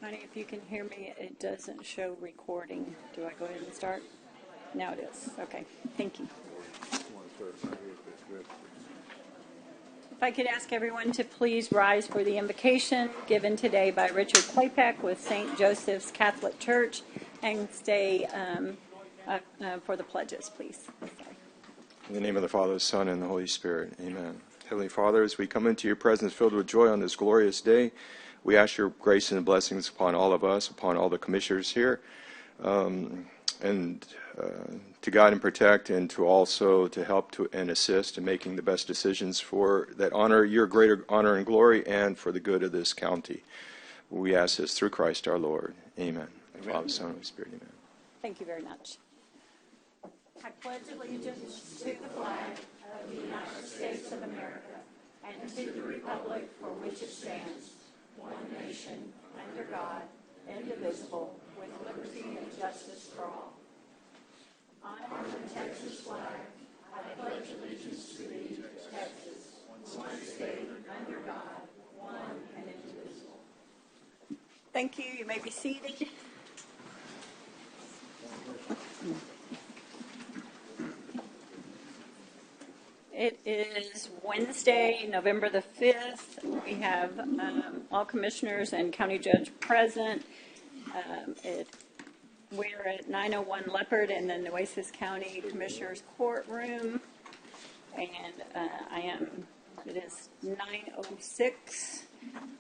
Connie, if you can hear me, it doesn't show recording. Do I go ahead and start? Now it is. Okay, thank you. If I could ask everyone to please rise for the invocation given today by Richard Claypack with St. Joseph's Catholic Church, and stay for the pledges, please. Sorry. In the name of the Father, the Son, and the Holy Spirit. Amen. Heavenly Father, as we come into your presence filled with joy on this glorious day, we ask your grace and blessings upon all of us, upon all the commissioners here, and to guide and protect, and to also to help to and assist in making the best decisions for that honor, your greater honor and glory, and for the good of this county. We ask this through Christ our Lord. Amen. Amen. Father, Son, and Holy Spirit. Amen. Thank you very much. I pledge allegiance to the flag of the United States of America and to the republic for which it stands, one nation, under God, indivisible, with liberty and justice for all. Honor the Texas flag. I pledge allegiance to thee, Texas, one state, under God, one and indivisible. Thank you. You may be seated. It is Wednesday, November the 5th. We have all commissioners and county judge present. We're at 901 Leopard in the Nueces County Commissioner's Courtroom. And it is 9:06.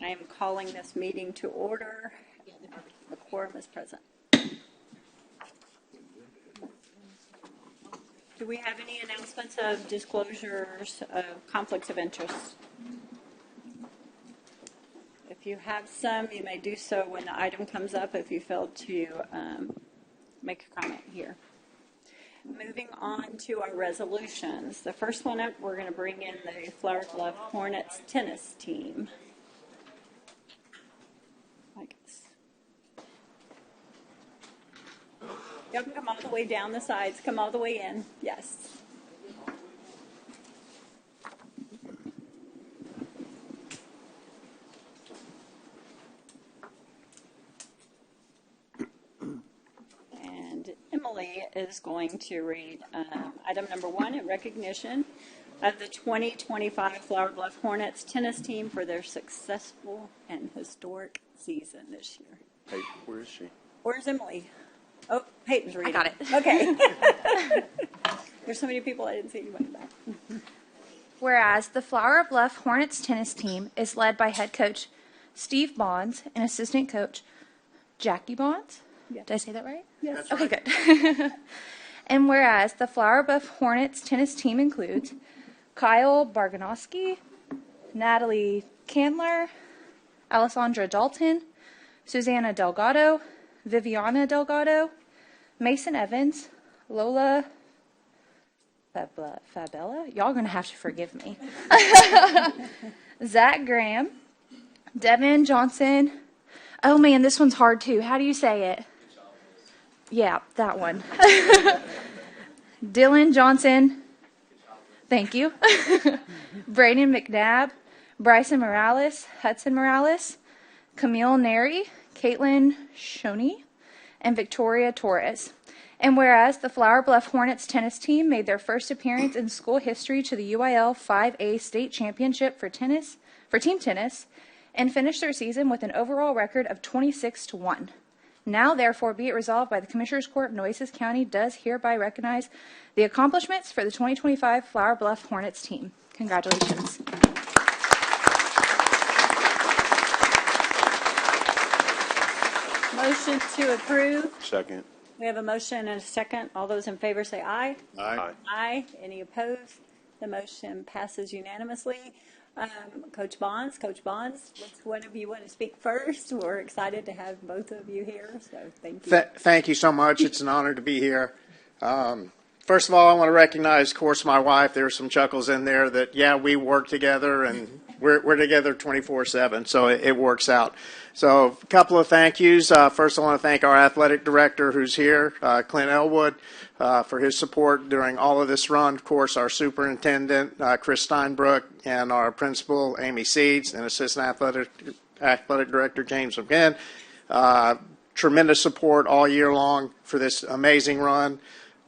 I am calling this meeting to order. The quorum is present. Do we have any announcements of disclosures of conflicts of interest? If you have some, you may do so when the item comes up if you failed to make a comment here. Moving on to our resolutions. The first one up, we're going to bring in the Flower Bluff Hornets tennis team. I guess. Y'all can come all the way down the sides. Come all the way in. Yes. And Emily is going to read item number 1, in recognition of the 2025 Flower Bluff Hornets tennis team for their successful and historic season this year. Hey, where is she? Where's Emily? Oh, Peyton's reading. I got it. Okay. There's so many people I didn't see anybody back. Whereas the Flower Bluff Hornets tennis team is led by head coach Steve Bonds and assistant coach Jackie Bonds. Yes. Did I say that right? Yes. Okay, good. And whereas the Flower Bluff Hornets tennis team includes Kyle Barganowski, Natalie Candler, Alessandra Dalton, Susanna Delgado, Viviana Delgado, Mason Evans, Lola Fabella, y'all gonna have to forgive me, Zach Graham, Devin Johnson, oh man, this one's hard too, how do you say it? Yeah, that one. Dylan Johnson, thank you, Brayden McNabb, Bryson Morales, Hudson Morales, Camille Neri, Caitlin Shoney, and Victoria Torres. And whereas the Flower Bluff Hornets tennis team made their first appearance in school history to the UIL 5A state championship for team tennis, and finished their season with an overall record of 26-1. Now, therefore, be it resolved by the Commissioners Court of Nueces County does hereby recognize the accomplishments for the 2025 Flower Bluff Hornets team. Congratulations. Motion to approve. Second. We have a motion and a second. All those in favor say aye. Aye. Aye. Any opposed? The motion passes unanimously. Coach Bonds, which one of you want to speak first? We're excited to have both of you here, so thank you. Thank you so much. It's an honor to be here. First of all, I want to recognize, of course, my wife. There's some chuckles in there that, yeah, we work together, and we're together 24/7, so it works out. So a couple of thank yous. First, I want to thank our athletic director who's here, Clint Elwood, for his support during all of this run. Of course, our superintendent, Chris Steinbrook, and our principal, Amy Seeds, and assistant athletic director, James McGinn. Tremendous support all year long for this amazing run.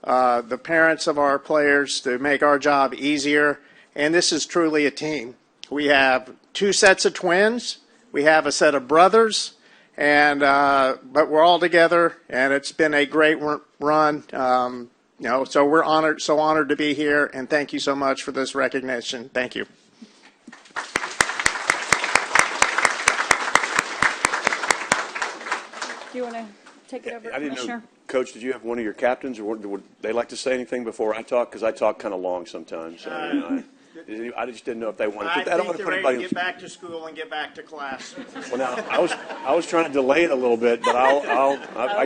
The parents of our players to make our job easier. And this is truly a team. We have 2 sets of twins. We have a set of brothers. And but we're all together, and it's been a great run. So we're honored to be here, and thank you so much for this recognition. Thank you. Do you want to take it over, I didn't Commissioner? know, Coach, did you have one of your captains, or would they like to say anything before I talk? Because I talk kind of long sometimes. So, I just didn't know if they wanted to. I I don't think want to they're put ready to anybody. get back to school and get back to class. Well, now I was trying to delay it a little bit, but I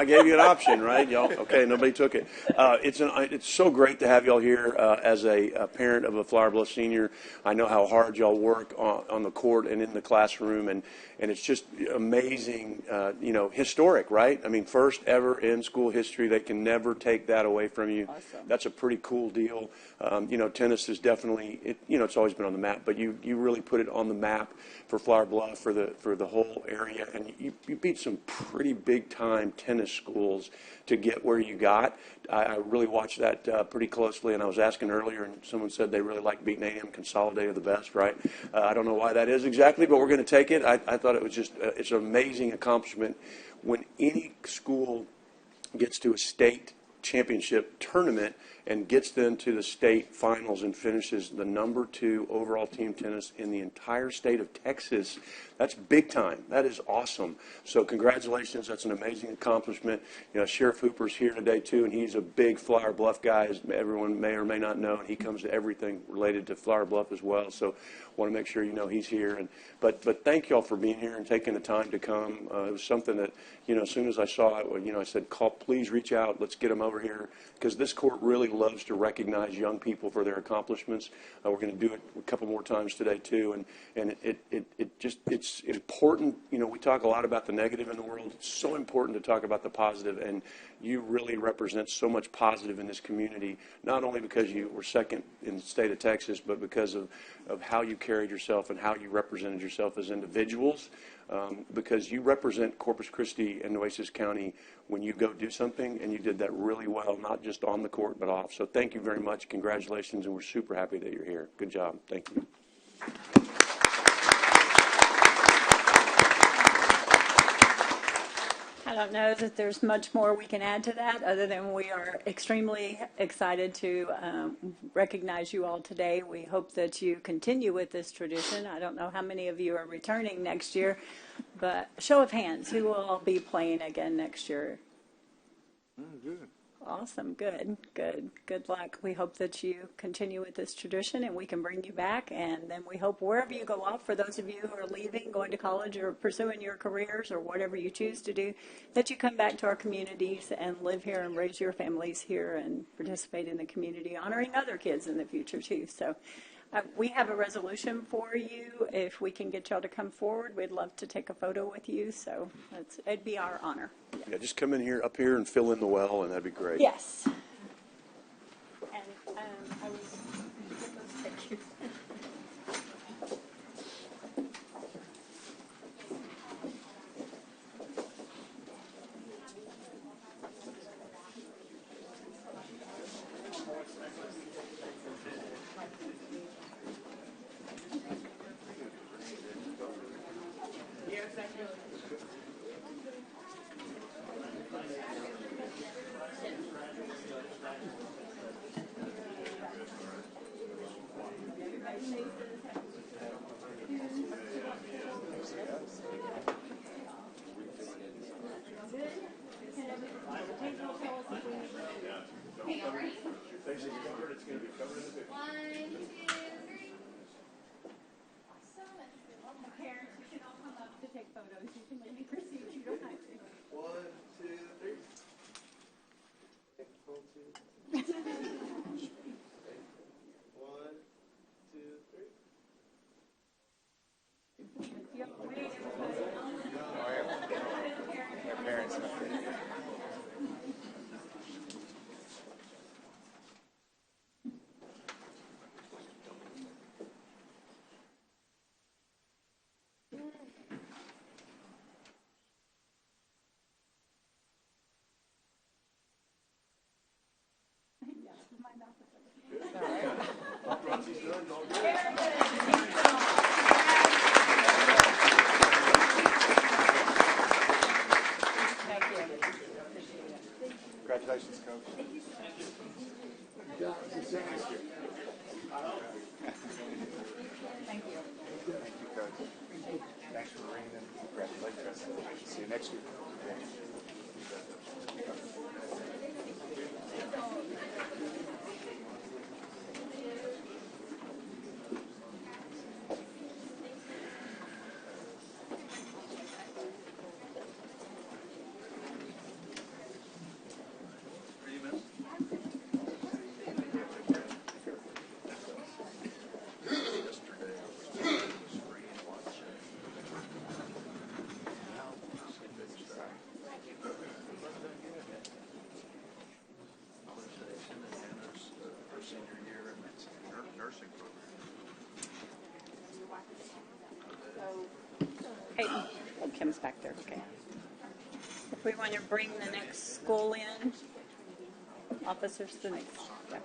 gave you an option, right, y'all? Okay, nobody took it. It's so great to have y'all here as a parent of a Flower Bluff senior. I know how hard y'all work on the court and in the classroom, and it's just amazing, historic, right? I mean, first ever in school history. They can never take that away from you. Awesome. That's a pretty cool deal. Tennis is definitely, it's always been on the map, but you really put it on the map for Flower Bluff, for the whole area, and you beat some pretty big time tennis schools to get where you got. I really watched that pretty closely, and I was asking earlier, and someone said they really like beating A&M Consolidated the best, right? I don't know why that is exactly, but we're going to take it. I thought it was just it's an amazing accomplishment when any school gets to a state championship tournament and gets then to the state finals and finishes the number 2 overall team tennis in the entire state of Texas. That's big time. That is awesome. So congratulations. That's an amazing accomplishment. Sheriff Hooper's here today too, and he's a big Flower Bluff guy, as everyone may or may not know, and he comes to everything related to Flower Bluff as well. So want to make sure you know he's here. But thank y'all for being here and taking the time to come. It was something that, as soon as I saw it, I said, please reach out. Let's get them over here, because this court really loves to recognize young people for their accomplishments. We're going to do it a couple more times today too, and it's important. We talk a lot about the negative in the world. It's so important to talk about the positive, and you really represent so much positive in this community, not only because you were second in the state of Texas, but because of how you carried yourself and how you represented yourself as individuals, because you represent Corpus Christi and Nueces County when you go do something, and you did that really well, not just on the court, but off. So thank you very much. Congratulations, and we're super happy that you're here. Good job. Thank you. I don't know that there's much more we can add to that, other than we are extremely excited to recognize you all today. We hope that you continue with this tradition. I don't know how many of you are returning next year, but show of hands, who will all be playing again next year? Good. Awesome. Good luck. We hope that you continue with this tradition and we can bring you back. And then we hope wherever you go off, for those of you who are leaving, going to college or pursuing your careers or whatever you choose to do, that you come back to our communities and live here and raise your families here and participate in the community, honoring other kids in the future too. So we have a resolution for you. If we can get y'all to come forward, we'd love to take a photo with you. So it'd be our honor. Yeah, just come in up here and fill in the well, and that'd be great. Yes. And I was get those pictures. Congratulations, Coach. Thank you. Thank you. Thank you, Coach. Thanks for bringing them. Congratulations. See you next week. Hey, oh, Kim's back there, okay. If we want to bring the next school in, officers, the next. Yeah.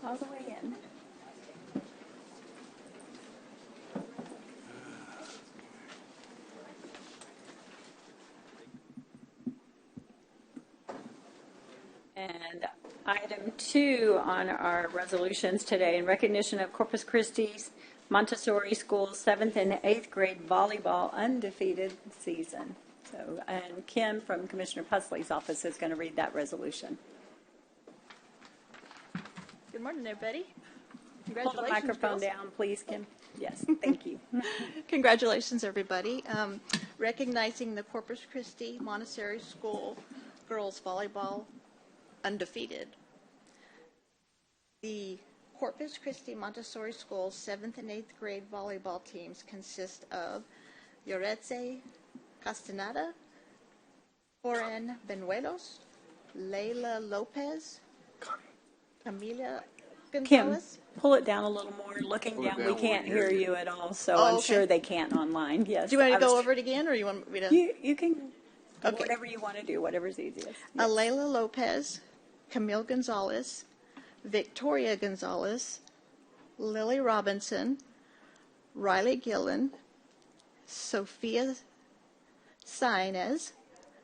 All the way in. And item 2 on our resolutions today, in recognition of Corpus Christi's Montessori School's 7th and 8th grade volleyball undefeated season. So, and Kim from Commissioner Pusley's office is going to read that resolution. Good morning, everybody. Pull Congratulations, the microphone girls. down, please, Kim. Yes, thank you. Congratulations, everybody. Recognizing the Corpus Christi Montessori School girls volleyball undefeated. The Corpus Christi Montessori School's 7th and 8th grade volleyball teams consist of Yoretze Castaneda, Coren Benuelos, Leila Lopez, Camila Kim, Gonzalez. pull it down a little more. Looking down, we can't hear you at all, so Oh, I'm okay. sure they can't online. Yes. Do you want me I to go was- over it again, or you want me to? You can, Okay. whatever you want to do, whatever's easiest. Leila Lopez, Camille Gonzalez, Victoria Gonzalez, Lily Robinson, Riley Gillen, Sophia Sainez,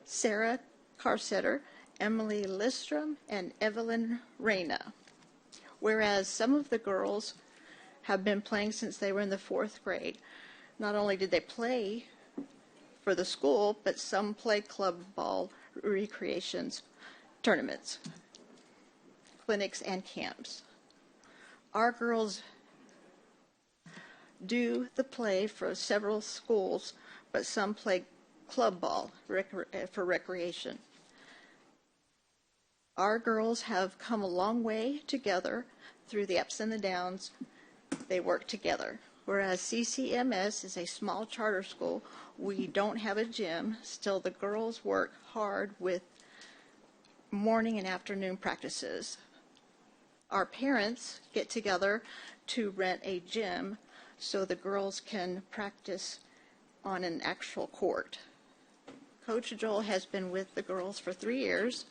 Sarah Carsetter, Emily Listrom, and Evelyn Reyna. Whereas some of the girls have been playing since they were in the 4th grade. Not only did they play for the school, but some play club ball recreations, tournaments, clinics, and camps. Our girls do the play for several schools, but some play club ball for recreation. Our girls have come a long way together through the ups and the downs. They work together. Whereas CCMS is a small charter school, we don't have a gym. Still, the girls work hard with morning and afternoon practices. Our parents get together to rent a gym so the girls can practice on an actual court. Coach Joel has been with the girls for 3 years.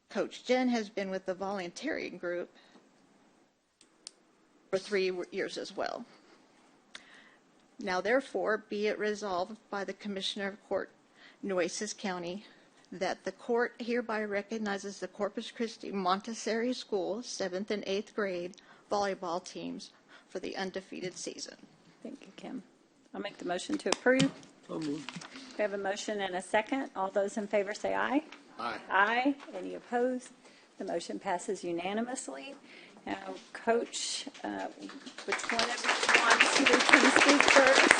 Coach Jen has been with the volunteering group for 3 years as well. Now, therefore, be it resolved by the Commissioner of Court, Nueces County, that the court hereby recognizes the Corpus Christi Montessori School 7th and 8th grade volleyball teams for the undefeated season. Thank you, Kim. I'll make the motion to approve. We have a motion and a second. All those in favor say aye. Aye. Aye. Any opposed? The motion passes unanimously. Now, Coach, which one of you wants to come speak first?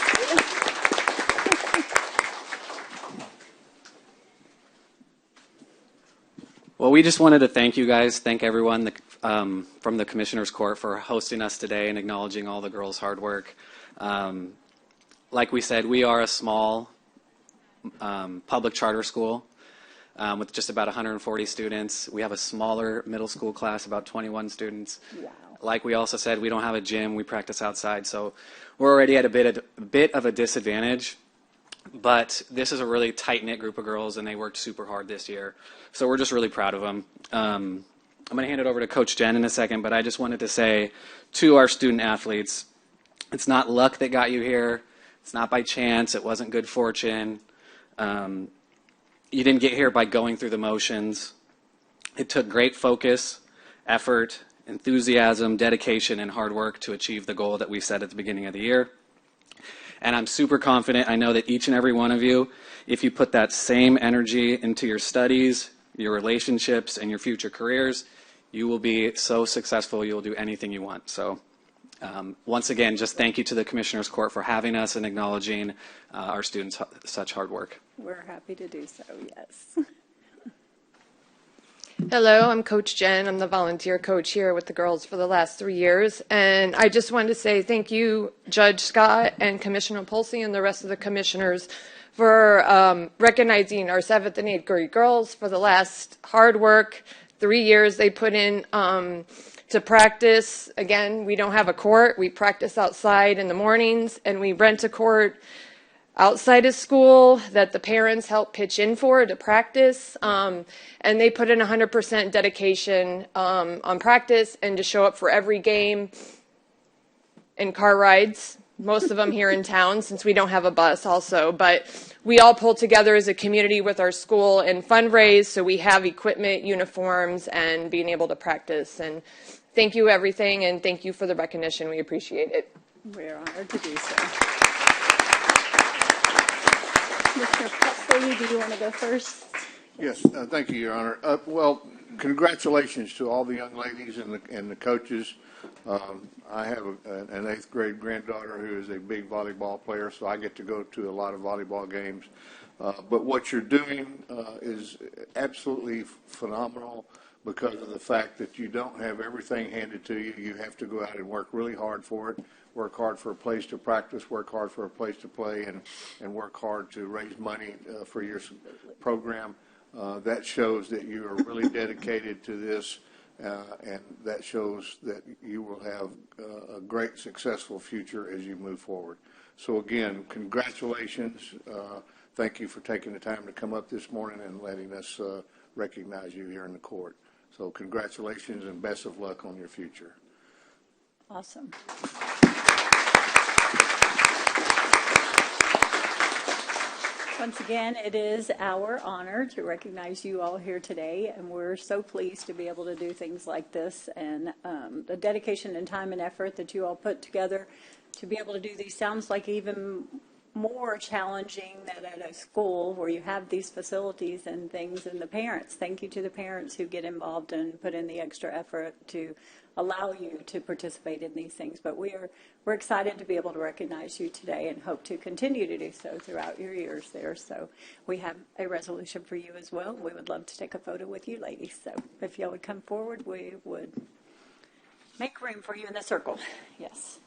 Well, we just wanted to thank you guys, thank everyone from the Commissioner's Court for hosting us today and acknowledging all the girls' hard work. Like we said, we are a small public charter school with just about 140 students. We have a smaller middle school class, about 21 students. Wow. Like we also said, we don't have a gym. We practice outside, so we're already at a bit of a disadvantage. But this is a really tight-knit group of girls, and they worked super hard this year. So we're just really proud of them. I'm going to hand it over to Coach Jen in a second, but I just wanted to say to our student athletes, It's not luck that got you here. It's not by chance. It wasn't good fortune. You didn't get here by going through the motions. It took great focus, effort, enthusiasm, dedication, and hard work to achieve the goal that we set at the beginning of the year. And I'm super confident. I know that each and every one of you, if you put that same energy into your studies, your relationships, and your future careers, you will be so successful, you will do anything you want. So once again, just thank you to the Commissioners Court for having us and acknowledging our students' such hard work. We're happy to do so, yes. Hello, I'm Coach Jen. I'm the volunteer coach here with the girls for the last 3 years. And I just wanted to say thank you, Judge Scott and Commissioner Polsey and the rest of the commissioners for recognizing our 7th and 8th grade girls for the last hard work, 3 years they put in to practice. Again, we don't have a court. We practice outside in the mornings, and we rent a court outside of school that the parents help pitch in for to practice. And they put in 100% dedication on practice and to show up for every game and car rides, most of them here in town since we don't have a bus also. But we all pull together as a community with our school and fundraise so we have equipment, uniforms, and being able to practice. And thank you everything, and thank you for the recognition. We appreciate it. We're honored to do so. Mr. Presley, do you want to go first? Yes, thank you, Your Honor. Well, congratulations to all the young ladies and the coaches. I have an 8th grade granddaughter who is a big volleyball player, so I get to go to a lot of volleyball games. But what you're doing is absolutely phenomenal because of the fact that you don't have everything handed to you. You have to go out and work really hard for it, work hard for a place to practice, work hard for a place to play, and work hard to raise money for your program. That shows that you are really dedicated to this, and that shows that you will have a great, successful future as you move forward. So again, congratulations. Thank you for taking the time to come up this morning and letting us recognize you here in the court. So congratulations and best of luck on your future. Awesome. Once again, it is our honor to recognize you all here today, and we're so pleased to be able to do things like this, and the dedication and time and effort that you all put together to be able to do these sounds like even more challenging than at a school where you have these facilities and things, and the parents. Thank you to the parents who get involved and put in the extra effort to allow you to participate in these things. But we're excited to be able to recognize you today and hope to continue to do so throughout your years there. So we have a resolution for you as well. We would love to take a photo with you ladies. So if y'all would come forward, we would make room for you in the circle. Yes.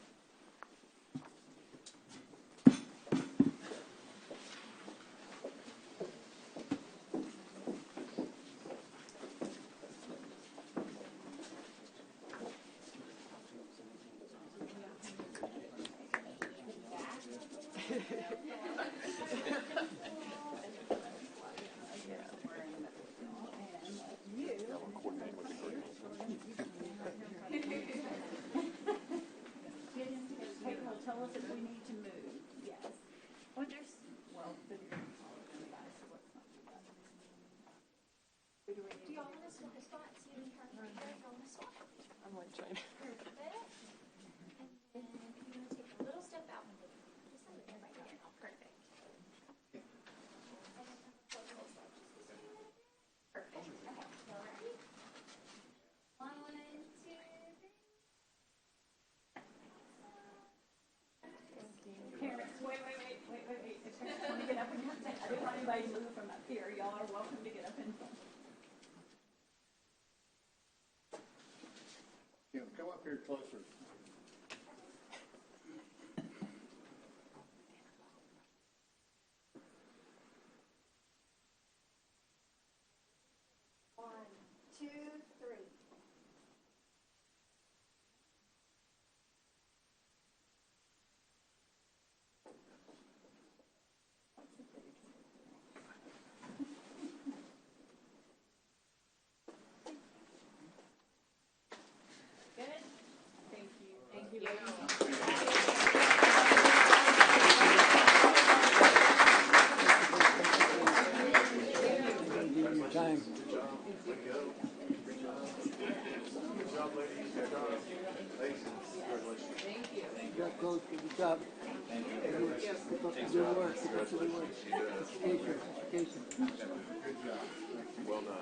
Tell us if we need to move. Yes. Well, just, well, do y'all want to swap a spot? See any kind of y'all want to swap? I'm like trying. Perfect. And then if you want to take a little step out, just like that right there. Perfect. Perfect. Okay. Y'all ready? 1, 2, 3. Parents, wait. If parents want to get up and come, I didn't want anybody to move from up here. Y'all are welcome to get up and come. Kim, come up here closer. Good. Thank you. Thank you. both. Good job. Keep up the good work. Keep up the good work. Education. Well done.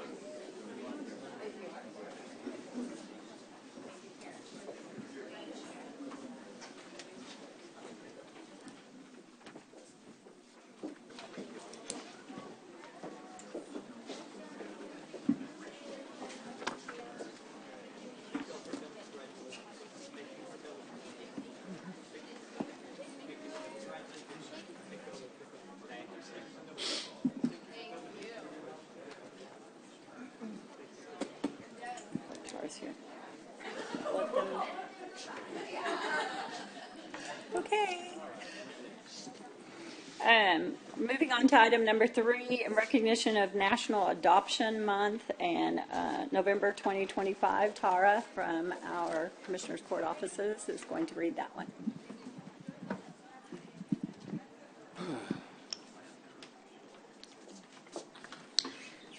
Here. Let them. Okay. Moving on to item number 3, in recognition of National Adoption Month and November 2025, Tara from our Commissioner's Court offices is going to read that one.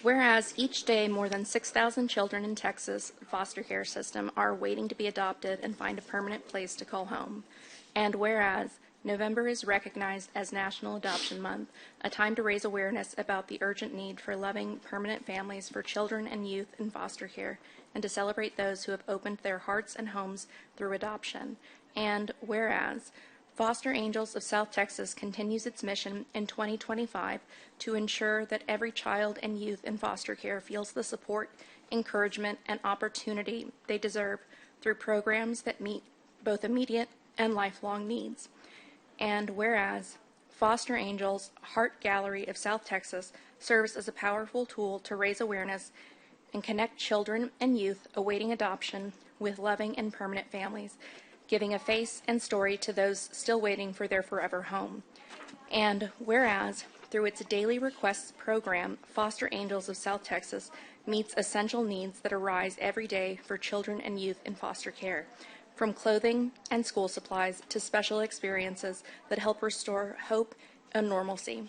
Whereas each day more than 6,000 children in Texas foster care system are waiting to be adopted and find a permanent place to call home. And whereas November is recognized as National Adoption Month, a time to raise awareness about the urgent need for loving, permanent families for children and youth in foster care, and to celebrate those who have opened their hearts and homes through adoption. And whereas Foster Angels of South Texas continues its mission in 2025 to ensure that every child and youth in foster care feels the support, encouragement, and opportunity they deserve through programs that meet both immediate and lifelong needs. And whereas Foster Angels Heart Gallery of South Texas serves as a powerful tool to raise awareness and connect children and youth awaiting adoption with loving and permanent families, giving a face and story to those still waiting for their forever home. And whereas, through its Daily Requests program, Foster Angels of South Texas meets essential needs that arise every day for children and youth in foster care, from clothing and school supplies to special experiences that help restore hope and normalcy.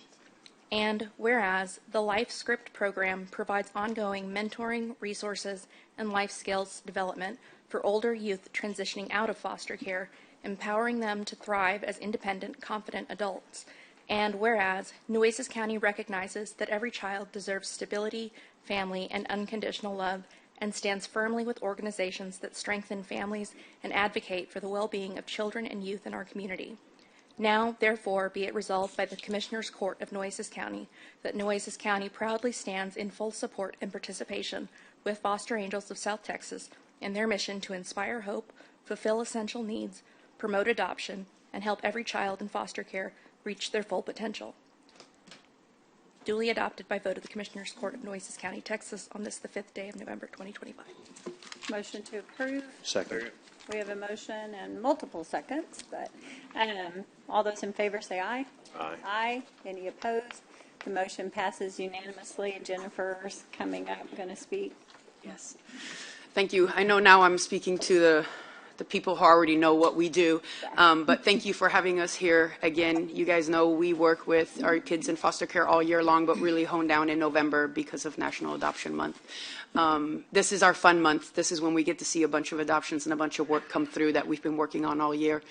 And whereas, the Life Script program provides ongoing mentoring, resources, and life skills development for older youth transitioning out of foster care, empowering them to thrive as independent, confident adults. And whereas Nueces County recognizes that every child deserves stability, family, and unconditional love, and stands firmly with organizations that strengthen families and advocate for the well-being of children and youth in our community. Now, therefore, be it resolved by the Commissioner's Court of Nueces County that Nueces County proudly stands in full support and participation with Foster Angels of South Texas in their mission to inspire hope, fulfill essential needs, promote adoption, and help every child in foster care reach their full potential. Duly adopted by vote of the Commissioner's Court of Nueces County, Texas, on this, the 5th day of November, 2025. Motion to approve. Second. We have a motion and multiple seconds, but all those in favor say aye. Aye. Aye. Any opposed? The motion passes unanimously. Jennifer's coming up, going to speak. Yes. Thank you. I know now I'm speaking to the people who already know what we do, but thank you for having us here again. You guys know we work with our kids in foster care all year long, but really hone down in November because of National Adoption Month. This is our fun month. This is when we get to see a bunch of adoptions and a bunch of work come through that we've been working on all year.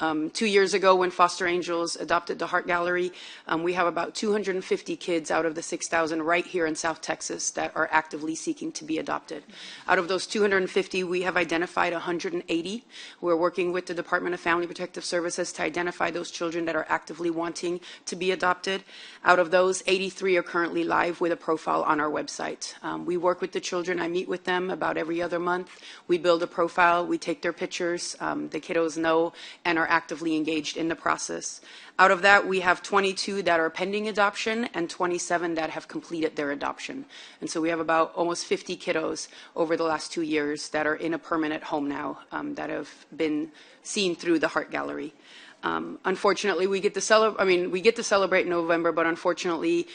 2 years ago, when Foster Angels adopted the Heart Gallery, we have about 250 kids out of the 6,000 right here in South Texas that are actively seeking to be adopted. Out of those 250, we have identified 180. We're working with the Department of Family Protective Services to identify those children that are actively wanting to be adopted. Out of those, 83 are currently live with a profile on our website. We work with the children. I meet with them about every other month. We build a profile. We take their pictures. The kiddos know and are actively engaged in the process. Out of that, we have 22 that are pending adoption and 27 that have completed their adoption. And so we have about almost 50 kiddos over the last 2 years that are in a permanent home now that have been seen through the Heart Gallery. Unfortunately, we get to celebrate in November, but unfortunately,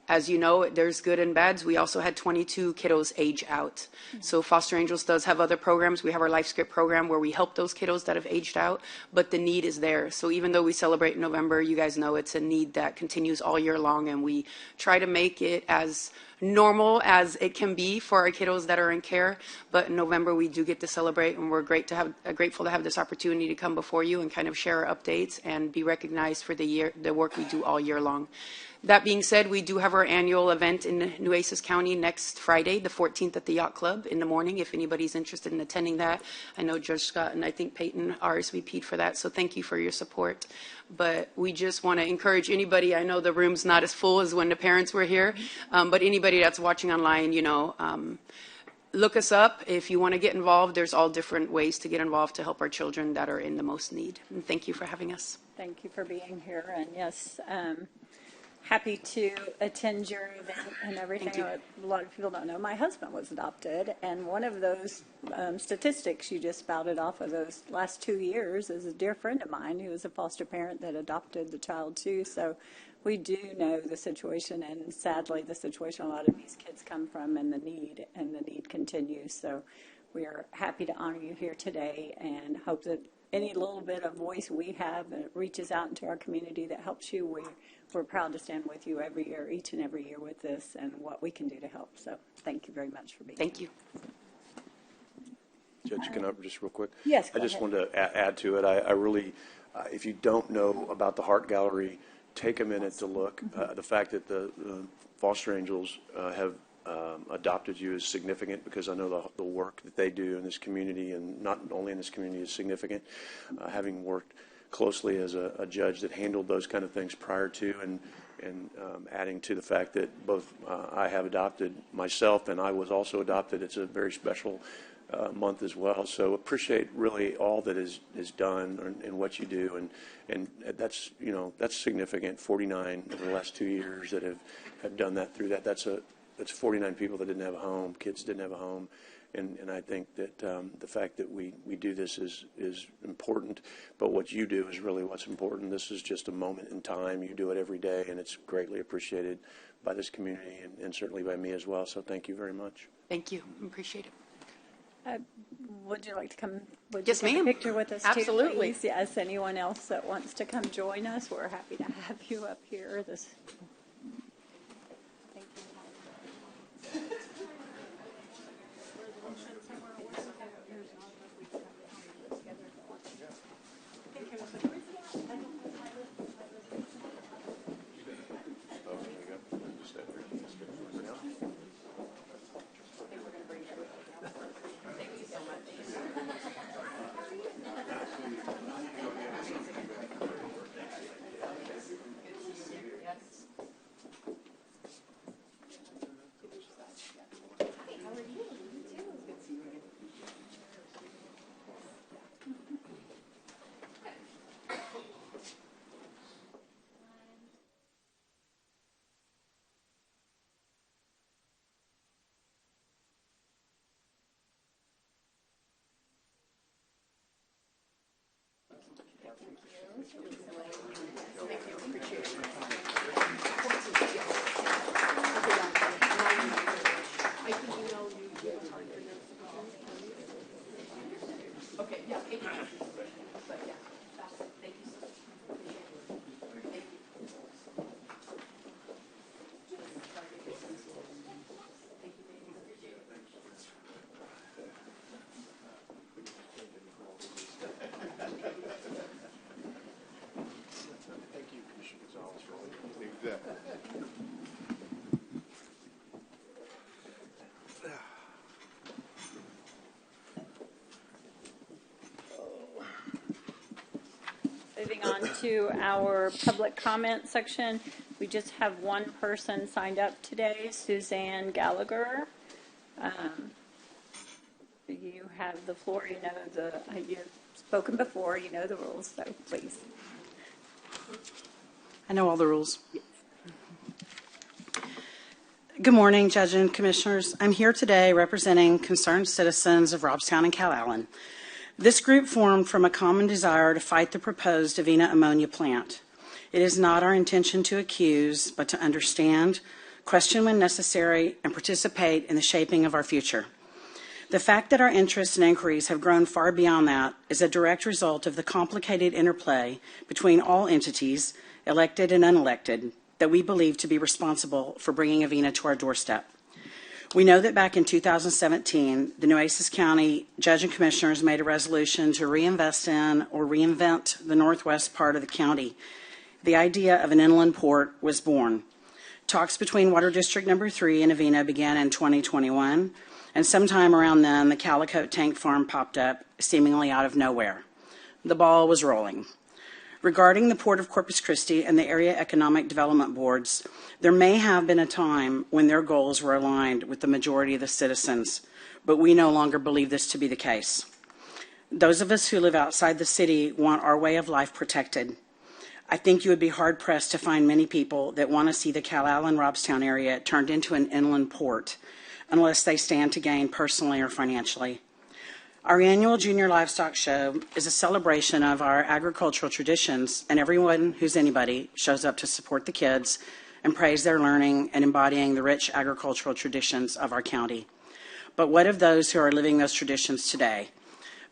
as you know, there's good and bads. We also had 22 kiddos age out. So Foster Angels does have other programs. We have our Life Script program where we help those kiddos that have aged out, but the need is there. So even though we celebrate in November, you guys know it's a need that continues all year long, and we try to make it as normal as it can be for our kiddos that are in care. But in November, we do get to celebrate, and we're grateful to have this opportunity to come before you and kind of share our updates and be recognized for the work we do all year long. That being said, we do have our annual event in Nueces County next Friday, the 14th, at the Yacht Club in the morning, if anybody's interested in attending that. I know Judge Scott and I think Peyton RSVP'd for that, so thank you for your support. But we just want to encourage anybody. I know the room's not as full as when the parents were here, but anybody that's watching online, look us up. If you want to get involved, there's all different ways to get involved to help our children that are in the most need. And thank you for having us. Thank you for being here, and yes, happy to attend your event and everything. Thank you. A lot of people don't know my husband was adopted, and one of those statistics you just spouted off of those last 2 years is a dear friend of mine who was a foster parent that adopted the child too. So we do know the situation, and sadly the situation a lot of these kids come from, and the need continues. So we are happy to honor you here today and hope that any little bit of voice we have reaches out into our community that helps you. We're proud to stand with you every year, each and every year with this and what we can do to help. So thank you very much for being here. Thank you. Judge, can I just real quick? Yes, I go just ahead. wanted to add to it. I really, if you don't know about the Heart Gallery, take a minute to look. The fact that the foster angels have adopted you is significant, because I know the work that they do in this community, and not only in this community, is significant. Having worked closely as a judge that handled those kind of things prior to, and adding to the fact that both I have adopted myself and I was also adopted, it's a very special month as well. So appreciate really all that is done and what you do, and that's that's significant. 49 over the last 2 years that have done that through that. That's 49 people that didn't have a home, kids didn't have a home. And I think that the fact that we do this is important, but what you do is really what's important. This is just a moment in time. You do it every day, and it's greatly appreciated by this community and certainly by me as well. So thank you very much. Thank you. Appreciate it. Would you like to come? Would Yes, you take ma'am. a picture with us Absolutely. too, please? Yes. Anyone else that wants to come join us, we're happy to have you up here. Thank you. Moving on to our public comment section. We just have one person signed up today, Suzanne Gallagher. You have the floor. You know you've spoken before. You know the rules, so please. I know all the rules. Good morning, Judge and Commissioners. I'm here today representing concerned citizens of Robstown and Calallen. This group formed from a common desire to fight the proposed Avena ammonia plant. It is not our intention to accuse, but to understand, question when necessary, and participate in the shaping of our future. The fact that our interests and inquiries have grown far beyond that is a direct result of the complicated interplay between all entities, elected and unelected, that we believe to be responsible for bringing Avena to our doorstep. We know that back in 2017, the Nueces County Judge and Commissioners made a resolution to reinvest in or reinvent the northwest part of the county. The idea of an inland port was born. Talks between Water District Number 3 and Avina began in 2021, and sometime around then, the Calicote Tank Farm popped up, seemingly out of nowhere. The ball was rolling. Regarding the Port of Corpus Christi and the Area Economic Development Boards, there may have been a time when their goals were aligned with the majority of the citizens, but we no longer believe this to be the case. Those of us who live outside the city want our way of life protected. I think you would be hard-pressed to find many people that want to see the Calallen-Robstown area turned into an inland port, unless they stand to gain personally or financially. Our annual Junior Livestock Show is a celebration of our agricultural traditions, and everyone who's anybody shows up to support the kids and praise their learning and embodying the rich agricultural traditions of our county. But what of those who are living those traditions today?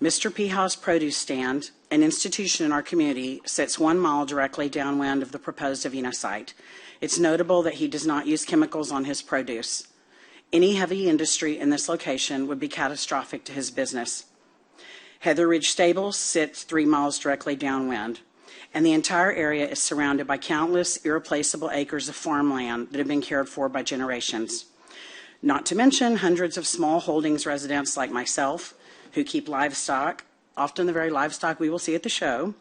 Mr. Peha's Produce Stand, an institution in our community, sits 1 mile directly downwind of the proposed Avina site. It's notable that he does not use chemicals on his produce. Any heavy industry in this location would be catastrophic to his business. Heather Ridge Stables sits 3 miles directly downwind, and the entire area is surrounded by countless irreplaceable acres of farmland that have been cared for by generations. Not to mention hundreds of small holdings residents like myself who keep livestock, often the very livestock we will see at the show,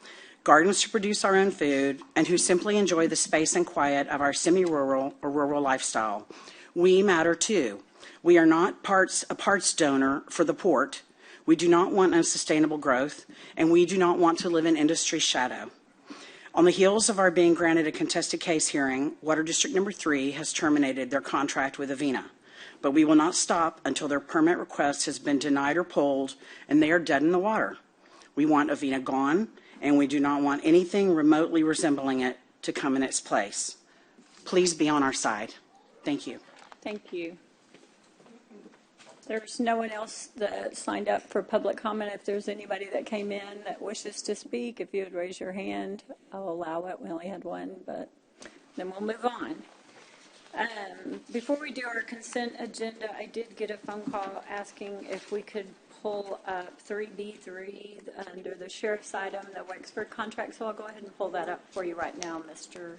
gardens to produce our own food, and who simply enjoy the space and quiet of our semi-rural or rural lifestyle. We matter too. We are not a parts donor for the port. We do not want unsustainable growth, and we do not want to live in industry's shadow. On the heels of our being granted a contested case hearing, Water District Number 3 has terminated their contract with Avina. But we will not stop until their permit request has been denied or pulled and they are dead in the water. We want Avina gone, and we do not want anything remotely resembling it to come in its place. Please be on our side. Thank you. Thank you. There's no one else that signed up for public comment. If there's anybody that came in that wishes to speak, if you would raise your hand, I'll allow it. We only had one, but then we'll move on. Before we do our consent agenda, I did get a phone call asking if we could pull up 3B3 under the sheriff's item, the Wexford contract. So I'll go ahead and pull that up for you right now, Mr.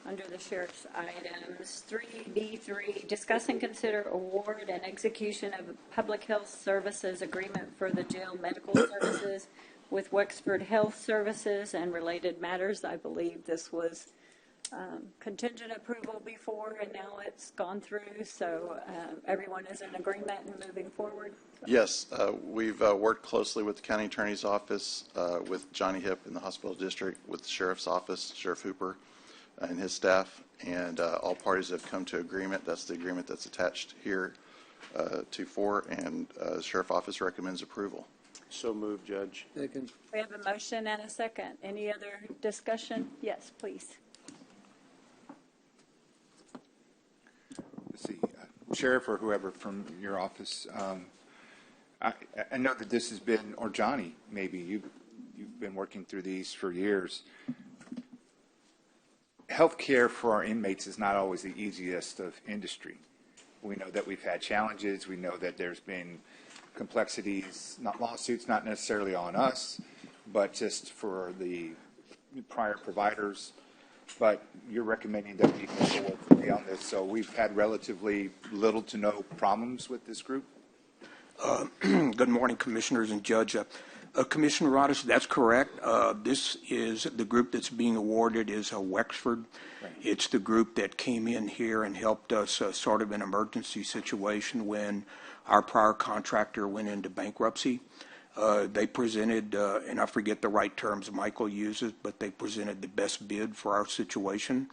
Under the sheriff's items. 3B3, discuss and consider award and execution of a public health services agreement for the jail medical services with Wexford Health Services and related matters. I believe this was contingent approval before, and now it's gone through, so everyone is in agreement and moving forward. Yes, we've worked closely with the county attorney's office, with Johnny Hip in the hospital district, with the sheriff's office, Sheriff Hooper and his staff, and all parties have come to agreement. That's the agreement that's attached here to 4, and the sheriff's office recommends approval. So moved, Judge. Second. We have a motion and a second. Any other discussion? Yes, please. Let's see, Sheriff or whoever from your office, I know that this has been, or Johnny, maybe you've been working through these for years. Healthcare for our inmates is not always the easiest of industry. We know that we've had challenges. We know that there's been complexities, not lawsuits, not necessarily on us, but just for the prior providers. But you're recommending that we move forward beyond this. So we've had relatively little to no problems with this group? Good morning, Commissioners and Judge. Commissioner Roddice, that's correct. This is the group that's being awarded is Wexford. Right. It's the group that came in here and helped us sort of an emergency situation when our prior contractor went into bankruptcy. They presented, and I forget the right terms Michael uses, but they presented the best bid for our situation.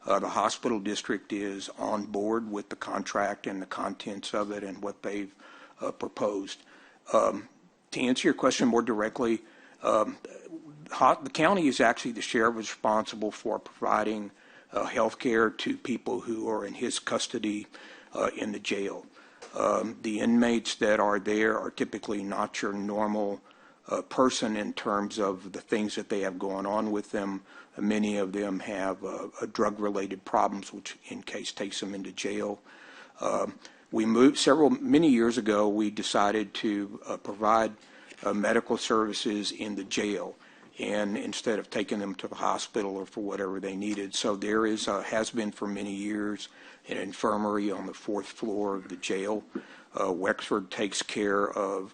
The hospital district is on board with the contract and the contents of it and what they've proposed. To answer your question more directly, the county is actually the sheriff responsible for providing health care to people who are in his custody in the jail. The inmates that are there are typically not your normal person in terms of the things that they have going on with them. Many of them have drug-related problems, which in case takes them into jail. Many years ago, we decided to provide medical services in the jail, and instead of taking them to the hospital or for whatever they needed. So there has been for many years an infirmary on the 4th floor of the jail. Wexford takes care of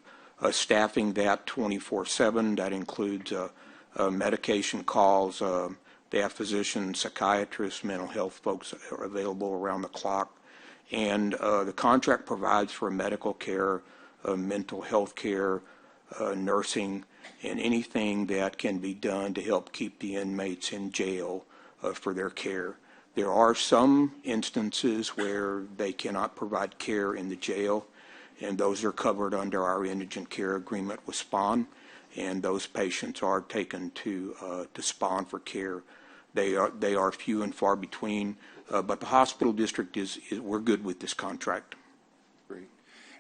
staffing that 24/7. That includes medication calls. They have physicians, psychiatrists, mental health folks are available around the clock. And the contract provides for medical care, mental health care, nursing, and anything that can be done to help keep the inmates in jail for their care. There are some instances where they cannot provide care in the jail, and those are covered under our indigent care agreement with SPAWN, and those patients are taken to SPAWN for care. They are few and far between, but the hospital district we're good with this contract. Great.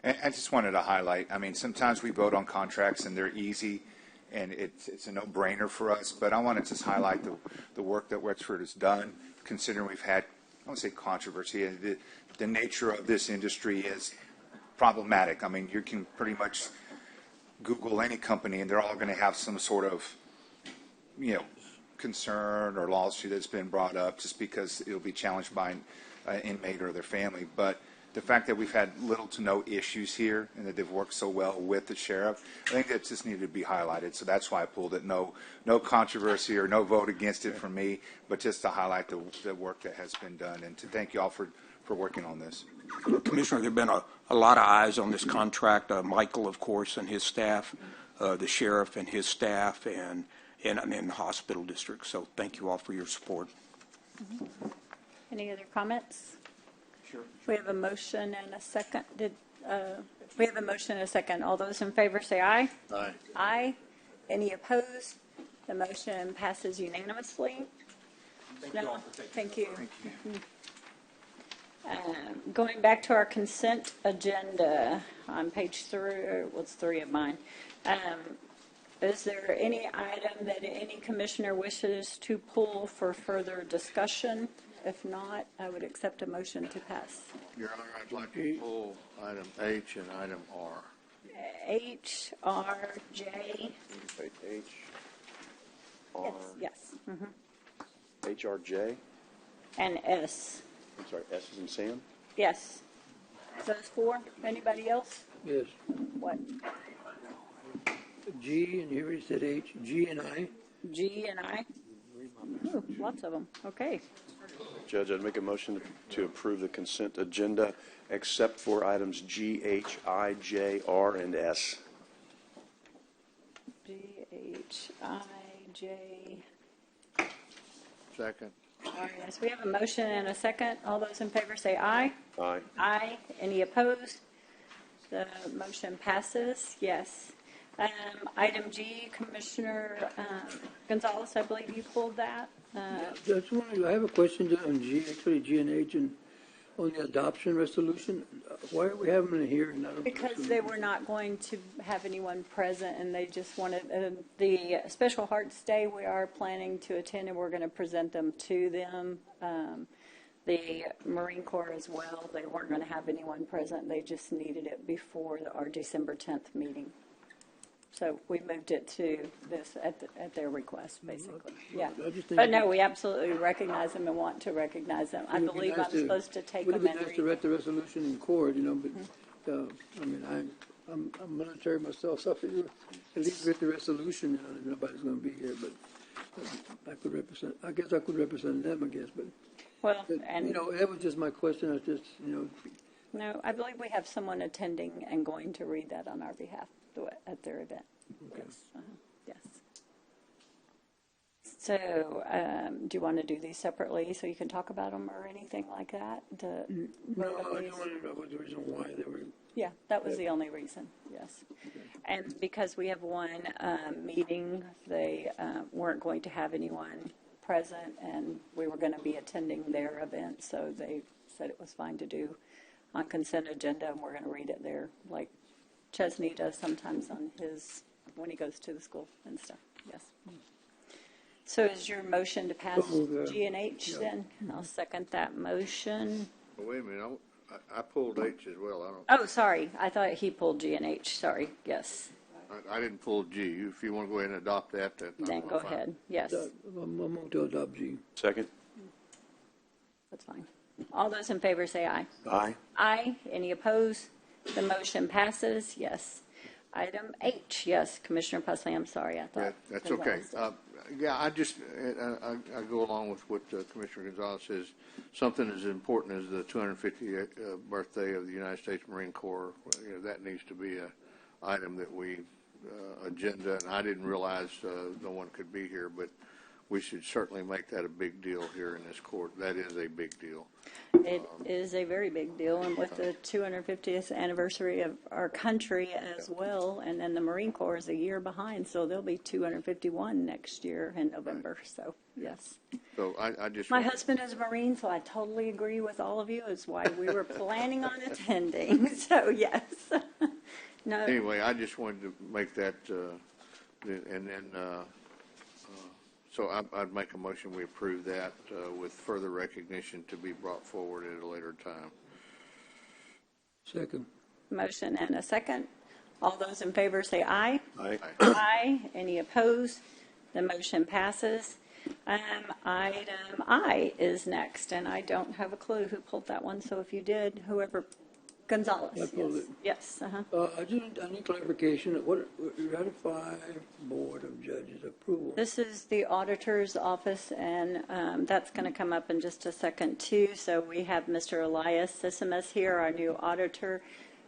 And I just wanted to highlight, I mean, sometimes we vote on contracts and they're easy and it's a no-brainer for us, but I want to just highlight the work that Wexford has done, considering we've had, I won't say controversy, the nature of this industry is problematic. I mean, you can pretty much Google any company and they're all going to have some sort of, concern or lawsuit that's been brought up just because it'll be challenged by an inmate or their family. But the fact that we've had little to no issues here and that they've worked so well with the sheriff, I think that just needed to be highlighted. So that's why I pulled it. No controversy or no vote against it from me, but just to highlight the work that has been done and to thank you all for working on this. Commissioner, there have been a lot of eyes on this contract. Michael, of course, and his staff, the sheriff and his staff, and the hospital district. So thank you all for your support. Mm-hmm. Any other comments? Sure. We have a motion and a second. We have a motion and a second. All those in favor say aye. Aye. Aye. Any opposed? The motion passes unanimously. Thank you. Going back to our consent agenda on page 3, it's 3 of mine. Is there any item that any commissioner wishes to pull for further discussion? If not, I would accept a motion to pass. Your Honor, I'd like to pull item H and item R. H, R, J. H, R. Yes. Mm-hmm. H, R, J. And S. I'm sorry, S is in Sam? Yes. Those 4. Anybody else? Yes. What? G, and you already said H. G and I. G and I. Ooh, lots of them. Okay. Judge, I'd make a motion to approve the consent agenda except for items G, H, I, J, R, and S. G, H, I, J. Second. Yes, we have a motion and a second. All those in favor say aye. Aye. Aye. Any opposed? The motion passes. Yes. Item G, Commissioner Gonzalez, I believe you pulled that. That's one. I have a question on G, actually G and H, and on the adoption resolution. Why are we having it here? Because they were not going to have anyone present, and they just wanted the Special Hearts Day. We are planning to attend, and we're going to present them to them. The Marine Corps as well. They weren't going to have anyone present. They just needed it before our December 10th meeting. So we moved it to this at their request, basically. Yeah. But no, we absolutely recognize them and want to recognize them. I believe I'm supposed to take them and read. It would be nice to read the resolution in court, but I mean, I'm military myself, so at least read the resolution. Nobody's going to be here, but I could represent. I guess I could represent them. But well, and that was just my question. I just No, I believe we have someone attending and going to read that on our behalf at their event. Okay. Yes. Yes. So, do you want to do these separately so you can talk about them or anything like that? No, I don't want to know the reason why they were. Yeah, that was the only reason, yes. Okay. And because we have one meeting, they weren't going to have anyone present, and we were going to be attending their event, so they said it was fine to do on consent agenda, and we're going to read it there, like Chesney does sometimes on his, when he goes to the school and stuff, yes. So is your motion to pass G and H then? I'll second that motion. Well, wait a minute. I pulled H as well. I don't. Oh, sorry. I thought he pulled G and H. Sorry. Yes. I didn't pull G. If you want to go ahead and adopt that, Then go ahead. Yes. I'm going to adopt G. Second. That's fine. All those in favor say aye. Aye. Aye. Any opposed? The motion passes. Yes. Item H. Yes. Commissioner Pusley, I'm sorry. I thought. That's okay. Yeah, I go along with what Commissioner Gonzalez says. Something as important as the 250th birthday of the United States Marine Corps, that needs to be an item that we agenda. And I didn't realize no one could be here, but we should certainly make that a big deal here in this court. That is a big deal. It is a very big deal, and with the 250th anniversary of our country as well, and then the Marine Corps is a year behind, so they'll be 251 next year in November. So, yes. So I just. My husband is a Marine, so I totally agree with all of you. It's why we were planning on attending. So, yes. No. Anyway, I just wanted to make that, and then. So I'd make a motion we approve that with further recognition to be brought forward at a later time. Second. Motion and a second. All those in favor say aye. Aye. Aye. Any opposed? The motion passes. Item I is next, and I don't have a clue who pulled that one, so if you did, whoever, Gonzalez. I pulled it. Yes. I need clarification. What ratify Board of Judges approval? This is the auditor's office, and that's going to come up in just a second, too. So we have Mr. Elias Sissimus here, our new auditor.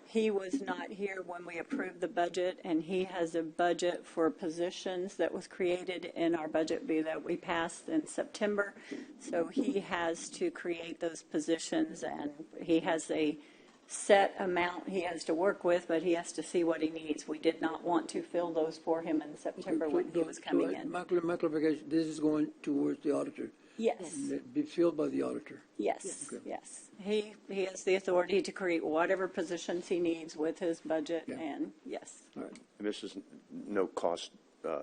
He was not here when we approved the budget, and he has a budget for positions that was created in our budget that we passed in September. So he has to create those positions, and he has a set amount he has to work with, but he has to see what he needs. We did not want to fill those for him in September when he was coming in. My clarification, this is going towards the auditor. Yes. Be filled by the auditor. Yes, Okay. yes. He has the authority to create whatever positions he needs with his budget, and yes. All right. And this is no cost.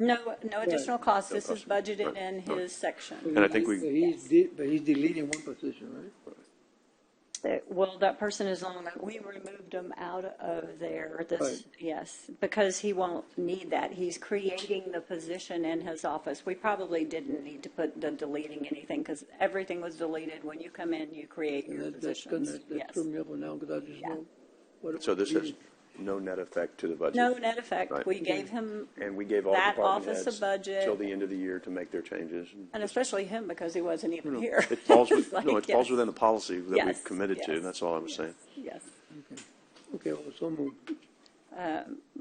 No additional cost. No This is cost. budgeted Right. in his section. And I think But he's deleting one position, right? Well, that person is on, we removed him out of there, Right. yes, because he won't need that. He's creating the position in his office. We probably didn't need to put the deleting anything, because everything was deleted. When you come in, you create your That's positions. that Yes. threw me up now because I just know what. So this has no net effect to the budget. No net effect. Right. We gave him And we gave all that department office heads a budget. till the end of the year to make their changes. And especially him, because he wasn't even here. It falls, It's like, it falls yes. within the policy that Yes, we've committed to. yes, That's all I was saying. Yes. Okay, well, so moved.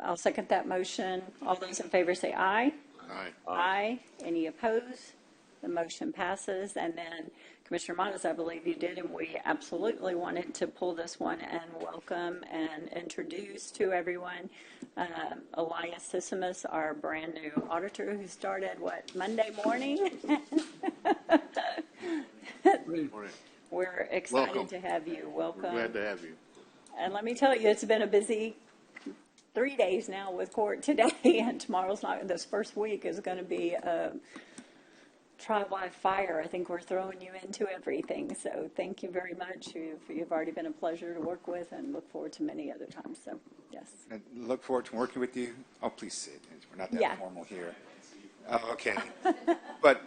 I'll second that motion. All those in favor say aye. Aye. Aye. Any opposed? The motion passes. And then Commissioner Modis, I believe you did, and we absolutely wanted to pull this one and welcome and introduce to everyone Elias Sissimus, our brand new auditor who started, Monday morning? Morning. We're excited Welcome. to have you. Welcome. Glad to have you. And let me tell you, it's been a busy 3 days now with court today, and tomorrow's not, this first week is going to be a trial by fire. I think we're throwing you into everything. So thank you very much. You've already been a pleasure to work with, and look forward to many other times. So, yes. I look forward to working with you. Oh, please sit. We're not that Yeah. formal here. Oh, okay. But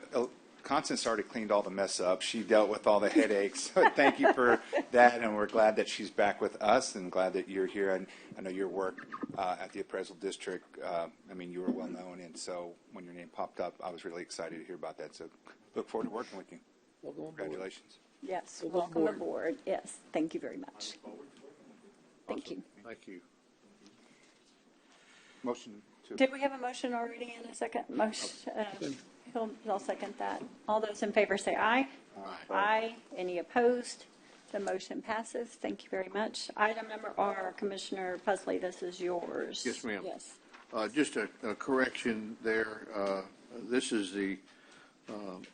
Constance already cleaned all the mess up. She dealt with all the headaches. Thank you for that, and we're glad that she's back with us and glad that you're here. And I know your work at the appraisal district, you were well known, and so when your name popped up, I was really excited to hear about that. So look forward to working with you. Welcome aboard. Congratulations. Yes. Welcome Welcome aboard. aboard. Yes. Thank you very much. Thank you. Thank you. Motion to. Did we have a motion already in a second? Motion. I'll second that. All those in favor say aye. Aye. Aye. Any opposed? The motion passes. Thank you very much. Item number R, Commissioner Pusley, this is yours. Yes, ma'am. Yes. Just a correction there. This is the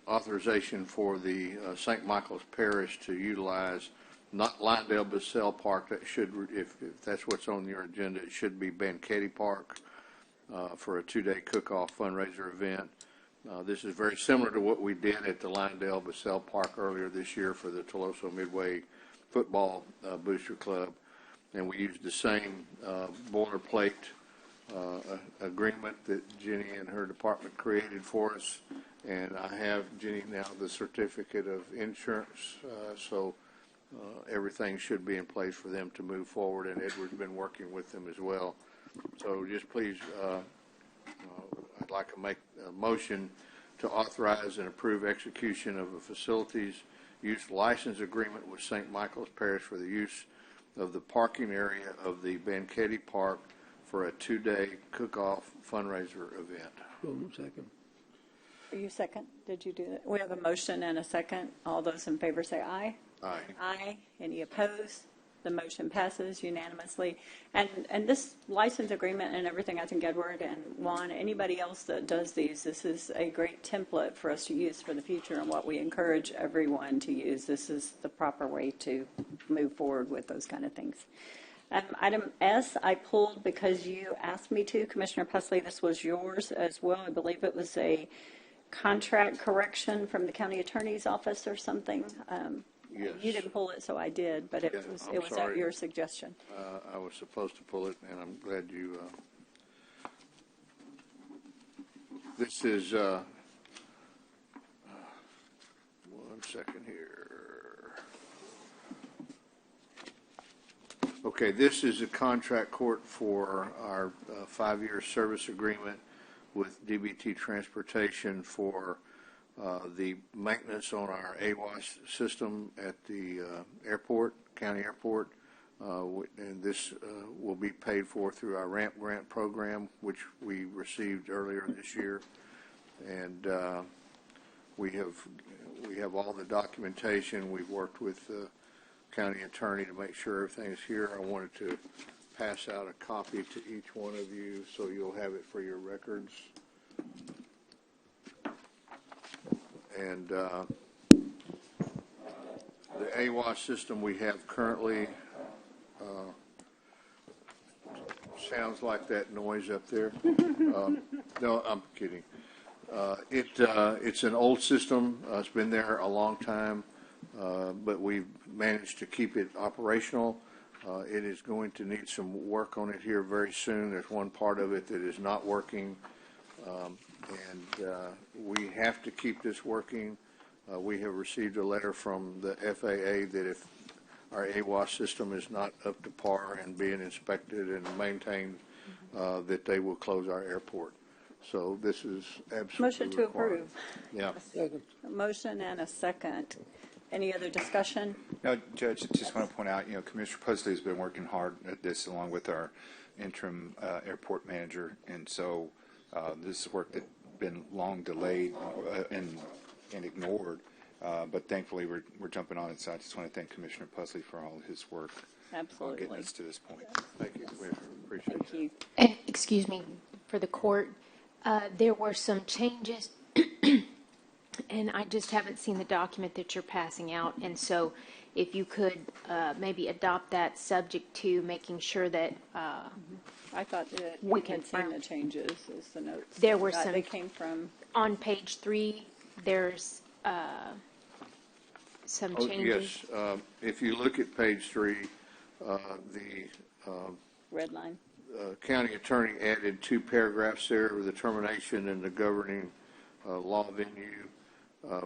authorization for the St. Michael's Parish to utilize not Lyndale, but Cell Park. That should, if that's what's on your agenda, it should be Banquetti Park for a 2-day cook-off fundraiser event. This is very similar to what we did at the Lyndale Basel Park earlier this year for the Toloso Midway football booster club, and we used the same boilerplate agreement that Jenny and her department created for us. And I have, Jenny, now the certificate of insurance, so everything should be in place for them to move forward, and Edward's been working with them as well. So just please, I'd like to make a motion to authorize and approve execution of a facilities use license agreement with St. Michael's Parish for the use of the parking area of the Banquetti Park for a 2-day cook-off fundraiser event. One second. Are you second? Did you do that? We have a motion and a second. All those in favor say aye. Aye. Aye. Any opposed? The motion passes unanimously. And this license agreement and everything, I think Edward and Juan, anybody else that does these, this is a great template for us to use for the future and what we encourage everyone to use. This is the proper way to move forward with those kind of things. Item S, I pulled because you asked me to. Commissioner Pusley, this was yours as well. I believe it was a contract correction from the county attorney's office or something. Yes. You didn't pull it, so I did, but it was at sorry. your suggestion. I was supposed to pull it, and I'm glad you. This is one second here. Okay, this is a contract court for our 5-year service agreement with DBT Transportation for the maintenance on our AWAS system at the airport, county airport, and this will be paid for through our RAMP grant program, which we received earlier this year. And we have all the documentation. We've worked with the county attorney to make sure everything's here. I wanted to pass out a copy to each one of you so you'll have it for your records. And the AWAS system we have currently sounds like that noise up there. No, I'm kidding. It's an old system. It's been there a long time, but we've managed to keep it operational. It is going to need some work on it here very soon. There's one part of it that is not working. We have to keep this working. We have received a letter from the FAA that if our AWAS system is not up to par and being inspected and maintained, that they will close our airport. So this is absolutely Motion to required. approve. Yeah. A motion and a second. Any other discussion? No, Judge, just want to point out, Commissioner Pusley has been working hard at this along with our interim airport manager, and so this is work that's been long delayed and ignored, but thankfully we're jumping on it. So I just want to thank Commissioner Pusley for all his work. Absolutely. Getting us to this point. Thank you, Commissioner. Appreciate it. Thank you. And, excuse me, for the court, there were some changes, and I just haven't seen the document that you're passing out. And so if you could maybe adopt that subject to making sure that I thought that we we had seen the changes as the notes. There were that some- They came from. on page 3, there's some changes. Yes. If you look at page 3, the Red line. county attorney added 2 paragraphs there with the termination and the governing law venue.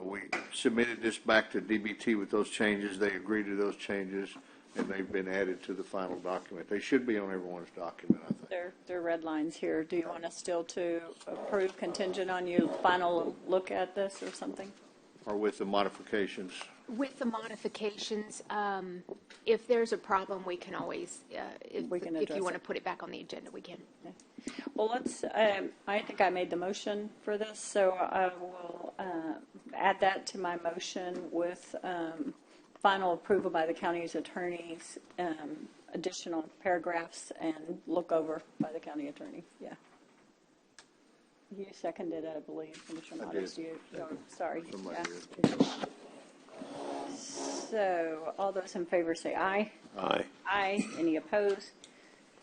We submitted this back to DBT with those changes. They agreed to those changes, and they've been added to the final document. They should be on everyone's document, I think. They're red lines here. Do you want us still to approve contingent on you final look at this or something? Or with the modifications. With the modifications, if there's a problem, we can always, if address you want to it. put it back on the agenda, we can. Well, let's, I think I made the motion for this, so I will add that to my motion with final approval by the county's attorneys, additional paragraphs, and look over by the county attorney. Yeah. You seconded it, I believe, Commissioner I Modest. did. Sorry. Somebody Yeah. did. So all those in favor say aye. Aye. Aye. Any opposed?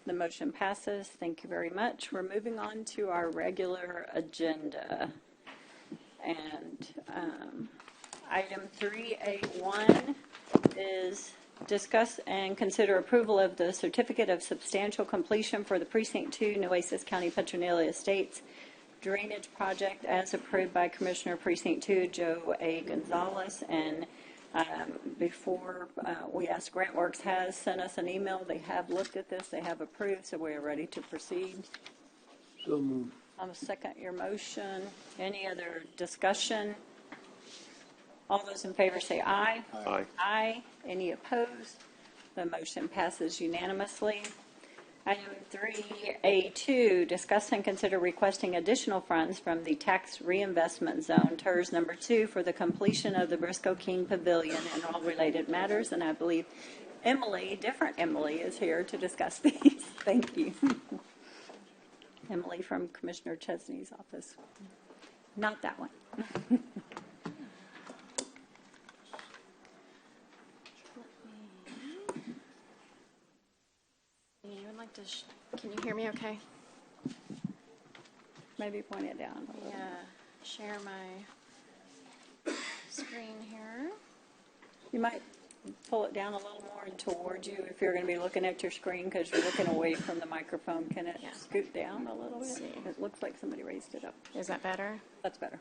The motion passes. Thank you very much. We're moving on to our regular agenda. And item 3A1 is Discuss and consider approval of the certificate of substantial completion for the Precinct 2 Nueces County Petronilla Estates drainage project as approved by Commissioner Precinct 2 Joe A. Gonzalez. And before we ask, GrantWorks has sent us an email. They have looked at this. They have approved, so we are ready to proceed. So moved. I'll second your motion. Any other discussion? All those in favor say aye. Aye. Aye. Any opposed? The motion passes unanimously. Item 3A2, discuss and consider requesting additional funds from the Tax Reinvestment Zone, TERS number 2, for the completion of the Briscoe King Pavilion and all related matters. And I believe Emily, different Emily, is here to discuss these. Thank you. Emily from Commissioner Chesney's office. Not that one. You would like to, can you hear me okay? Maybe point it down a little. Yeah, share my screen here. You might pull it down a little more and toward you if you're going to be looking at your screen because you're looking away from the microphone. Can it scoot down a little bit? It looks like somebody raised it up. Is that better? That's better.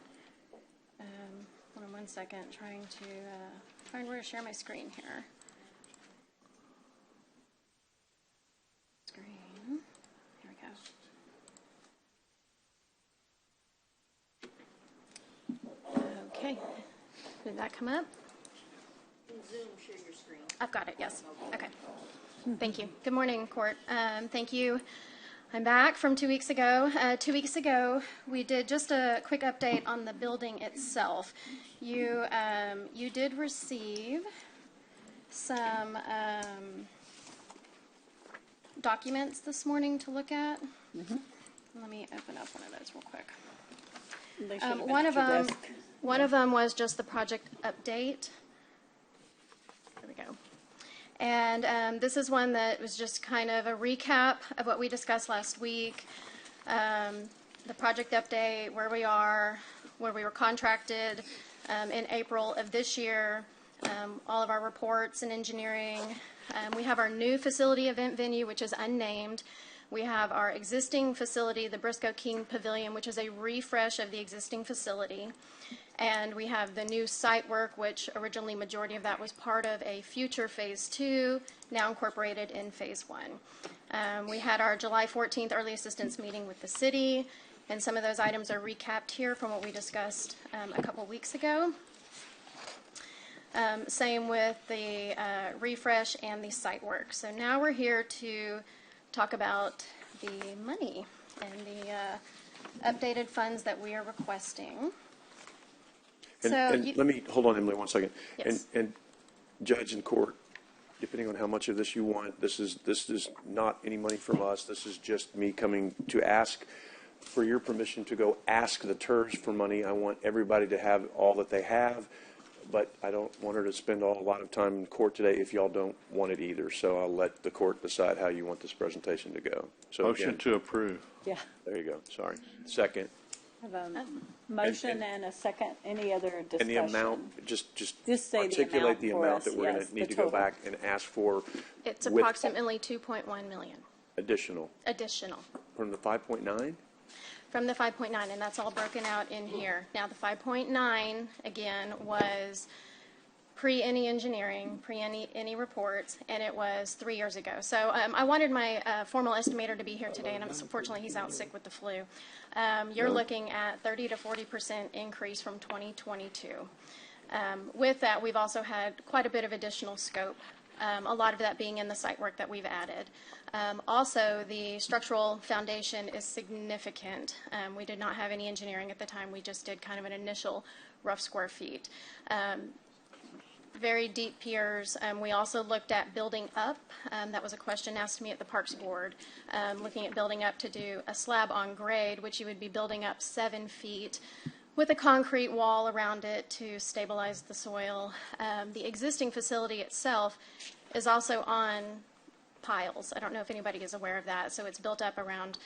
Hold on 1 second, trying to find where to share my screen here. Screen. Here we go. Okay. Did that come up? Zoom, share your screen. I've got it, yes. Okay. Thank you. Good morning, Court. Thank you. I'm back from 2 weeks ago. 2 weeks ago, we did just a quick update on the building itself. You did receive some documents this morning to look at. Mm-hmm. Let me open up one of those real quick. They should have been One at of your them, desk. one of them was just the project update. There we go. And this is one that was just kind of a recap of what we discussed last week. The project update, where we are, where we were contracted in April of this year, all of our reports and engineering. We have our new facility event venue, which is unnamed. We have our existing facility, the Briscoe King Pavilion, which is a refresh of the existing facility. And we have the new site work, which originally majority of that was part of a future phase 2, now incorporated in phase 1. We had our July 14th early assistance meeting with the city, and some of those items are recapped here from what we discussed a couple weeks ago. Same with the refresh and the site work. So now we're here to talk about the money and the updated funds that we are requesting. And let me, hold on, Emily, 1 second. Yes. And judge and court, depending on how much of this you want, this is not any money from us. This is just me coming to ask for your permission to go ask the TERS for money. I want everybody to have all that they have, but I don't want her to spend a lot of time in court today if y'all don't want it either. So I'll let the court decide how you want this presentation to go. So Motion again, to approve. Yeah. there you go. Sorry. Second. Have a motion and a second. Any other discussion? And the amount, just say articulate the the amount amount for that we're us, going yes, to need the to go total. back and ask for It's with approximately 2.1 million additional additional from the 5.9. from the 5.9, and that's all broken out in here. Now, the 5.9, again, was pre any engineering, pre any reports, and it was 3 years ago. So I wanted my formal estimator to be here today, and unfortunately he's out sick with the flu. You're looking at 30 to 40% increase from 2022. With that, we've also had quite a bit of additional scope, a lot of that being in the site work that we've added. Also, the structural foundation is significant. We did not have any engineering at the time. We just did kind of an initial rough square feet. Very deep piers. We also looked at building up. That was a question asked to me at the Parks Board. Looking at building up to do a slab on grade, which you would be building up 7 feet with a concrete wall around it to stabilize the soil. The existing facility itself is also on piles. I don't know if anybody is aware of that. So it's built up around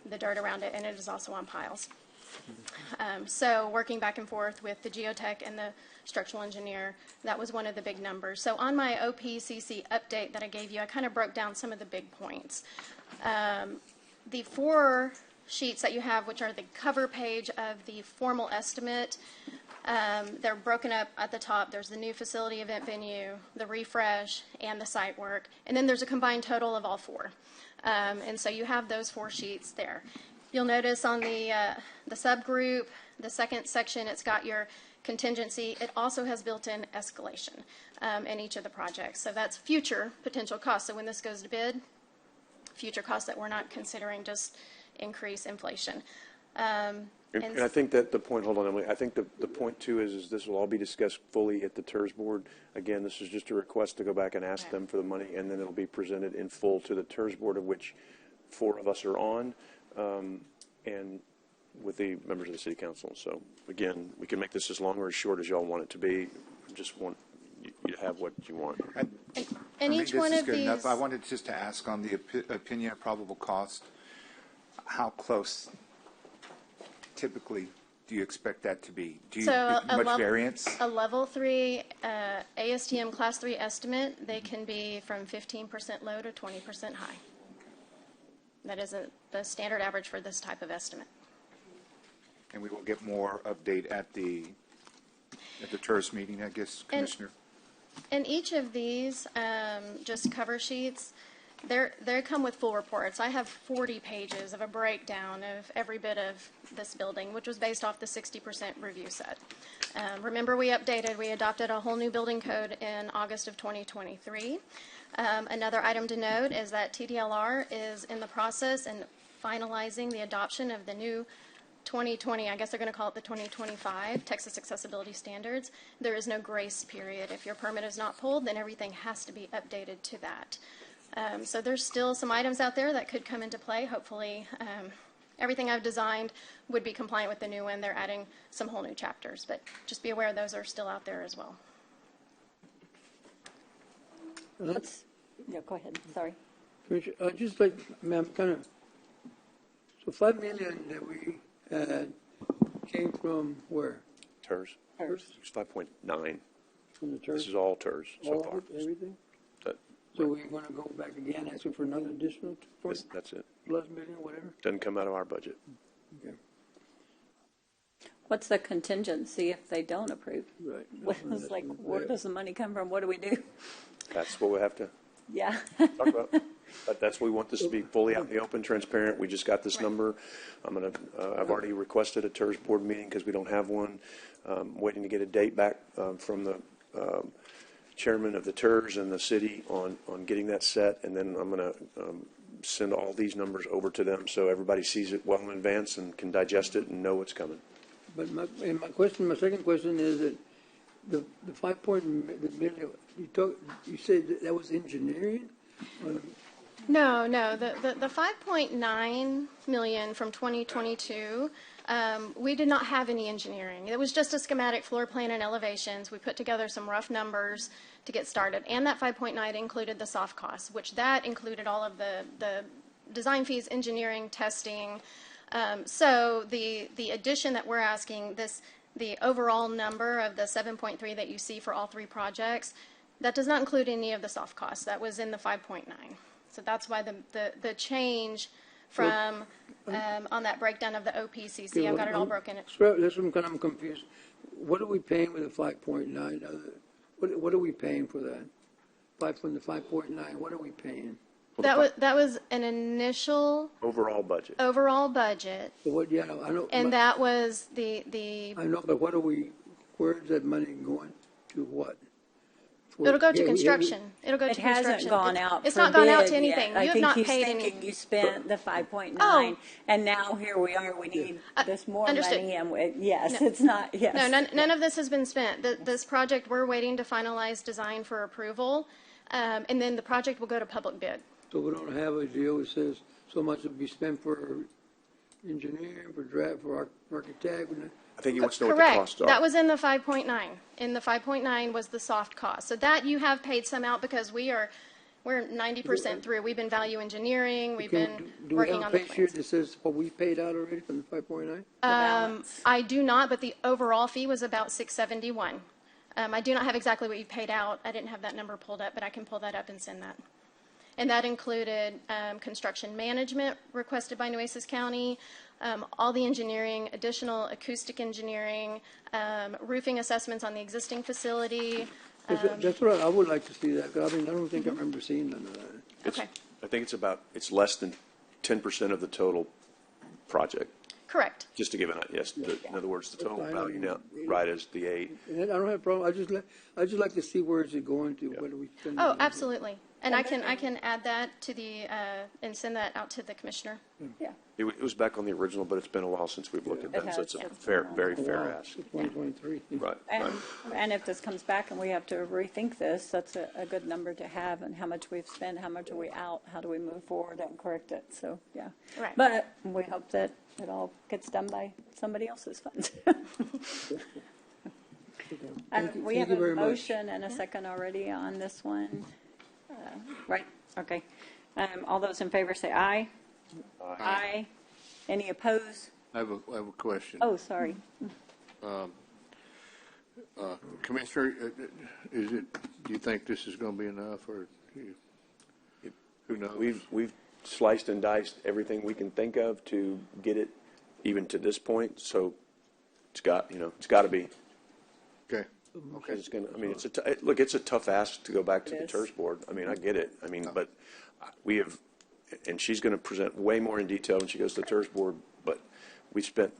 the dirt around it, and it is also on piles. So working back and forth with the geotech and the structural engineer, that was one of the big numbers. So on my OPCC update that I gave you, I kind of broke down some of the big points. The 4 sheets that you have, which are the cover page of the formal estimate, they're broken up at the top. There's the new facility event venue, the refresh, and the site work. And then there's a combined total of all 4. And so you have those 4 sheets there. You'll notice on the subgroup, the second section, it's got your contingency. It also has built-in escalation in each of the projects. So that's future potential costs. So when this goes to bid, future costs that we're not considering just increase inflation. And I think that the point, hold on, Emily, I think the point too is this will all be discussed fully at the TERS board. Again, this is just a request to go back and ask them for the money, and then it'll be presented in full to the TERS board, of which 4 of us are on, and with the members of the city council. So again, we can make this as long or as short as y'all want it to be. Just want you to have what you want. And each one of these, enough. I wanted just to ask on the opinion of probable cost, how close typically do you expect that to be? Do you so get much variance? A level 3 ASTM class 3 estimate, they can be from 15% low to 20% high. That is the standard average for this type of estimate. And we will get more update at the TERS meeting, I guess, Commissioner. And each of these just cover sheets, they come with full reports. I have 40 pages of a breakdown of every bit of this building, which was based off the 60% review set. Remember, we adopted a whole new building code in August of 2023. Another item to note is that TDLR is in the process and finalizing the adoption of the new 2020, I guess they're going to call it the 2025 Texas Accessibility Standards. There is no grace period. If your permit is not pulled, then everything has to be updated to that. So there's still some items out there that could come into play. Hopefully, everything I've designed would be compliant with the new one. They're adding some whole new chapters, but just be aware those are still out there as well. Yeah, go ahead. Sorry. Just like, ma'am, kind of, so $5 million that we had came from where? TERS. It's 5.9. From the TERS? This is all TERS so all far. of it, everything? That, So we're going to go back again, asking for another additional that's it. plus million, whatever? Doesn't come out of our budget. Okay. What's the contingency if they don't approve? Right. It's like, where does the money come from? What do we do? That's what we have to Yeah. talk about. But that's we want this to be fully out in the open, transparent. We just got this number. I've already requested a TERS board meeting because we don't have one. Waiting to get a date back from the chairman of the TERS and the city on getting that set, and then I'm going to send all these numbers over to them so everybody sees it well in advance and can digest it and know what's coming. But my second question is that the 5 million, you said that was engineering? No. The 5.9 million from 2022, we did not have any engineering. It was just a schematic floor plan and elevations. We put together some rough numbers to get started. And that 5.9 included the soft costs, which that included all of the design fees, engineering, testing. So the addition that we're asking, the overall number of the 7.3 that you see for all 3 projects, that does not include any of the soft costs. That was in the 5.9. So that's why the change from on that breakdown of the OPCC, I've got it all broken. That's what I'm confused. What are we paying with the 5.9? What are we paying for that? From the 5.9, what are we paying? That was an initial overall budget. So what? Yeah, I know. And that was the. I know, but where is that money going to? What? It'll go to construction. It'll go to construction. It hasn't gone out. It's not gone out to anything. I You have think not he's paid thinking any. you spent the 5.9, and now here we are. We need this more Understood. money, and yes, No. it's not. Yes. No, none of this has been spent. This project, we're waiting to finalize design for approval, and then the project will go to public bid. So we don't have a deal that says so much will be spent for engineering, for architect. I think he wants to know what the costs are. That was in the 5.9. In the 5.9 was the soft cost. So that you have paid some out because we are We're 90% through. We've been value engineering. We've been Do we working have on a the page here plans. that says what we paid out already from the 5.9? I do not, but the overall fee was about $671. I do not have exactly what you paid out. I didn't have that number pulled up, but I can pull that up and send that. And that included construction management requested by Nueces County, all the engineering, additional acoustic engineering, roofing assessments on the existing facility. That's what I would like to see that, 'cause I mean, I don't think I remember seeing none of that. Okay. I think it's less than 10% of the total project. Correct. Just to give an idea, yes. In other words, the total value now, right, is the 8. And I don't have a problem. I just like to see where is it going to. What are we spending? Oh, absolutely. And I can add that to the and send that out to the commissioner. Yeah. It was back on the original, but it's been a while since we've looked at that, so it's a very fair ask. 2023. Right. And if this comes back and we have to rethink this, that's a good number to have, and how much we've spent, how much are we out, how do we move forward and correct it, so, yeah. Right. But we hope that it all gets done by somebody else's funds. We have a motion and a second already on this one. Right, okay. All those in favor say aye. Aye. Any opposed? I have a question. Oh, sorry. Commissioner, do you think this is going to be enough, or who knows? We've sliced and diced everything we can think of to get it even to this point, so it's got to be. Okay. Okay. It's a tough ask to go back to the TERS board. I mean, I get it. I mean, but we have, and she's going to present way more in detail when she goes to the TERS board, but we spent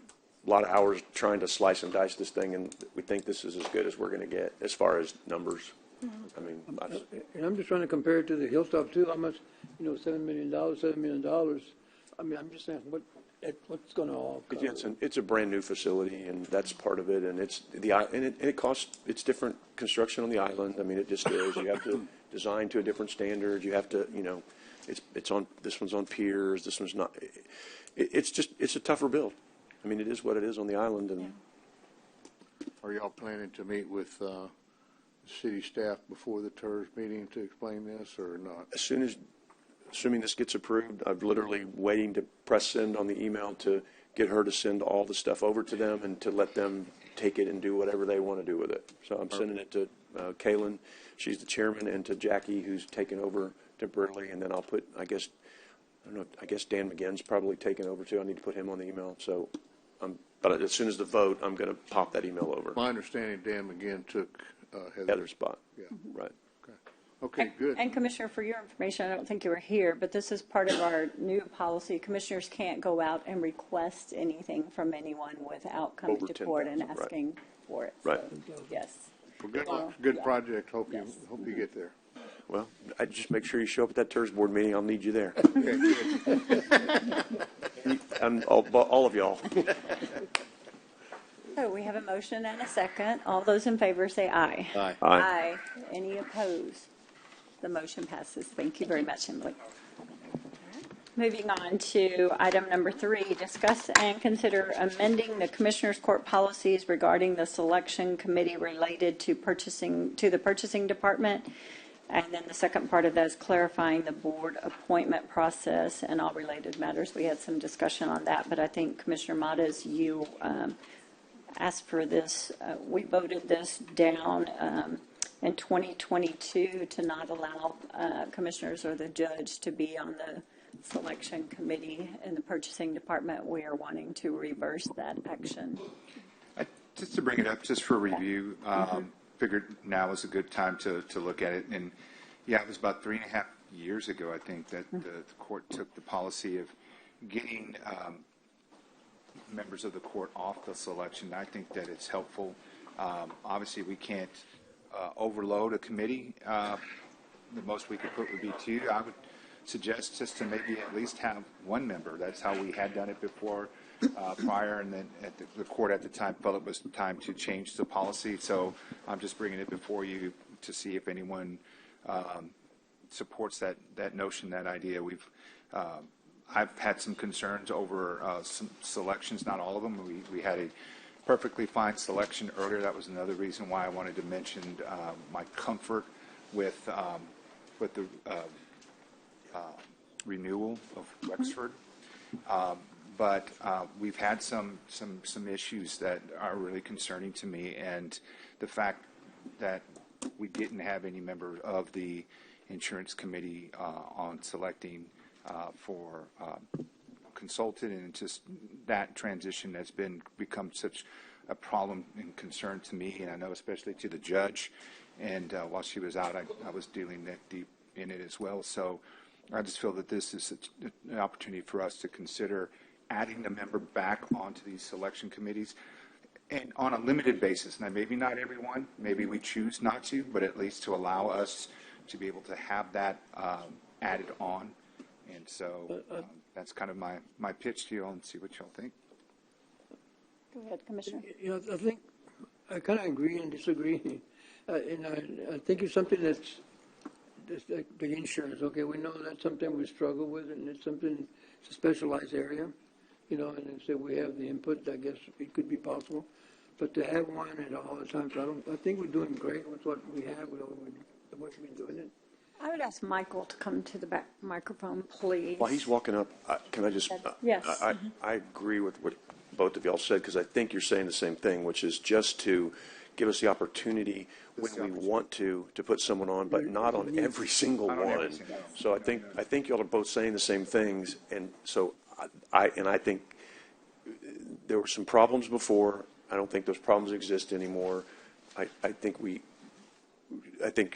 a lot of hours trying to slice and dice this thing, and we think this is as good as we're going to get as far as numbers. I mean, and I'm just trying to compare it to the Hilltop too. How much, $7 million. I mean, I'm just saying what's going to all cover? It's a brand new facility, and that's part of it. And it costs. It's different construction on the island. I mean, it just is. You have to design to a different standard. You have to, it's on. This one's on piers. This one's not. It's a tougher build. I mean, it is what it is on the island. And Are y'all planning to meet with city staff before the TERS meeting to explain this, or not? Assuming this gets approved, I'm literally waiting to press send on the email to get her to send all the stuff over to them and to let them take it and do whatever they want to do with it. So I'm sending it to Kaylin, she's the chairman, and to Jackie, who's taken over temporarily, and then I'll put, I guess Dan McGinn's probably taken over too. I need to put him on the email. So, but as soon as the vote, I'm going to pop that email over. My understanding, Dan McGinn took Heather's spot. Yeah. Right. Okay, good. And Commissioner, for your information, I don't think you were here, but this is part of our new policy. Commissioners can't go out and request anything from anyone without coming Over to court and 10,000, right. asking for it. Right. So, yes. Well, good project. Hope you get there. Well, I just make sure you show up at that TERS board meeting. I'll need you there. Okay, good. And all of y'all. So we have a motion and a second. All those in favor say aye. Aye. Aye. Any opposed? The motion passes. Thank you very much, Emily. Moving on to item number 3, discuss and consider amending the Commissioners Court policies regarding the selection committee related to the purchasing department. And then the second part of that is clarifying the board appointment process and all related matters. We had some discussion on that, but I think Commissioner Matas, you asked for this. We voted this down in 2022 to not allow commissioners or the judge to be on the selection committee in the purchasing department. We are wanting to reverse that action. Just to bring it up, just for review, figured now was a good time to look at it. And yeah, it was about 3.5 years ago, I think, that the court took the policy of getting members of the court off the selection. I think that it's helpful. Obviously, we can't overload a committee. The most we could put would be 2. I would suggest just to maybe at least have 1 member. That's how we had done it before prior, and then the court at the time felt it was time to change the policy. So I'm just bringing it before you to see if anyone supports that notion, that idea. I've had some concerns over some selections, not all of them. We had a perfectly fine selection earlier. That was another reason why I wanted to mention my comfort with with the renewal of Wexford. But we've had some issues that are really concerning to me, and the fact that we didn't have any member of the insurance committee on selecting for consultant, and just that transition has become such a problem and concern to me, and I know especially to the judge. And while she was out, I was dealing that deep in it as well. So I just feel that this is an opportunity for us to consider adding the member back onto these selection committees, and on a limited basis. Now, maybe not everyone, maybe we choose not to, but at least to allow us to be able to have that added on. And so that's kind of my pitch to you all, and see what y'all think. Go ahead, Commissioner. I think I kind of agree and disagree. And I think it's something that's like the insurance. Okay, we know that's something we struggle with, and it's a specialized area. And so we have the input. I guess it could be possible, but to have one at all the time, I think we're doing great with what we have. With the way we've been doing it. I would ask Michael to come to the back microphone, please. While he's walking up, can I just? Yes. I agree with what both of y'all said, because I think you're saying the same thing, which is just to give us the opportunity when we want to put someone on, but not on every single one. So I think y'all are both saying the same things, and so I think there were some problems before. I don't think those problems exist anymore. I think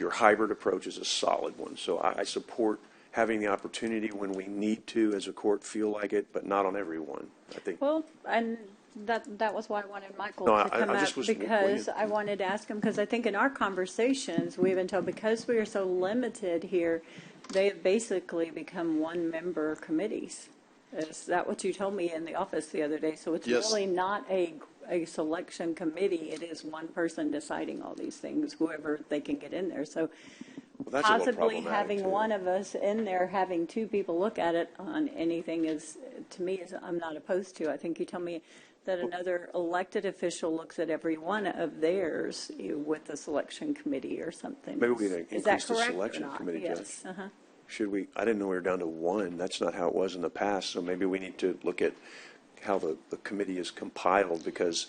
your hybrid approach is a solid one. So I support having the opportunity when we need to, as a court, feel like it, but not on everyone. I think. Well, and that was why I wanted Michael No, to come I up, just was- because I wanted to ask him, because I think in our conversations we've been told, because we are so limited here, they have basically become one-member committees. Is that what you told me in the office the other day? So it's Yes. really not a selection committee. It is one person deciding all these things, whoever they can get in there. So that's a little possibly problematic, having too. one of us in there, having two people look at it on anything is, to me, I'm not opposed to. I think you told me that another elected official looks at every one of theirs with the selection committee or something. Maybe we can Is that increase the correct or selection not? committee, Yes. Judge. Should we? I didn't know we were down to one. That's not how it was in the past. So maybe we need to look at how the committee is compiled, because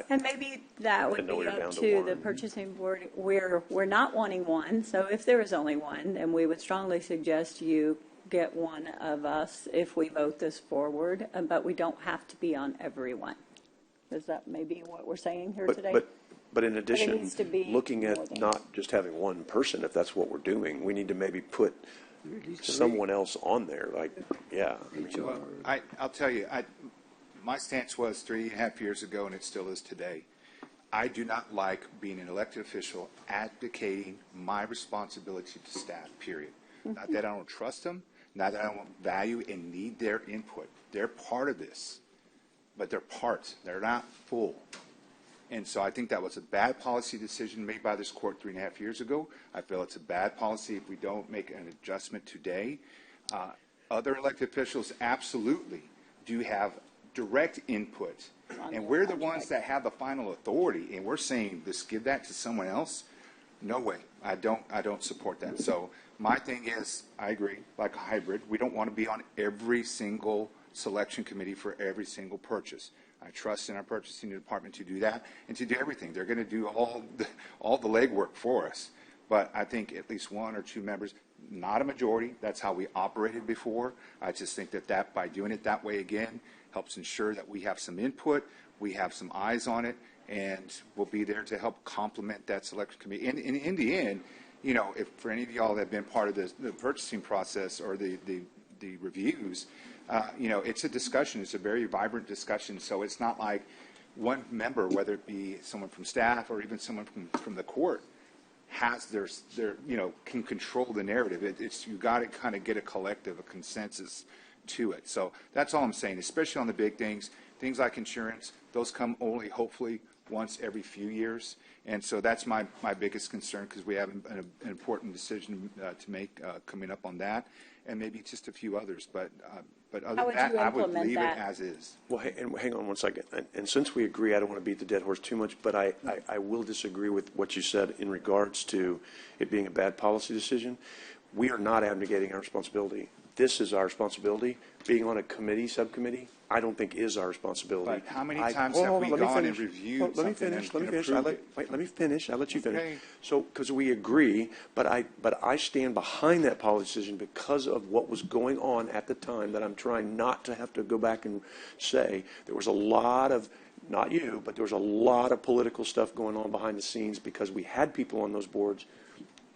And maybe that would know be we were up down to to one. the purchasing board. We're not wanting one, so if there is only one, then we would strongly suggest you get one of us if we vote this forward, but we don't have to be on every one. Is that maybe what we're saying here today? But in addition, needs to be looking more at than- not just having one person, if that's what we're doing, we need to maybe put someone else on there. Like, yeah. Well, I'll tell you, my stance was 3.5 years ago, and it still is today. I do not like being an elected official abdicating my responsibility to staff, period. Not that I don't trust them, not that I don't value and need their input. They're part of this, but they're parts. They're not full. And so I think that was a bad policy decision made by this court 3.5 years ago. I feel it's a bad policy if we don't make an adjustment today. Other elected officials absolutely do have direct input. And we're the ones that have the final authority, and we're saying, let's give that to someone else. No way. I don't support that. So my thing is, I agree, like a hybrid. We don't want to be on every single selection committee for every single purchase. I trust in our purchasing department to do that and to do everything. They're going to do all the legwork for us. But I think at least one or two members, not a majority. That's how we operated before. I just think that by doing it that way again helps ensure that we have some input, we have some eyes on it, and we'll be there to help complement that selection committee. And in the end, if for any of y'all that have been part of the purchasing process or the reviews, it's a discussion. It's a very vibrant discussion. So it's not like one member, whether it be someone from staff or even someone from the court, has their can control the narrative. You got to kind of get a collective, a consensus to it. So that's all I'm saying, especially on the big things like insurance. Those come only hopefully once every few years. And so that's my biggest concern, because we have an important decision to make coming up on that, and maybe just a few others. But other than that, I would leave it as is. Well, hang on one second. And since we agree, I don't want to beat the dead horse too much, but I will disagree with what you said in regards to it being a bad policy decision. we are not abnegating our responsibility. This is our responsibility. Being on a committee, subcommittee, I don't think is our responsibility. But how many times have we gone and reviewed Let me something finish. and Let me finish. approved it? Let me finish. I'll let you finish. Okay. So, because we agree, but I stand behind that policy decision because of what was going on at the time that I'm trying not to have to go back and say. There was a lot of, not you, but there was a lot of political stuff going on behind the scenes because we had people on those boards,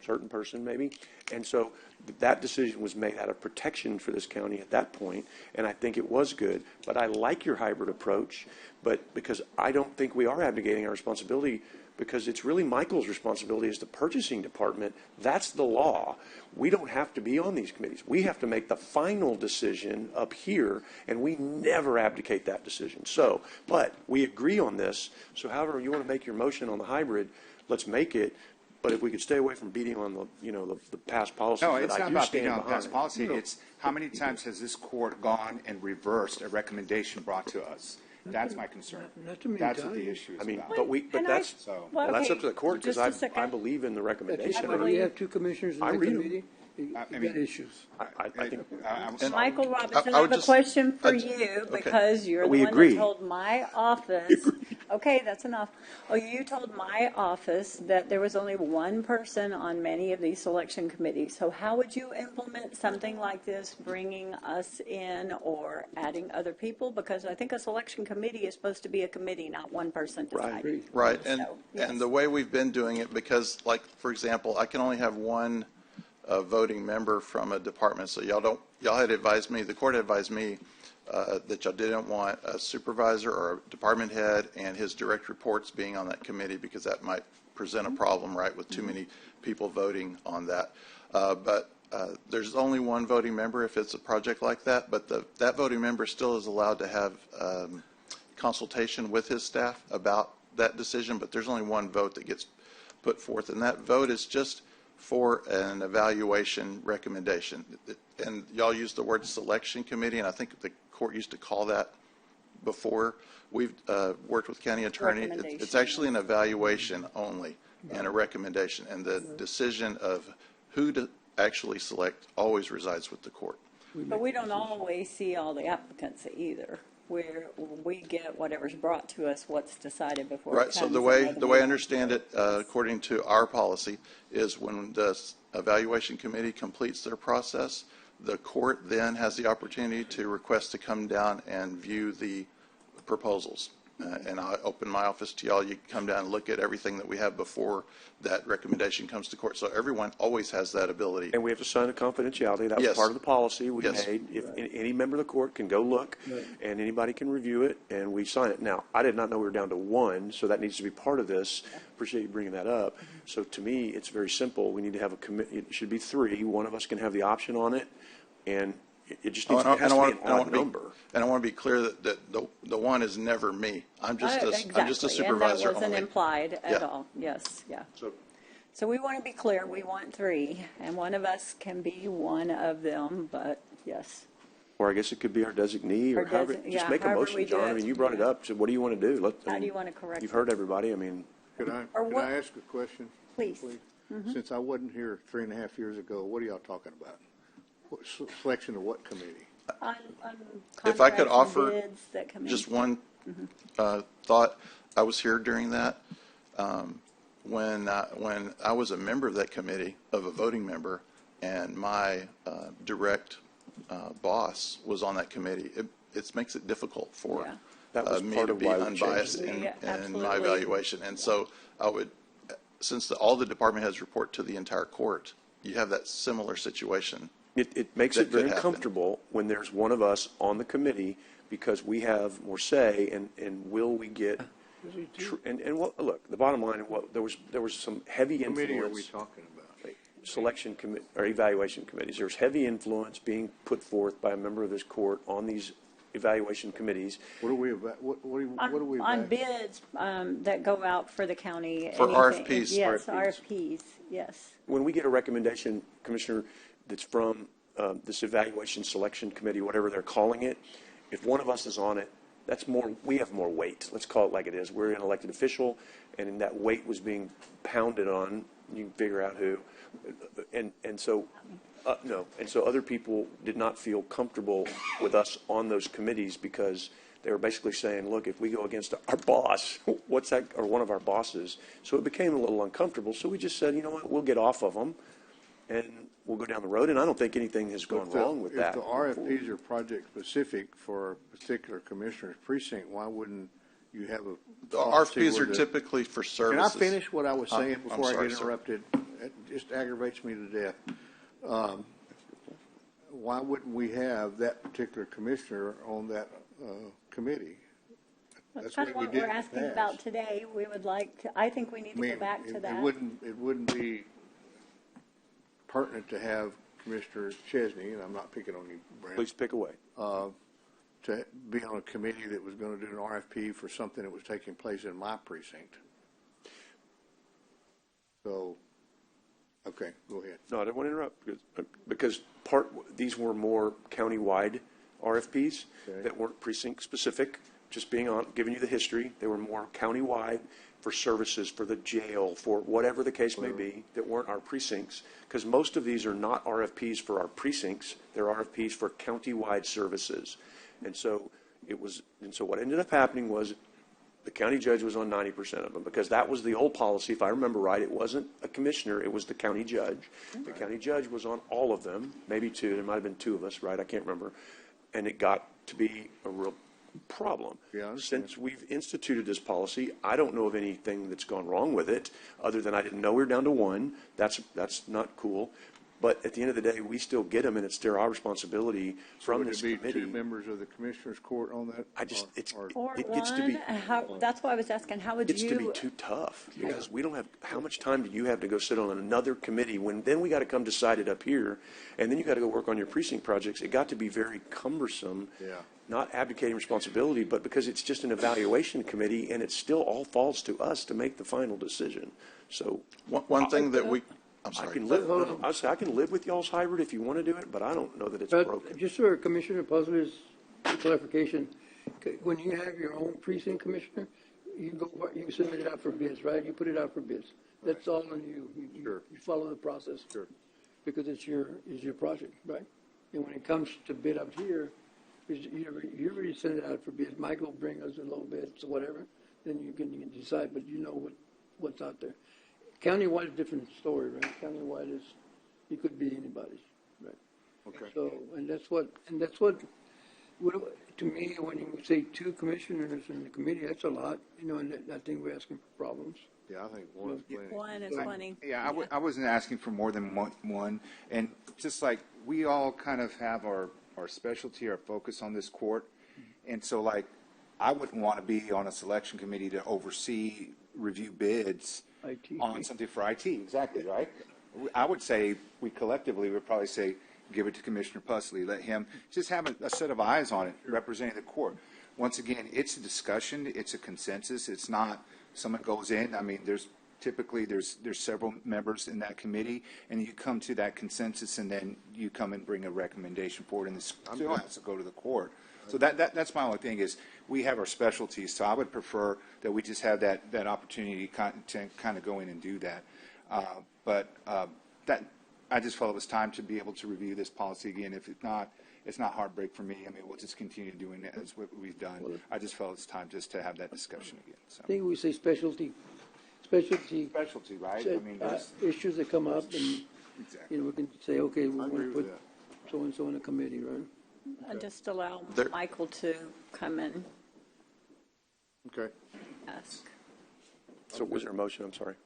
certain person maybe, and so that decision was made out of protection for this county at that point, and I think it was good. But I like your hybrid approach, but because I don't think we are abdicating our responsibility, because it's really Michael's responsibility as the purchasing department. That's the law. We don't have to be on these committees. We have to make the final decision up here, and we never abdicate that decision. So, but we agree on this. So however you want to make your motion on the hybrid, let's make it. But if we could stay away from beating on the past policies. No, that it's I not do about being stand on behind. past policy. It's how many times has this court gone and reversed a recommendation brought to us? That's my concern. Not too many That's what times. the issue is I mean, about. but that's So, Well, that's okay, up to the court because just a second. I believe in the recommendation. We have two commissioners in I the read 'em. committee. You I got mean, issues. I think I'm sorry. Michael Robinson, I I would have a just- question for I- you okay. because you're the We one agree. that told my office. Okay, that's enough. Oh, you told my office that there was only one person on many of these selection committees. So how would you implement something like this, bringing us in or adding other people? Because I think a selection committee is supposed to be a committee, not one person deciding. Right, and, So, yes. and the way we've been doing it, because like, for example, I can only have one voting member from a department, so y'all had advised me, the court had advised me that y'all didn't want a supervisor or a department head and his direct reports being on that committee because that might present a problem, right, with too many people voting on that. But there's only one voting member if it's a project like that, but that voting member still is allowed to have consultation with his staff about that decision, but there's only one vote that gets put forth, and that vote is just for an evaluation recommendation. And y'all used the word selection committee, and I think the court used to call that before. We've worked with county attorney. It's actually an evaluation only and a recommendation, and the decision of who to actually select always resides with the court. But we don't always see all the applicants either. We get whatever's brought to us, what's decided before it Right, comes. so the way I understand it, according to our policy, is when the evaluation committee completes their process, the court then has the opportunity to request to come down and view the proposals. And I open my office to y'all. You can come down and look at everything that we have before that recommendation comes to court. So everyone always has that ability. And we have to sign a confidentiality. That was Yes. part of the policy we Yes. made. If any member of the court can go look, and anybody can review it, and we sign it. Now, I did not know we were down to one, so that needs to be part of this. Appreciate you bringing that up. So to me, it's very simple. We need to have a committee. It should be three. One of us can have the option on it, and it just needs, it has to be an odd number. And I want to be clear that the one is never me. I'm just a Exactly, supervisor and that wasn't only. implied at Yeah. all. Yes, yeah. So we want to be clear, we want three, and one of us can be one of them, but yes. Or I guess it could be our designee, or Our however. desi- Just yeah, make a however we motion, do John. I it. mean, you brought it up. So what do you want to do? How do you want to correct You've it? heard everybody. I mean, Could I ask a question? Please. Since I wasn't here 3.5 years ago, what are y'all talking about? What selection of what committee? On If I could contracts and offer bids that come in. just one thought, I was here during that. When I was a member of that committee, of a voting member, and my direct boss was on that committee, it makes it difficult for That was me part to of be why we unbiased changed in it. my evaluation. And so I would, since all the department heads report to the entire court, you have that similar situation. It makes That it very could happen. uncomfortable when there's one of us on the committee because we have more say, and will we get, and what, look, the bottom line, there was some heavy What committee are we influence, talking about? selection committee, or evaluation committees. There's heavy influence being put forth by a member of this court on these evaluation committees. What are we On evaluating? bids that go out for the county. For anything. RFPs. Yes, RFPs. RFPs, yes. When we get a recommendation, Commissioner, that's from this evaluation selection committee, whatever they're calling it, if one of us is on it, that's more, we have more weight. Let's call it like it is. We're an elected official, and that weight was being pounded on. You can figure out who. And so, no. And so other people did not feel comfortable with us on those committees because they were basically saying, look, if we go against our boss, what's that, or one of our bosses. So it became a little uncomfortable. So we just said, you know what, we'll get off of them and we'll go down the road. And I don't think anything has gone wrong with that. If the RFPs are project specific for a particular commissioner's precinct, why wouldn't you have a? The RFPs are typically for services. Can I finish what I was saying I'm before I sorry, get sir. interrupted? It just aggravates me to death. Why wouldn't we have that particular commissioner on that committee? That's kind of what we're asking about today. We would like to, I think we need to go back to that. It wouldn't be pertinent to have Commissioner Chesney, and I'm not picking on you, Brent. Please pick away. To be on a committee that was going to do an RFP for something that was taking place in my precinct. So, okay, go ahead. No, I didn't want to interrupt because these were more county-wide RFPs that weren't precinct specific. Just being on, giving you the history, they were more county-wide for services for the jail, for whatever the case may be, that weren't our precincts. Because most of these are not RFPs for our precincts; they're RFPs for county-wide services. And so what ended up happening was the county judge was on 90% of them because that was the old policy. If I remember right, it wasn't a commissioner, it was the county judge. The county judge was on all of them, maybe two. There might have been two of us, right? I can't remember. And it got to be a real problem. Yeah, since we've instituted this policy, I don't know of anything that's gone wrong with it, other than I didn't know we were down to one. That's not cool. But at the end of the day, we still get them, and it's still our responsibility from this committee. Would it be two members of the Commissioners Court on that? I just, Or gets to be. that's why I was asking, how would you? It's to be too tough because we don't have, how much time do you have to go sit on another committee when then we got to come decide it up here and then you got to go work on your precinct projects. It got to be very cumbersome. Yeah. Not abdicating responsibility, but because it's just an evaluation committee and it still all falls to us to make the final decision. So one thing that we, I'm sorry. I can live with y'all's hybrid if you want to do it, but I don't know that it's broken. Just for Commissioner Puzzler's clarification, when you have your own precinct commissioner, you send it out for bids, right? You put it out for bids. That's all on you. You follow the process. Sure. Because it's your project, right? And when it comes to bid up here, you already send it out for bids. Michael bring us a low bids or whatever, then you can decide, but you know what's out there. Countywide is a different story, right? Countywide is, it could be anybody's, right? Okay. So, and that's what, to me, when you say two commissioners in the committee, that's a lot, and I think we're asking for problems. Yeah, I think one is plenty. One is plenty. Yeah, I wasn't asking for more than one. And just like we all kind of have our specialty, our focus on this court. And so, like, I wouldn't want to be on a selection committee to oversee, review bids on something for IT. Exactly, right? I would say we collectively would probably say, give it to Commissioner Pusley. Let him just have a set of eyes on it, representing the court. Once again, it's a discussion. It's a consensus. It's not someone goes in. I mean, there's several members in that committee, and you come to that consensus, and then you come and bring a recommendation forward, and this still has to go to the court. So that's my only thing is we have our specialties. So I would prefer that we just have that opportunity to kind of go in and do that. But I just felt it was time to be able to review this policy again. If it's not heartbreak for me. I mean, we'll just continue doing it as what we've done. I just felt it's time just to have that discussion again. So. I think we say specialty, right? I mean, issues that come up, and exactly. We can say, okay, we want to put so and so in a committee, right? And just allow Michael to come in. Okay. Ask. So was there a motion? I'm sorry.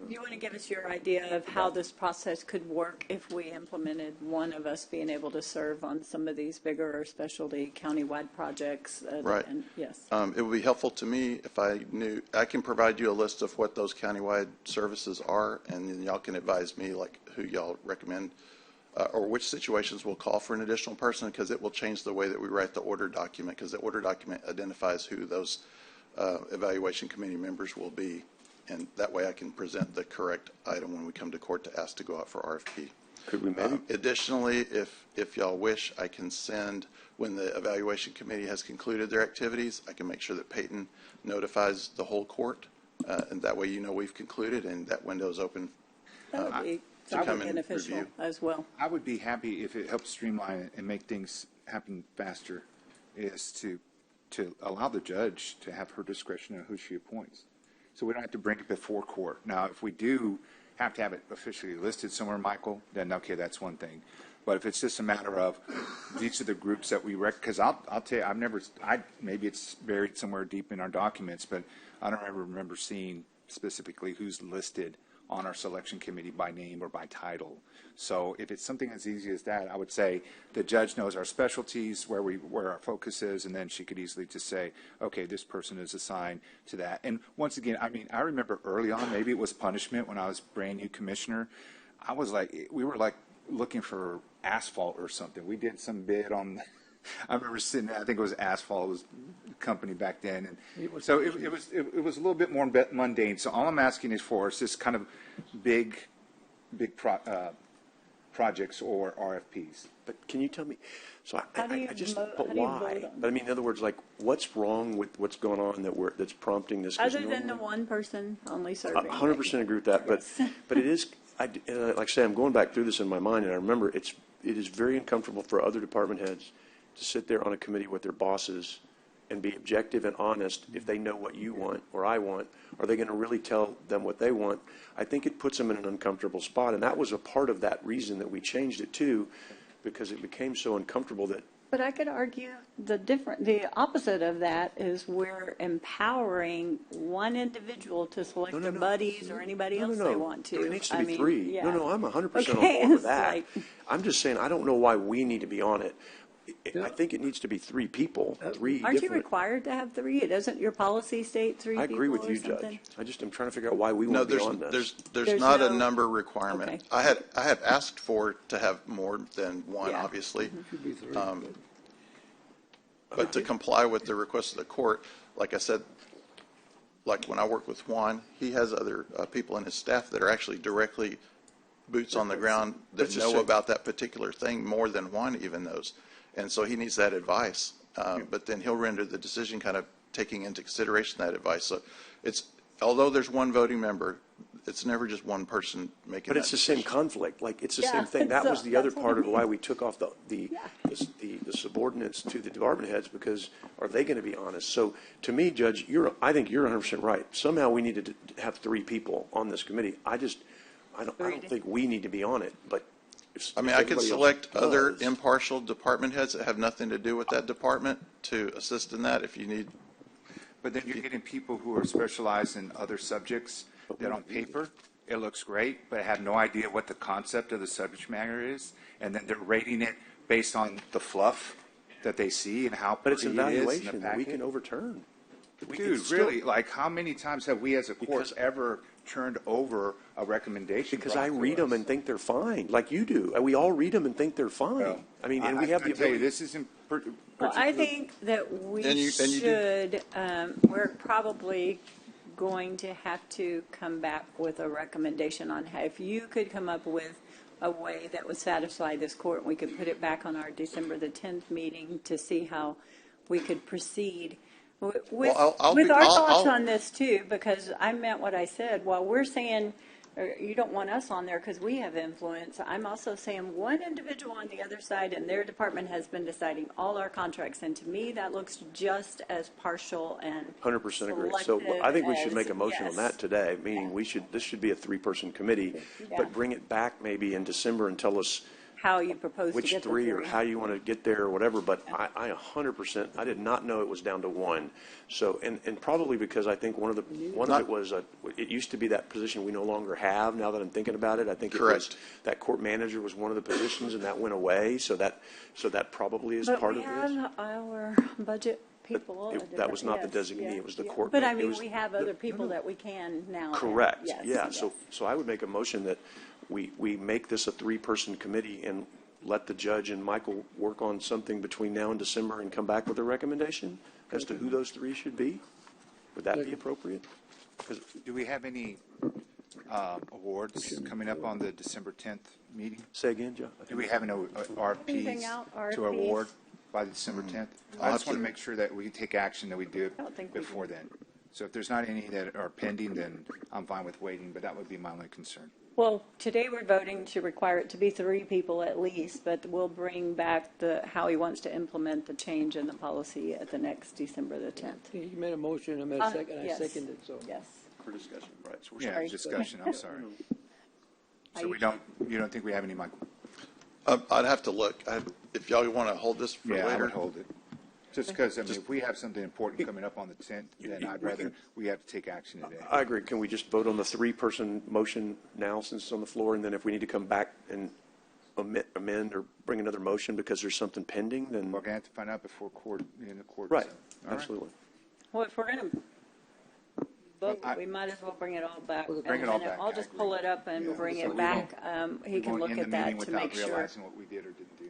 You want to give us your idea of how this process could work if we implemented one of us being able to serve on some of these bigger or specialty countywide projects? Right. And yes. It would be helpful to me if I knew. I can provide you a list of what those countywide services are, and then y'all can advise me like who y'all recommend or which situations will call for an additional person, because it will change the way that we write the order document, because the order document identifies who those evaluation committee members will be. And that way I can present the correct item when we come to court to ask to go out for RFP. Could we maybe? Additionally, if y'all wish, I can send, when the evaluation committee has concluded their activities, I can make sure that Peyton notifies the whole court, and that way you know we've concluded and that window is open That would be to come probably and beneficial review. as well. I would be happy if it helps streamline it and make things happen faster, is to allow the judge to have her discretion on who she appoints. So we don't have to bring it before court. Now, if we do have to have it officially listed somewhere, Michael, then okay, that's one thing. But if it's just a matter of these are the groups that we because I'll tell you, maybe it's buried somewhere deep in our documents, but I don't ever remember seeing specifically who's listed on our selection committee by name or by title. So if it's something as easy as that, I would say the judge knows our specialties, where our focus is, and then she could easily just say, okay, this person is assigned to that. And once again, I mean, I remember early on, maybe it was punishment when I was brand new commissioner. We were like looking for asphalt or something. We did some bid on, I remember sitting there, I think it was Asphalt, it was a company back then. And it was a little bit more mundane. So all I'm asking is for is this kind of big projects or RFPs. But can you tell me, so How do you but why? But I mean, in other words, like, what's wrong with what's going on that's prompting this? Other than the one person only serving. 100% agree with that, but it is, like I say, I'm going back through this in my mind, and I remember it is very uncomfortable for other department heads to sit there on a committee with their bosses and be objective and honest. If they know what you want or I want, are they going to really tell them what they want? I think it puts them in an uncomfortable spot, and that was a part of that reason that we changed it too, because it became so uncomfortable that. But I could argue the opposite of that is we're empowering one individual to select their buddies or anybody else they want to. It needs to be three. Yeah. No, I'm 100% on Okay, board with it's that. like- I'm just saying, I don't know why we need to be on it. I think it needs to be three people, Aren't you required to have three? Doesn't your policy state three people? I agree with or you, something? Judge. I'm trying to figure out why we want to be on this. There's not a number requirement. Okay. I had asked to have more than one, Yeah. obviously. Should be three. But to comply with the request of the court, like I said, like when I work with Juan, he has other people in his staff that are actually directly boots on the ground that know about that particular thing more than Juan even knows. And so he needs that advice. But then he'll render the decision kind of taking into consideration that advice. So although there's one voting member, it's never just one person making But that it's the decision. same conflict. Like, it's the same thing. That was the other part of why we took off the subordinates to the department heads, because are they going to be honest? So to me, Judge, I think you're 100% right. Somehow we needed to have three people on this committee. I don't think we need to be on it, but I mean, I can select other impartial department heads that have nothing to do with that department to assist in that if you need. But then you're getting people who are specialized in other subjects that on paper, it looks great, but have no idea what the concept of the subject matter is. And then they're rating it based on the fluff that they see and how But it's pretty it is in the evaluation that we packet. can overturn. Dude, really, like how many times have we as a court ever turned over a recommendation? Because I read them and think they're fine, like you do. We all read them and think they're fine. Well, I mean, and we have the I tell you, ability. this isn't. Well, I think that we And you should, we're probably going to have to come back with a recommendation on how, if you could come up with a way that would satisfy this court, we could put it back on our December the 10th meeting to see how we could proceed. With our thoughts on this too, because I meant what I said. While we're saying you don't want us on there because we have influence, I'm also saying one individual on the other side and their department has been deciding all our contracts, and to me that looks just as partial and 100% agree. So I think we should make a motion on that today, meaning this should be a three-person committee, but bring it back maybe in December and tell us how you propose which to get three or how you want to get there or whatever. But I 100%, I did not know it was down to one. So, and probably because I think one of it was, it used to be that position we no longer have now that I'm thinking about it. I think it was that court manager was one of the positions and that went away. So that probably is part of this. But we have our budget people. That was not the designee, it was the court. But I mean, we have other people that we can now. Correct, Yes, yeah. yes. So I would make a motion that we make this a three-person committee and let the judge and Michael work on something between now and December and come back with a recommendation as to who those three should be. Would that be appropriate? Do we have any awards coming up on the December 10th meeting? Say again, Joe? Do we have no Anything out, RFPs to RFPs? award by December 10th? I'll I have just want to- to make sure that we take action, that we do don't think it we before then. So if there's not any that are pending, then I'm fine with waiting, but that would be my only concern. Well, today we're voting to require it to be 3 people at least, but we'll bring back how he wants to implement the change in the policy at the next December the 10th. You made a motion, I made a second, I Yes. seconded, so. Yes. For discussion, right? So we're Yeah, Sorry. discussion, I'm sorry. So you don't think we have any, Michael? I'd have to look. If y'all want to hold this for Yeah, I later. would hold it. Just because, I mean, if we have something important coming up on the 10th, then I'd rather, we have to take action today. I agree. Can we just vote on the 3-person motion now since it's on the floor? And then if we need to come back and amend or bring another motion because there's something pending, then. We're going to have to find out before court, in the court. Right, So, all right. absolutely. Well, if we're going to vote, Well, we might as well bring it all back. Bring it all back, I'll I just agree. pull it up and Yeah, bring so it we back. He We can won't look end at the meeting that to without make sure, realizing what we did or didn't do.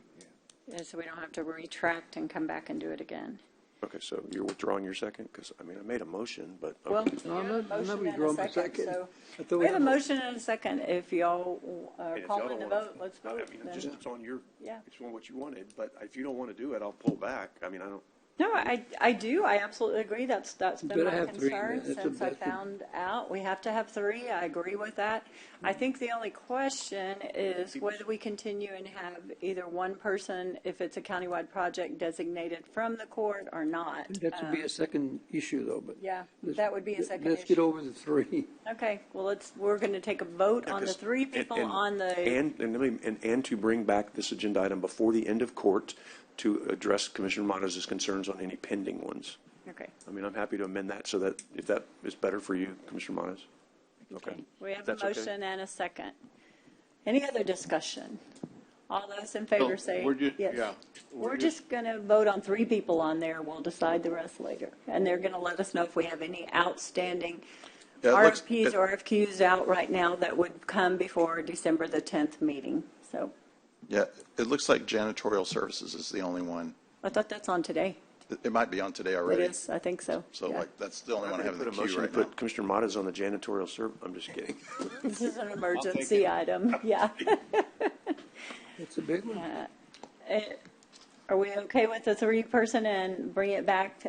Yeah. so we don't have to retract and come back and do it again. Okay, so you're withdrawing your second? Because, I mean, I made a motion, but. Well, okay. No, I'm we have not- a I'm not motion and withdrawing a my second, second. so I thought we have a had motion and a second. If y'all are And if y'all calling don't the wanna- vote, let's I vote. mean, then. just, it's on your, Yeah. it's on what you wanted, but if you don't want to do it, I'll pull back. I mean, I don't. No, I do. I absolutely agree. That's been better my have 3, concern man. That's since I that's found out. We have to have 3. I agree with that. I think the only question is whether we continue and have either one person, if it's a countywide project, designated from the court or not. That should be a second issue, though, but. Yeah, let's- that would be a second Let's get issue. over the 3. Okay, well, we're going to take a vote on the 3 people on the. And to bring back this agenda item before the end of court to address Commissioner Matos' concerns on any pending ones. Okay. I mean, I'm happy to amend that so that if that is better for you, Commissioner Matos. Okay. We have a That's okay. motion and a second. Any other discussion? All those in favor say yes. Yeah. We're just going to vote on 3 people on there. We'll decide the rest later. And they're going to let us know if we have any outstanding Yeah, it looks- RFPs or RFQs out right now that would come before December the 10th meeting. So Yeah, it looks like janitorial services is the only one. I thought that's on today. It might be on today It already. is, I think so. So Yeah. like, that's the only one I have in Put the a queue motion to right now. put Commissioner Matos on the janitorial service. I'm just kidding. This is an emergency item, yeah. It's a big one. Are we okay with the 3-person and bring it back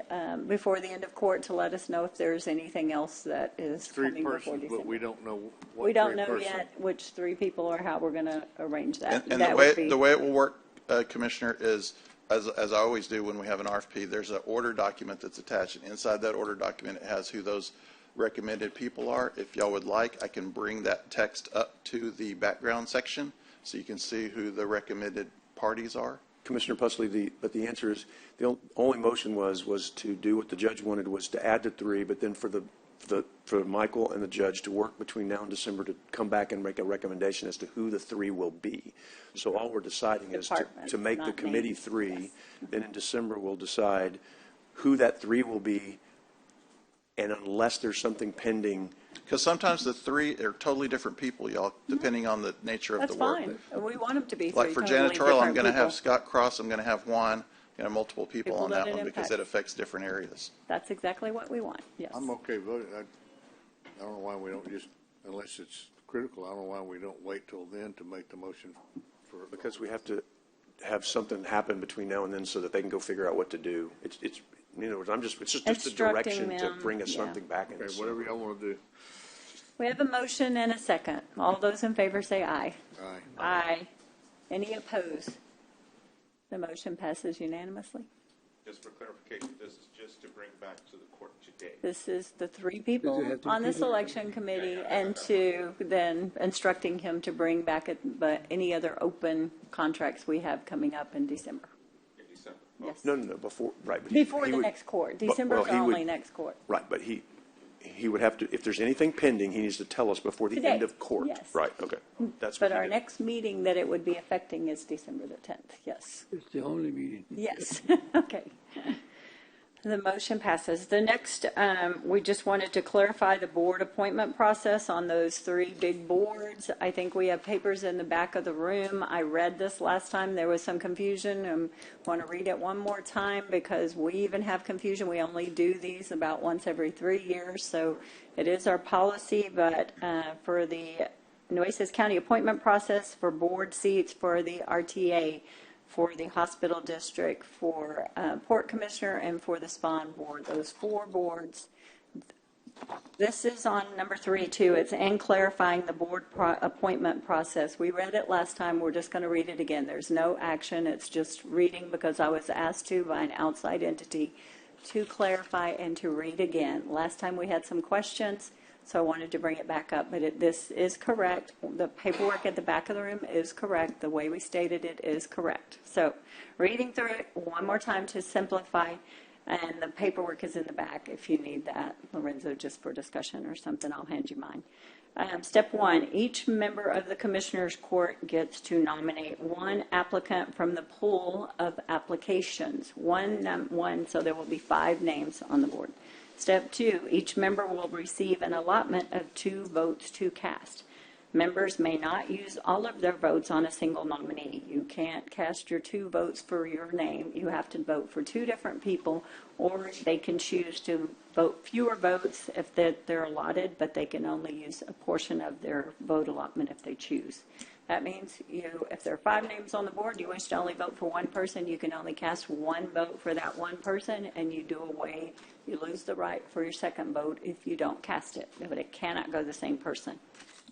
before the end of court to let us know if there's anything else that is Three coming before persons, December? but we don't know what We don't know 3-person. yet which 3 people or how we're going to arrange that. And That the would be- way it will work, Commissioner, is, as I always do when we have an RFP, there's an order document that's attached. And inside that order document, it has who those recommended people are. If y'all would like, I can bring that text up to the background section so you can see who the recommended parties are. Commissioner Pusley, but the answer is, the only motion was to do what the judge wanted, was to add to 3, but then for Michael and the judge to work between now and December to come back and make a recommendation as to who the 3 will be. So all we're deciding is to make the not committee names. 3, Yes. then in December we'll decide who that 3 will be, and unless there's something pending. Because sometimes the 3 are totally different people, y'all, depending on the nature of That's the work. fine. We want them to be 3 Like for totally janitorial, I'm different going to have people. Scott Cross, I'm going to have Juan, I'm going to have multiple people People on that that it one because impacts. it affects different areas. That's exactly what we want, yes. I'm okay voting. I don't know why we don't just, unless it's critical, I don't know why we don't wait till then to make the motion for. Because we have to have something happen between now and then so that they can go figure out what to do. It's in other words, it's just a Instructing direction to them, bring us yeah. something back in Okay, December. whatever y'all want to do. We have a motion and a second. All those in favor say aye. Aye. Aye. Any opposed? The motion passes unanimously. Just for clarification, this is just to bring back to the court today. This is the 3 Does it people have to be on the people? selection committee and to then instructing him to bring back any other open contracts we have coming up in December. In December. Yes. No, before, right. but Before he the would- next court. but- December's well, he our would- only next court. Right, but he would have to, if there's anything pending, he needs to tell us before the Today, end of court. yes. Right, okay. That's But what he our did. next meeting that it would be affecting is December the 10th, yes. It's the only meeting. Yes, okay. The motion passes. The next, we just wanted to clarify the board appointment process on those 3 big boards. I think we have papers in the back of the room. I read this last time. There was some confusion. I want to read it one more time because we even have confusion. We only do these about once every 3 years, so it is our policy. But for the Nueces County appointment process for board seats for the RTA, for the hospital district, for port commissioner, and for the spawn board. Those 4 boards. This is on number 3 too. It's in clarifying the board appointment process. We read it last time. We're just going to read it again. There's no action. It's just reading because I was asked to by an outside entity to clarify and to read again. Last time we had some questions, so I wanted to bring it back up. But this is correct. The paperwork at the back of the room is correct. The way we stated it is correct. So reading through it one more time to simplify. And the paperwork is in the back if you need that, Lorenzo, just for discussion or something. I'll hand you mine. Step 1, each member of the Commissioners Court gets to nominate 1 applicant from the pool of applications. One, so there will be 5 names on the board. Step 2, each member will receive an allotment of 2 votes to cast. Members may not use all of their votes on a single nominee. You can't cast your 2 votes for your name. You have to vote for 2 different people, or they can choose to vote fewer votes if they're allotted, but they can only use a portion of their vote allotment if they choose. That means if there are 5 names on the board, you wish to only vote for 1 person, you can only cast 1 vote for that 1 person, and you lose the right for your second vote if you don't cast it, but it cannot go to the same person.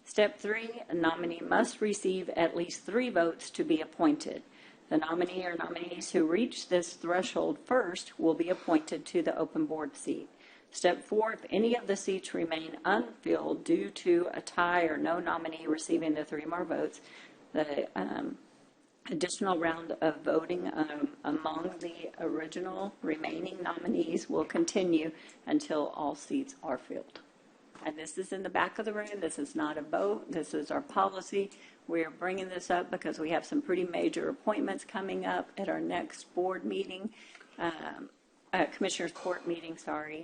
Step 3, a nominee must receive at least 3 votes to be appointed. The nominee or nominees who reach this threshold first will be appointed to the open board seat. Step 4, if any of the seats remain unfilled due to a tie or no nominee receiving the 3 more votes, the additional round of voting among the original remaining nominees will continue until all seats are filled. And this is in the back of the room. This is not a vote. This is our policy. We are bringing this up because we have some pretty major appointments coming up at our next board meeting, Commissioners Court meeting,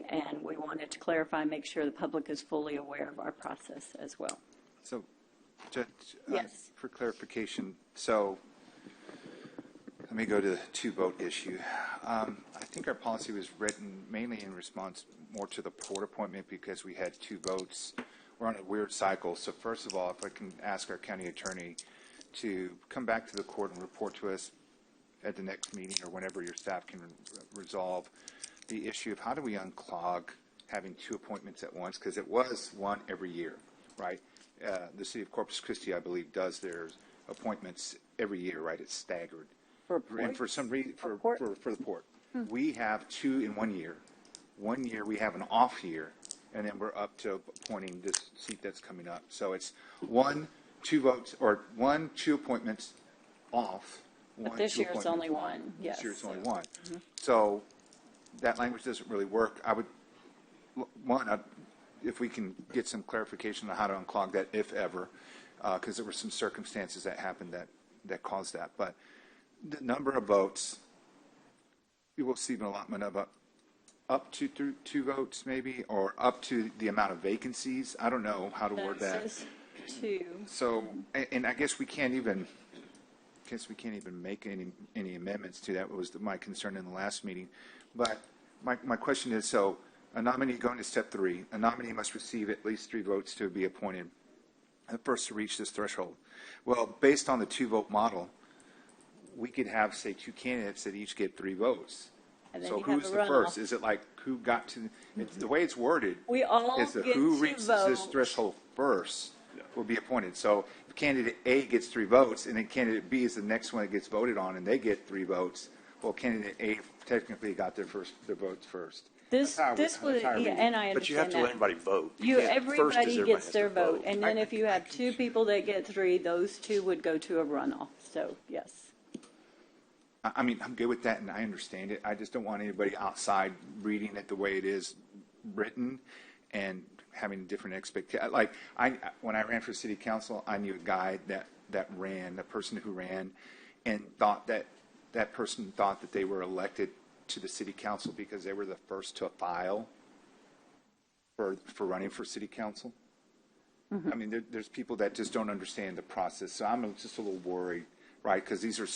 and we wanted to clarify, make sure the public is fully aware of our process as well. So, Judge, yes. For clarification, so let me go to the 2-vote issue. I think our policy was written mainly in response more to the port appointment because we had 2 votes. We're on a weird cycle. So first of all, if I can ask our county attorney to come back to the court and report to us at the next meeting or whenever your staff can resolve the issue of how do we unclog having 2 appointments at once, because it was 1 every year, right? The city of Corpus Christi, I believe, does their appointments every year, right? It's staggered. And for some reason, for the port, we have 2 in 1 year. 1 year we have an off year, and then we're up to appointing this seat that's coming up. So it's 1, 2 votes, or 1, 2 appointments off. But this year it's only 1. Yes. This year it's only 1. So that language doesn't really work. I would, if we can get some clarification on how to unclog that, if ever, because there were some circumstances that happened that caused that. But the number of votes, you will see an allotment of up to 2 votes maybe, or up to the amount of vacancies. I don't know how to word that. 2. So, and I guess we can't even make any amendments to that. It was my concern in the last meeting. But my question is, so a nominee going to step 3, a nominee must receive at least 3 votes to be appointed first to reach this threshold. Well, based on the 2-vote model, we could have, say, 2 candidates that each get 3 votes. So who's the first? Is it like who got to, the way it's worded, we all is that get who to reaches vote. this threshold first will be appointed. So if candidate A gets 3 votes, and then candidate B is the next one that gets voted on, and they get 3 votes, well, candidate A technically got their votes first. This was, and I understand But you have to let everybody vote. Everybody gets their vote, and then if you have 2 people that get 3, those 2 would go to a runoff. So yes. I mean, I'm good with that, and I understand it. I just don't want anybody outside reading it the way it is written and having different expectations. Like, when I ran for city council, I knew a guy that ran, the person who ran, and thought that person thought that they were elected to the city council because they were the first to file for running for city council. I mean, there's people that just don't understand the process. So I'm just a little worried, right? Because these are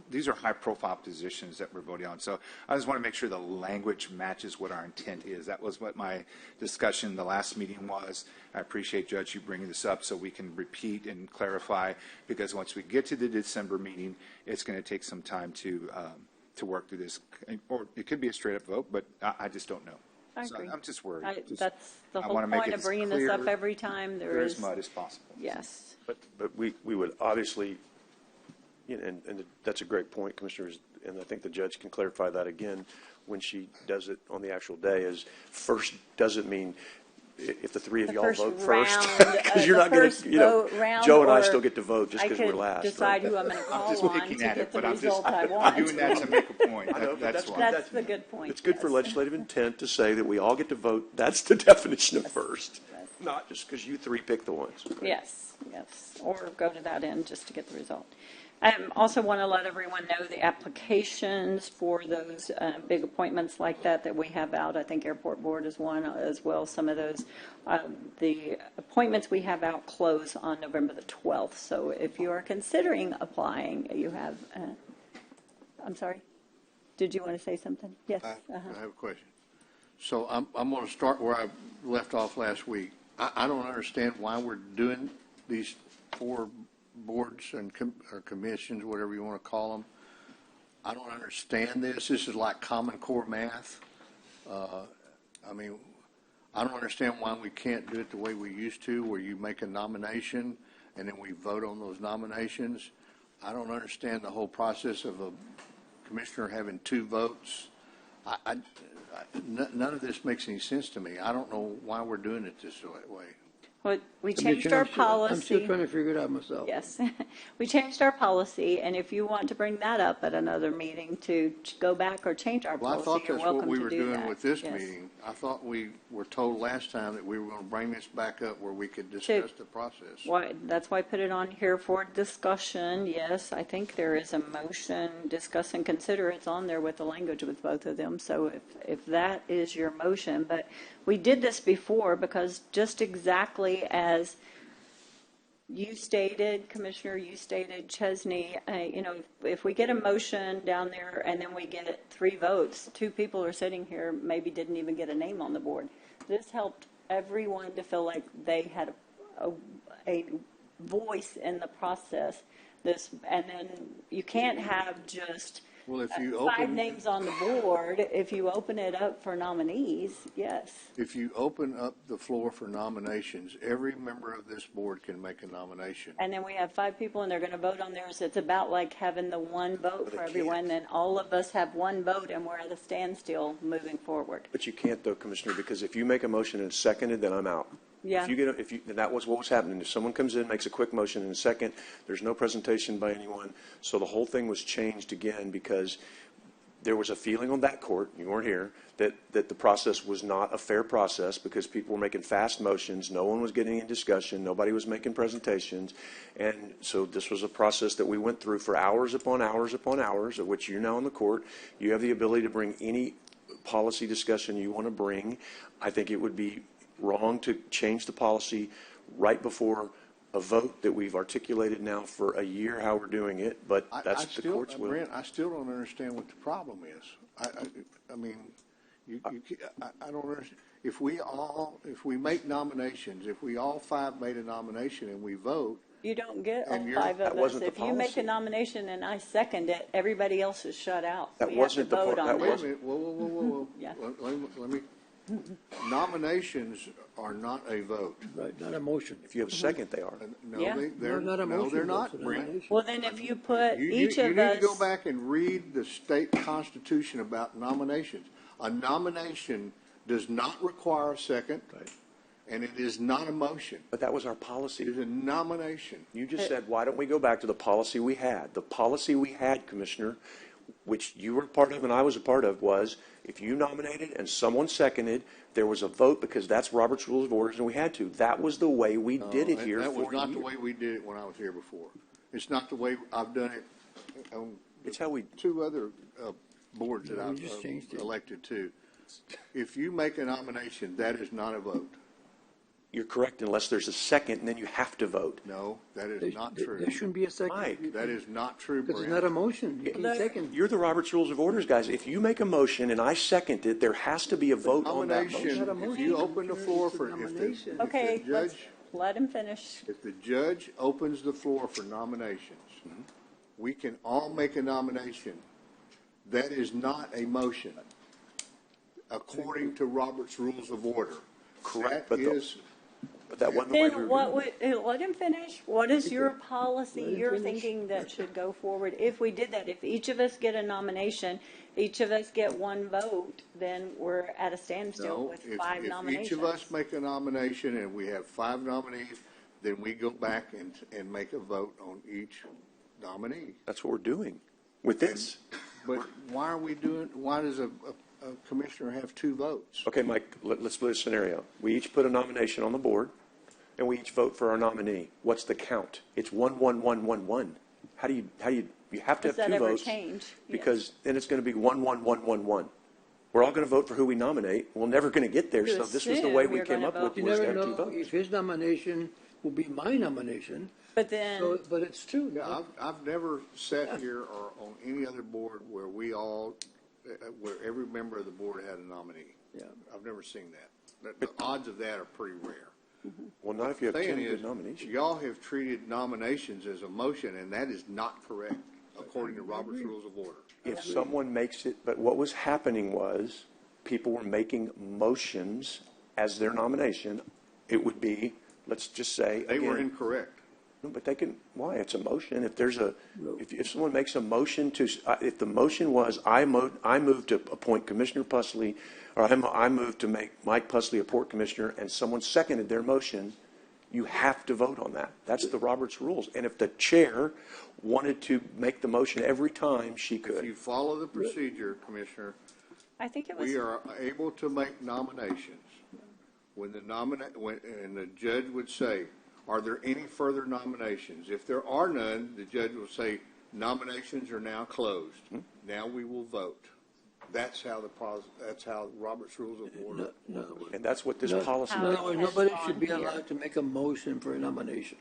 these are high-profile positions that we're voting on. So I just want to make sure the language matches what our intent is. That was what my discussion in the last meeting was. I appreciate, Judge, you bringing this up so we can repeat and clarify, because once we get to the December meeting, it's going to take some time to work through this. Or it could be a straight-up vote, but I just don't know. I So agree. I'm just worried. That's the I whole wanna make point it of as bringing this up clear, every time there clear is. as mud as possible. Yes. But we would obviously, you know, and that's a great point, Commissioners, and I think the judge can clarify that again when she does it on the actual day, is first doesn't mean if the three of The y'all first vote round, first, because you're the not going first to, you know, vote round, Joe and I or still get to vote just I because we're could last. decide right? who I'm going to I'm call just on picking to at get it, the but result I I'm want. doing that to make a point. I know, but That's why. That's the good point. It's good for yes. legislative intent to say that we all get to vote. That's the definition of first, not just because you three pick the ones. Yes, yes, or go to that end just to get the result. I also want to let everyone know the applications for those big appointments like that we have out. I think Airport Board is one as well. Some of those, the appointments we have out close on November the 12th. So if you are considering applying, you have, I'm sorry, did you want to say something? Yes. I have a question. So I'm going to start where I left off last week. I don't understand why we're doing these 4 boards and or commissions, whatever you want to call them. I don't understand this. This is like Common Core math. I mean, I don't understand why we can't do it the way we used to, where you make a nomination and then we vote on those nominations. I don't understand the whole process of a commissioner having 2 votes. None of this makes any sense to me. I don't know why we're doing it this way. Well, we changed our policy. I'm still trying to figure it out myself. Yes, we changed our policy, and if you want to bring that up at another meeting to go back or change our Well, I policy, thought you're that's welcome what we to were do doing that. with this Yes. meeting. I thought we were told last time that we were going to bring this back up where we could discuss the process. Why, that's why I put it on here for discussion. Yes, I think there is a motion, discuss and consider. It's on there with the language with both of them. So if that is your motion, but we did this before because just exactly as you stated, Commissioner, you stated, Chesney, you know, if we get a motion down there and then we get 3 votes, 2 people are sitting here, maybe didn't even get a name on the board. This helped everyone to feel like they had a voice in the process. And then you can't have just Well, if you 5 names on the board. If you open it up for nominees, yes. If you open up the floor for nominations, every member of this board can make a nomination. And then we have 5 people, and they're going to vote on theirs. It's about like having the one vote for everyone. Then all of us have one vote, and we're at a standstill moving forward. But you can't, though, Commissioner, because if you make a motion and it's seconded, then I'm out. Yeah. And that was what was happening. If someone comes in, makes a quick motion in a second, there's no presentation by anyone. So the whole thing was changed again because there was a feeling on that court, you weren't here, that the process was not a fair process because people were making fast motions. No one was getting in discussion. Nobody was making presentations. And so this was a process that we went through for hours upon hours upon hours, of which you're now in the court. You have the ability to bring any policy discussion you want to bring. I think it would be wrong to change the policy right before a vote that we've articulated now for a year how we're doing it, but that's the court's will. Brent, I still don't understand what the problem is. I mean, I don't understand. If we make nominations, if we all 5 made a nomination and we vote. You don't get all And 5 of us. If you make policy. a nomination and I second it, everybody else is shut out. That We wasn't have to the vote part- on that that. Wait a minute, whoa. Yeah. Let me, nominations are not a vote. Right, not a motion. If you have a second, they are. No, Yeah. they're not a no, motion. they're though, not, it's a Brent. nomination. Well, then if you put You each need of to us. go back and read the state constitution about nominations. A nomination does not require a second, and it is not a motion. But that was our policy. It is a nomination. You just said, why don't we go back to the policy we had? The policy we had, Commissioner, which you were a part of and I was a part of, was if you nominated and someone seconded, there was a vote because that's Robert's Rules of Orders and we had to. That was the way we did it here. That was for not the years. way we did it when I was here before. It's not the way I've done it on It's how we 2 other boards that Yeah, we I've just changed it. elected to. If you make a nomination, that is not a vote. You're correct, unless there's a second, and then you have to vote. No, that is not true. There shouldn't be a second. Mike. That is not true, Because it's Brent. not a motion. You can't second. You're the Robert's Rules of Orders guys. If you make a motion and I second it, there has to be a vote on that motion. If you open the floor for, Okay, let's let him finish. if the judge opens the floor for nominations, we can all make a nomination. That is not a motion, according to Robert's Rules of Order. Correct, That is. But that wasn't the way we Then were what doing would, let him finish. What is your policy you're thinking that should go forward? If we did that, if each of us get a nomination, each of us get one vote, then we're at a standstill No, with if, 5 if nominations. each of us make a nomination and we have 5 nominees, then we go back and make a vote on each nominee. That's what we're doing with this. But why does a commissioner have 2 votes? Okay, Mike, let's put a scenario. We each put a nomination on the board, and we each vote for our nominee. What's the count? It's 1-1-1-1-1. How do you have to Does have that 2 ever votes? change? Because then it's going to be 1-1-1-1-1. We're all going to vote for who we nominate. We're never going to get there. You So this was the way assume we you're came gonna up with You was to never have 2 know votes. if his nomination will be my nomination. But then, So, but it's true. Yeah, I've never sat here or on any other board where where every member of the board had a nominee. Yeah. I've never seen that. The odds of that are pretty rare. Well, not if you have 10 Saying good is, nominations. y'all have treated nominations as a motion, and that is not correct, according to Robert's Rules of Order. If someone makes it, but what was happening was people were making motions as their nomination. It would be, let's just say, They were again, incorrect. No, but they can, why? It's a motion. If there's if someone makes a motion if the motion was, I move to appoint Commissioner Pusley, or I move to make Mike Pusley a port commissioner, and someone seconded their motion, you have to vote on that. That's the Roberts Rules. And if the chair wanted to make the motion every time, she If could. you follow the procedure, Commissioner, I think it was. we are able to make nominations. When and the judge would say, are there any further nominations? If there are none, the judge will say, nominations are now closed. Now we will vote. That's how Robert's Rules of Order. No, And that's what this no, policy. no, nobody should be allowed to make a motion for a nomination.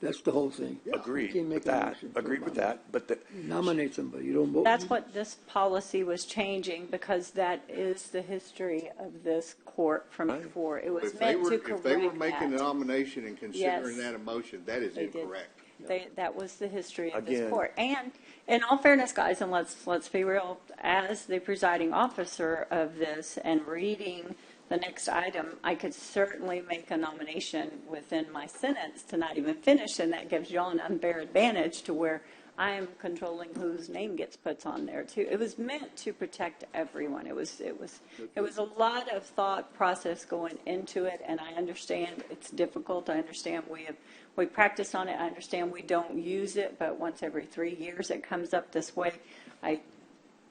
That's the whole thing. Agreed You can't make with a that. motion for a Agreed with nomination. that. But You nominate somebody, you don't vote. That's what this policy was changing, because that is the history of this court from before. It was If they meant were, to if they were correct making a that. nomination and considering Yes. that a motion, that is They did. incorrect. That was the history of Again. this court. And in all fairness, guys, and let's be real, as the presiding officer of this and reading the next item, I could certainly make a nomination within my sentence to not even finish, and that gives y'all an unfair advantage to where I am controlling whose name gets put on there too. It was meant to protect everyone. It was a lot of thought process going into it, and I understand it's difficult. I understand we practice on it. I understand we don't use it, but once every 3 years it comes up this way. I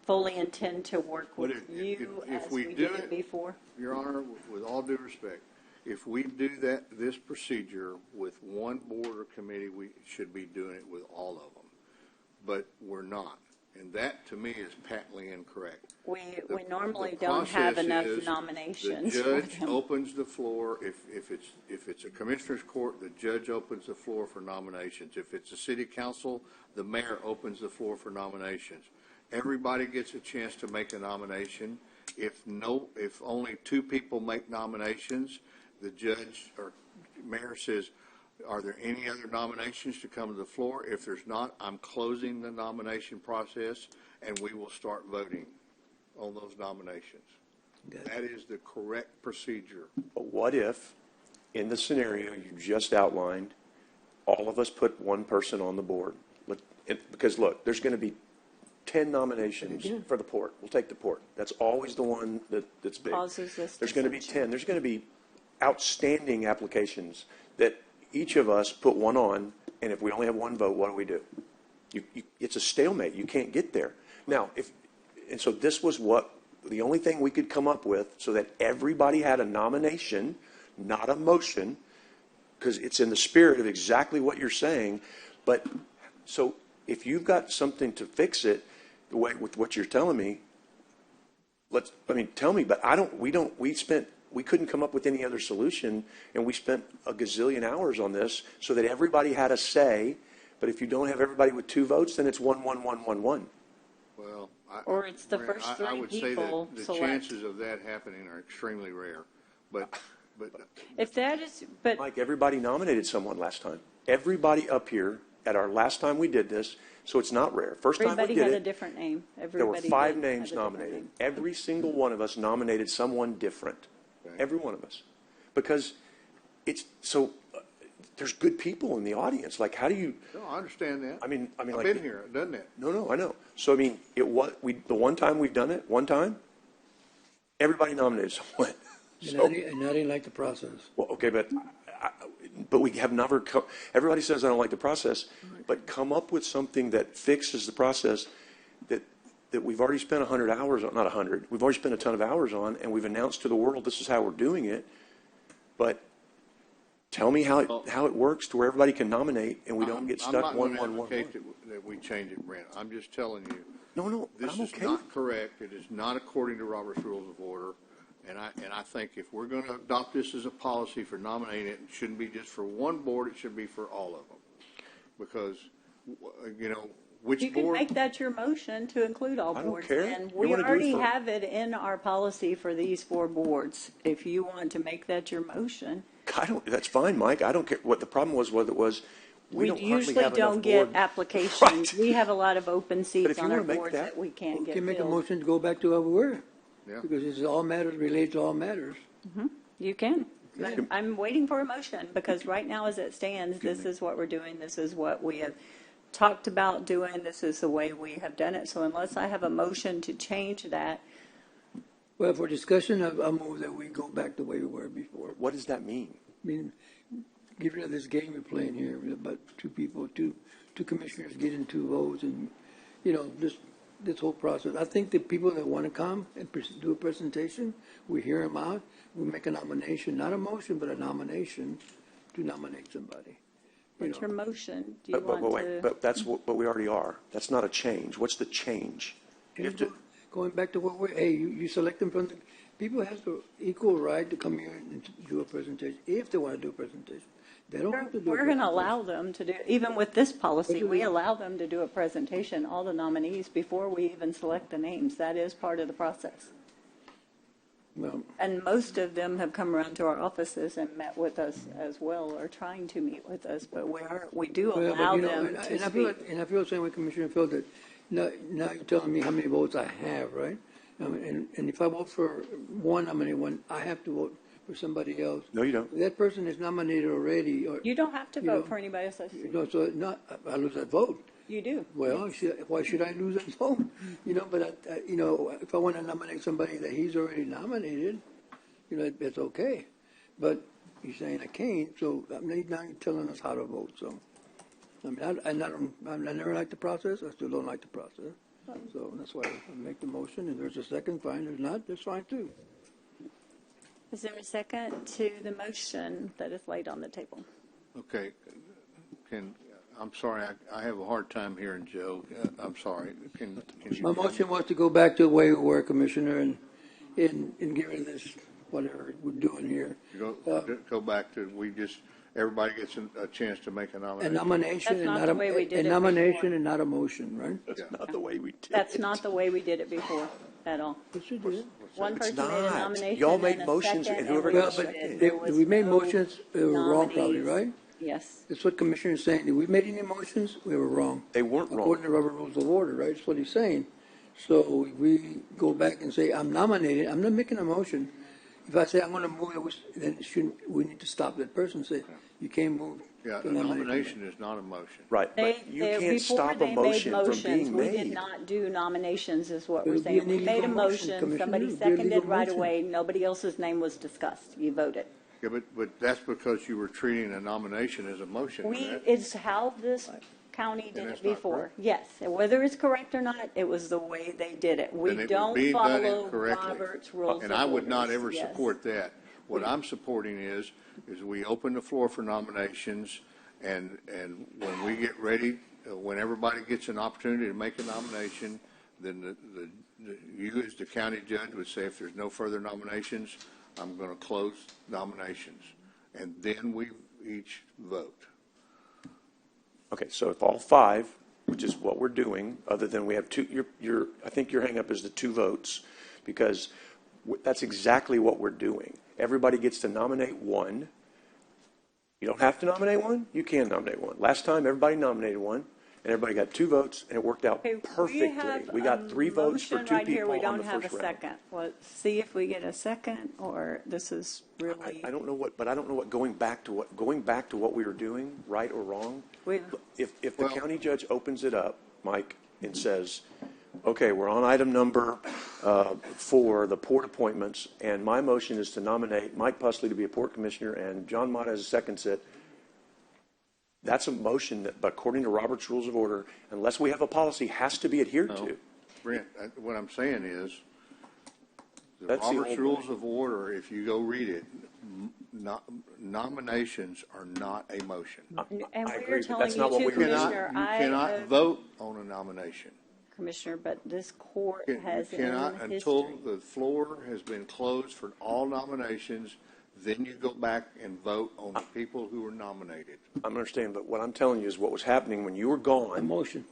fully intend to work But with you if as we we do did it- it before. Your Honor, with all due respect, if we do this procedure with one board or committee, we should be doing it with all of them. But we're not. And that, to me, is patently incorrect. We normally The don't have process enough is nominations. The for judge them. opens the floor. If it's a commissioner's court, the judge opens the floor for nominations. If it's a city council, the mayor opens the floor for nominations. Everybody gets a chance to make a nomination. If only 2 people make nominations, the judge or mayor says, are there any other nominations to come to the floor? If there's not, I'm closing the nomination process, and we will start voting on those nominations. That is the correct procedure. But what if, in the scenario you just outlined, all of us put one person on the board? Because look, there's going to be 10 nominations for the port. We'll take the port. That's always the one that's big. Causes this There's going to be dissension. 10. There's going to be outstanding applications that each of us put one on, and if we only have one vote, what do? It's a stalemate. You can't get there. Now, so this was the only thing we could come up with so that everybody had a nomination, not a motion, because it's in the spirit of exactly what you're saying. But so if you've got something to fix it, the way with what you're telling me, tell me. But we we couldn't come up with any other solution, and we spent a gazillion hours on this so that everybody had a say. But if you don't have everybody with 2 votes, then it's 1-1-1-1-1. Well, Or it's the first I three would say people that the select. chances of that happening are extremely rare. But If that is, but Mike, everybody nominated someone last time. Everybody up here at our last time we did this, so it's not rare. First time we everybody did had a it, different name. there were Everybody 5 did names have a different nominated. name. Every single one of us nominated someone different. Every one of us. Because it's so there's good people in the audience. Like, how do you? no, I understand that. I mean, I've like, been here, done that. No, I know. So I mean, the one time we've done it, everybody nominated someone. And I didn't like the process. Well, okay, but we have never. Everybody says I don't like the process, but come up with something that fixes the process that we've already spent 100 hours on. Not 100. We've already spent a ton of hours on, and we've announced to the world this is how we're doing it. But tell me how it works to where everybody can nominate, and we don't get stuck I'm not 1-1-1-1. going to advocate that we change it, Brent. I'm just telling you. No, This I'm is okay. not correct. It is not according to Robert's Rules of Order. And I think if we're going to adopt this as a policy for nominating it shouldn't be just for one board, it should be for all of them. Because, which You can board? make that your motion to include all I don't boards. care. And You we wanna do it already for- have it in our policy for these 4 boards. If you want to make that your motion. That's fine, Mike. I don't care. What the problem was, we We don't hardly usually have don't enough get board. applications. Right. We have a lot of open if seats you on our wanna make boards that- that we can't We get can make a filled. motion to go back to how we were. Yeah. Because this is all matters, related to all matters. You can. I'm waiting for a motion because right now as it stands, this is what we're doing. This is what we have talked about doing. This is the way we have done it. So unless I have a motion to change that, Well, for discussion, I move that we go back the way we were before. What does that mean? I mean, get rid of this game we're playing here, about 2 people, two commissioners getting 2 votes, and, this whole process. I think the people that want to come and do a presentation, we hear them out, we make a nomination, not a motion, but a nomination to nominate somebody. what's your motion? Do you But want wait, to? but that's what we already are. That's not a change. What's the change? You have to, Going back to what you select them from people have the equal right to come here and do a presentation, if they want to do a presentation. They don't have to do a We're going to presentation. allow them to do, even with this policy, we allow them to do a presentation, all the nominees, before we even select the names. That is part of the process. Well, And most of them have come around to our offices and met with us as well, or trying to meet with us, but we do well, allow but, them and to I feel speak. and I feel the same way, Commissioner Phil, that now you're telling me how many votes I have, right? And if I vote for one, nominate one, I have to vote for somebody else. No, you don't. If that person is nominated already, or You don't have to you vote know, for anybody else. so I lose that vote. You do. Well, why should I lose that vote? But if I want to nominate somebody that he's already nominated, it's okay. But you're saying I can't, so now you're telling us how to vote. So, I never liked the process. I still don't like the process. So that's why I make the motion. If there's a second, fine. If not, that's fine too. Is there a second to the motion that is laid on the table? Okay. I'm sorry, I have a hard time hearing Joe. I'm sorry. Can you? My motion was to go back to the way we were, Commissioner, and get rid of this, whatever we're doing here. Go back to, everybody gets a chance to make a nomination. A nomination That's and not not the way we did a it nomination before. and not a motion, right? That's not the way we did That's it. not the way we did it before at all. Yes, you did. One It's person made a not. nomination. Y'all made and a motions, second, and whoever we got voted. second. There was We made no motions, we were wrong probably, nominees. right? Yes. That's what Commissioner is saying. If we made any motions, we were wrong. They weren't wrong. According to Robert Rules of Order, right? That's what he's saying. So if we go back and say, I'm nominated, I'm not making a motion. If I say I'm going to move, then we need to stop that person and say, you can't move. Yeah, to a nominate nomination is not a motion. Right, but you can't Before stop a they made motion from motions, being we did made. not do nominations, is what It we're would be saying. an We made a illegal motion, motion, Commissioner. somebody It would be an seconded illegal right motion. away, nobody else's name was discussed. You voted. Yeah, but that's because you were treating a nomination as a motion. correct? It's how this county did And it that's not before. correct. Yes, and whether it's correct or not, it was the way they did it. We Then it would don't be done follow incorrectly. Robert's rules And of I would not orders. ever Yes. support that. What I'm supporting is we open the floor for nominations, and when we get ready, when everybody gets an opportunity to make a nomination, then you as the county judge would say, if there's no further nominations, I'm going to close nominations, and then we each vote. Okay, so if all five, which is what we're doing, other than we have two, I think your hang up is the two votes, because that's exactly what we're doing. Everybody gets to nominate one. You don't have to nominate one. You can nominate one. Last time, everybody nominated one, and everybody got two votes, and it worked out perfectly. We got 3 votes for 2 right here. people We on don't the have first a round. second. Let's see if we get a second, or this is really. I don't know what going back to what we were doing, right or wrong. If the county judge opens it up, Mike, and says, okay, we're on item number 4, the port appointments, and my motion is to nominate Mike Pusley to be a port commissioner and John Mata as a second sit. That's a motion that, according to Robert's Rules of Order, unless we have a policy, has to be adhered to. Brent, what I'm saying is, the That's the Robert's old Rules of Order, if you go read it, nominations are not a motion. And I we're agree, but telling that's you not what too, we were doing. Commissioner. You cannot vote on a nomination. Commissioner, but this court You has cannot in until history. the floor has been closed for all nominations. Then you go back and vote on the people who were nominated. I understand, but what I'm telling you is what was happening when you were gone. A motion.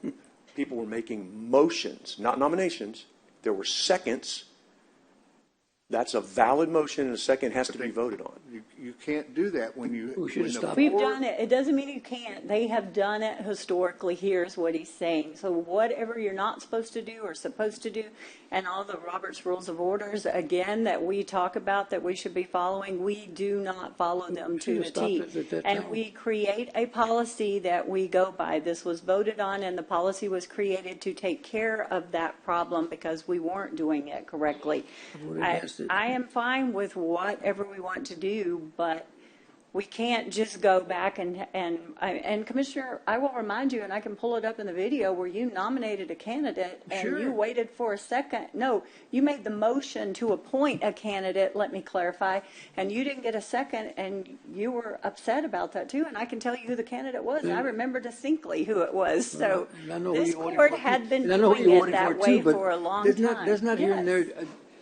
People were making motions, not nominations. There were seconds. That's a valid motion, and a second has to be voted on. You can't do that when you. We should have stopped. We've done it. It doesn't mean you can't. They have done it historically. Here's what he's saying. So whatever you're not supposed to do or supposed to do, and all the Robert's Rules of Orders, again, that we talk about that we should be following, we do not follow them to the T. And we create a policy that we go by. This was voted on, and the policy was created to take care of that problem because we weren't doing it correctly. I am fine with whatever we want to do, but we can't just go back and Commissioner, I will remind you, and I can pull it up in the video, where you nominated a candidate and you waited for a second. No, you made the motion to appoint a candidate, let me clarify, and you didn't get a second, and you were upset about that too, and I can tell you who the candidate was. I remember distinctly who it was. So this court had been doing it that way for a long time. There's not here and there,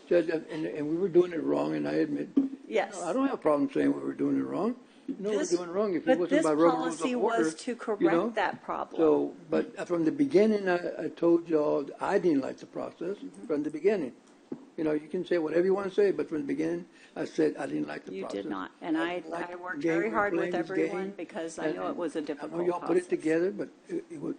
Judge, and we were doing it wrong, and I admit. Yes. I don't have a problem saying we were doing it wrong. No, we're doing it wrong. If it But wasn't this by Robert's policy Rules of Order, was to correct that problem. So, but from the beginning, I told y'all I didn't like the process from the beginning. You know, you can say whatever you want to say, but from the beginning, I said I didn't like the process. You did not, and I worked very hard with everyone because I know it was a difficult process. I know y'all put it together, but it was,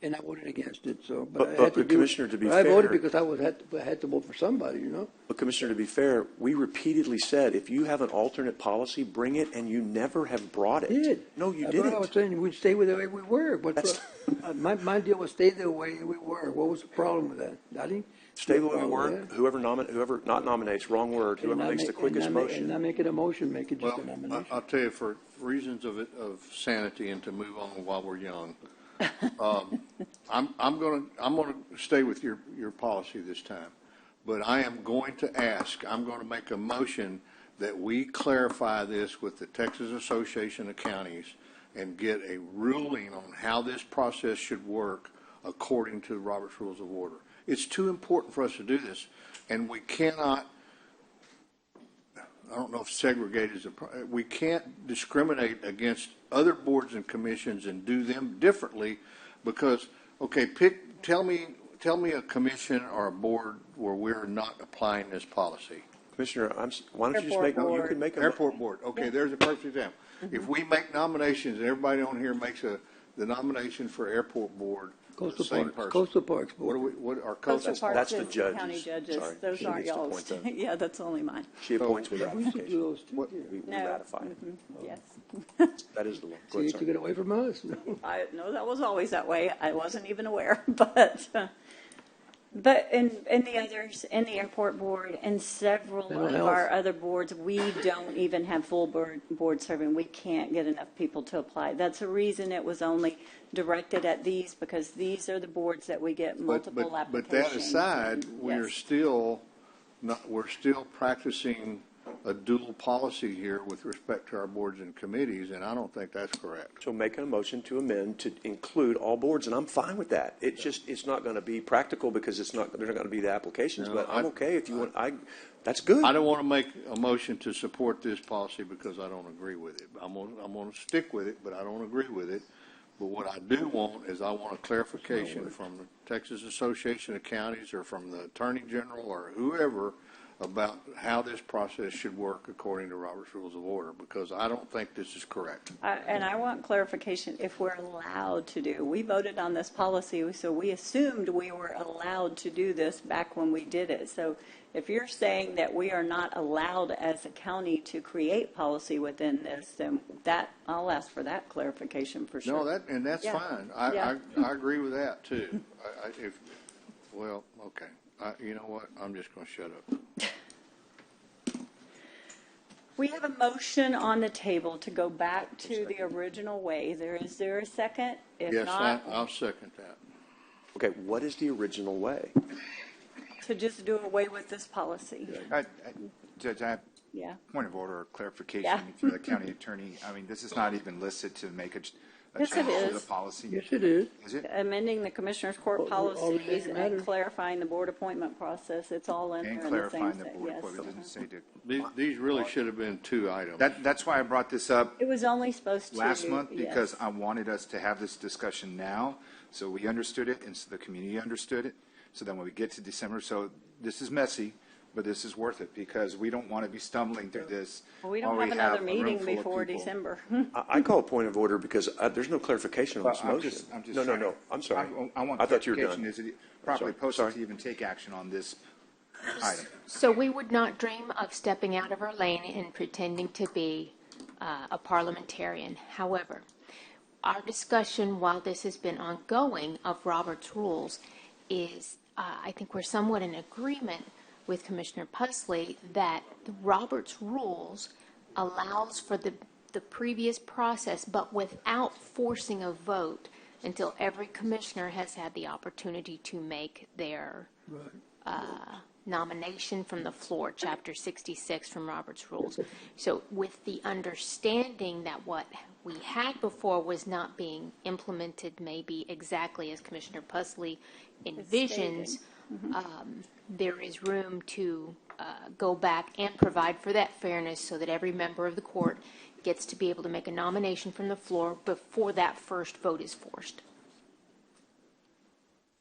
and I voted against it. So, But Commissioner, to be fair, I voted because I had to vote for somebody. You know. But Commissioner, to be fair, we repeatedly said if you have an alternate policy, bring it, and you never have brought it. Did. No, you That's didn't. what I was saying. We'd stay with the way we were. But my deal was stay the way we were. What was the problem with that? I didn't. Stay the way we were. Whoever not nominates, wrong word. Whoever makes the quickest motion. And not make it a motion, make it just a nomination. I'll tell you, for reasons of sanity and to move on while we're young, I'm going to stay with your policy this time, but I am going to ask. I'm going to make a motion that we clarify this with the Texas Association of Counties and get a ruling on how this process should work according to Robert's Rules of Order. It's too important for us to do this, and we cannot. I don't know if segregate is we can't discriminate against other boards and commissions and do them differently because, okay, tell me a commission or a board where we're not applying this policy. Commissioner, why don't you just make, you can make a airport board. Okay, there's a perfect example. If we make nominations and everybody on here makes the nomination for airport board, Coastal Parks Board. What are Coastal coastal? Parks That's the is judges. county judges. Sorry. Those She aren't gets to y'all's. appoint them. Yeah, that's only mine. She appoints with We used to do ratification. those too. We No. ratify. Yes. That is the law. So you took it away from us. No, that was always that way. I wasn't even aware, but in the others, in the airport board and several Mental of health. our other boards, we don't even have full board serving. We can't get enough people to apply. That's the reason it was only directed at these, because these are the boards that we get multiple applications. But that aside, and, we're yes. still practicing a dual policy here with respect to our boards and committees, and I don't think that's correct. So make a motion to amend to include all boards, and I'm fine with that. It's not going to be practical because they're not going to be the applications, No, but I'm okay if you want, that's good. I don't want to make a motion to support this policy because I don't agree with it. I'm going to stick with it, but I don't agree with it. But what I do want is I want a clarification from the Texas Association of Counties or from the Attorney General or whoever about how this process should work according to Robert's Rules of Order, because I don't think this is correct. And I want clarification if we're allowed to do. We voted on this policy, so we assumed we were allowed to do this back when we did it. So if you're saying that we are not allowed as a county to create policy within this, then that I'll ask for that clarification for sure. No, that's Yeah. fine. Yeah. I agree with that too. Well, okay. You know what? I'm just going to shut up. We have a motion on the table to go back to the original way. Is there a second? If Yes, not, I'll second that. Okay, what is the original way? to just do away with this policy. Judge, I have Yeah. point of order or clarification Yeah. for the county attorney. I mean, this is not even listed to make a Yes, change it to the is. policy. Yes, it is. Is it? Amending the Commissioners Court All that policies matters. and clarifying the board appointment process, it's all in there And in the same clarifying the set, board yes. appointment, doesn't say to. These really should have been two items. That's why I brought this up It was only supposed to. last month, yes. because I wanted us to have this discussion now, so we understood it, and so the community understood it. So then when we get to December, so this is messy, but this is worth it, because we don't want to be stumbling through this. Well, we while don't have another a room meeting full of before people. December. I call a point of order because there's no clarification on Well, this I'm motion. just No, trying to- I'm sorry. I want I thought you were clarification. done. Is it properly Sorry. posted Sorry. to even take action on this item? So we would not dream of stepping out of our lane and pretending to be a parliamentarian. However, our discussion while this has been ongoing of Robert's rules is, I think we're somewhat in agreement with Commissioner Pusley that the Robert's rules allows for the previous process, but without forcing a vote until every commissioner has had the opportunity to make their nomination from the floor, Chapter 66 from Robert's Rules. So with the understanding that what we had before was not being implemented maybe exactly as Commissioner Pusley envisions, there is room to go back and provide for that fairness so that every member of the court gets to be able to make a nomination from the floor before that first vote is forced.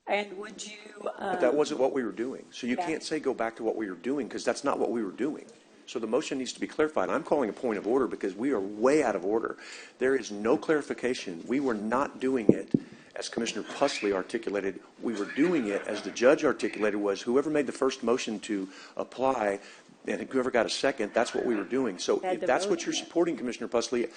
And would you? But that wasn't what we were doing. So you can't say go back to what we were doing because that's not what we were doing. So the motion needs to be clarified. I'm calling a point of order because we are way out of order. There is no clarification. We were not doing it as Commissioner Pusley articulated. We were doing it as the judge articulated was whoever made the first motion to apply and whoever got a second, that's what we were doing. So if that's what you're supporting, Commissioner Pusley,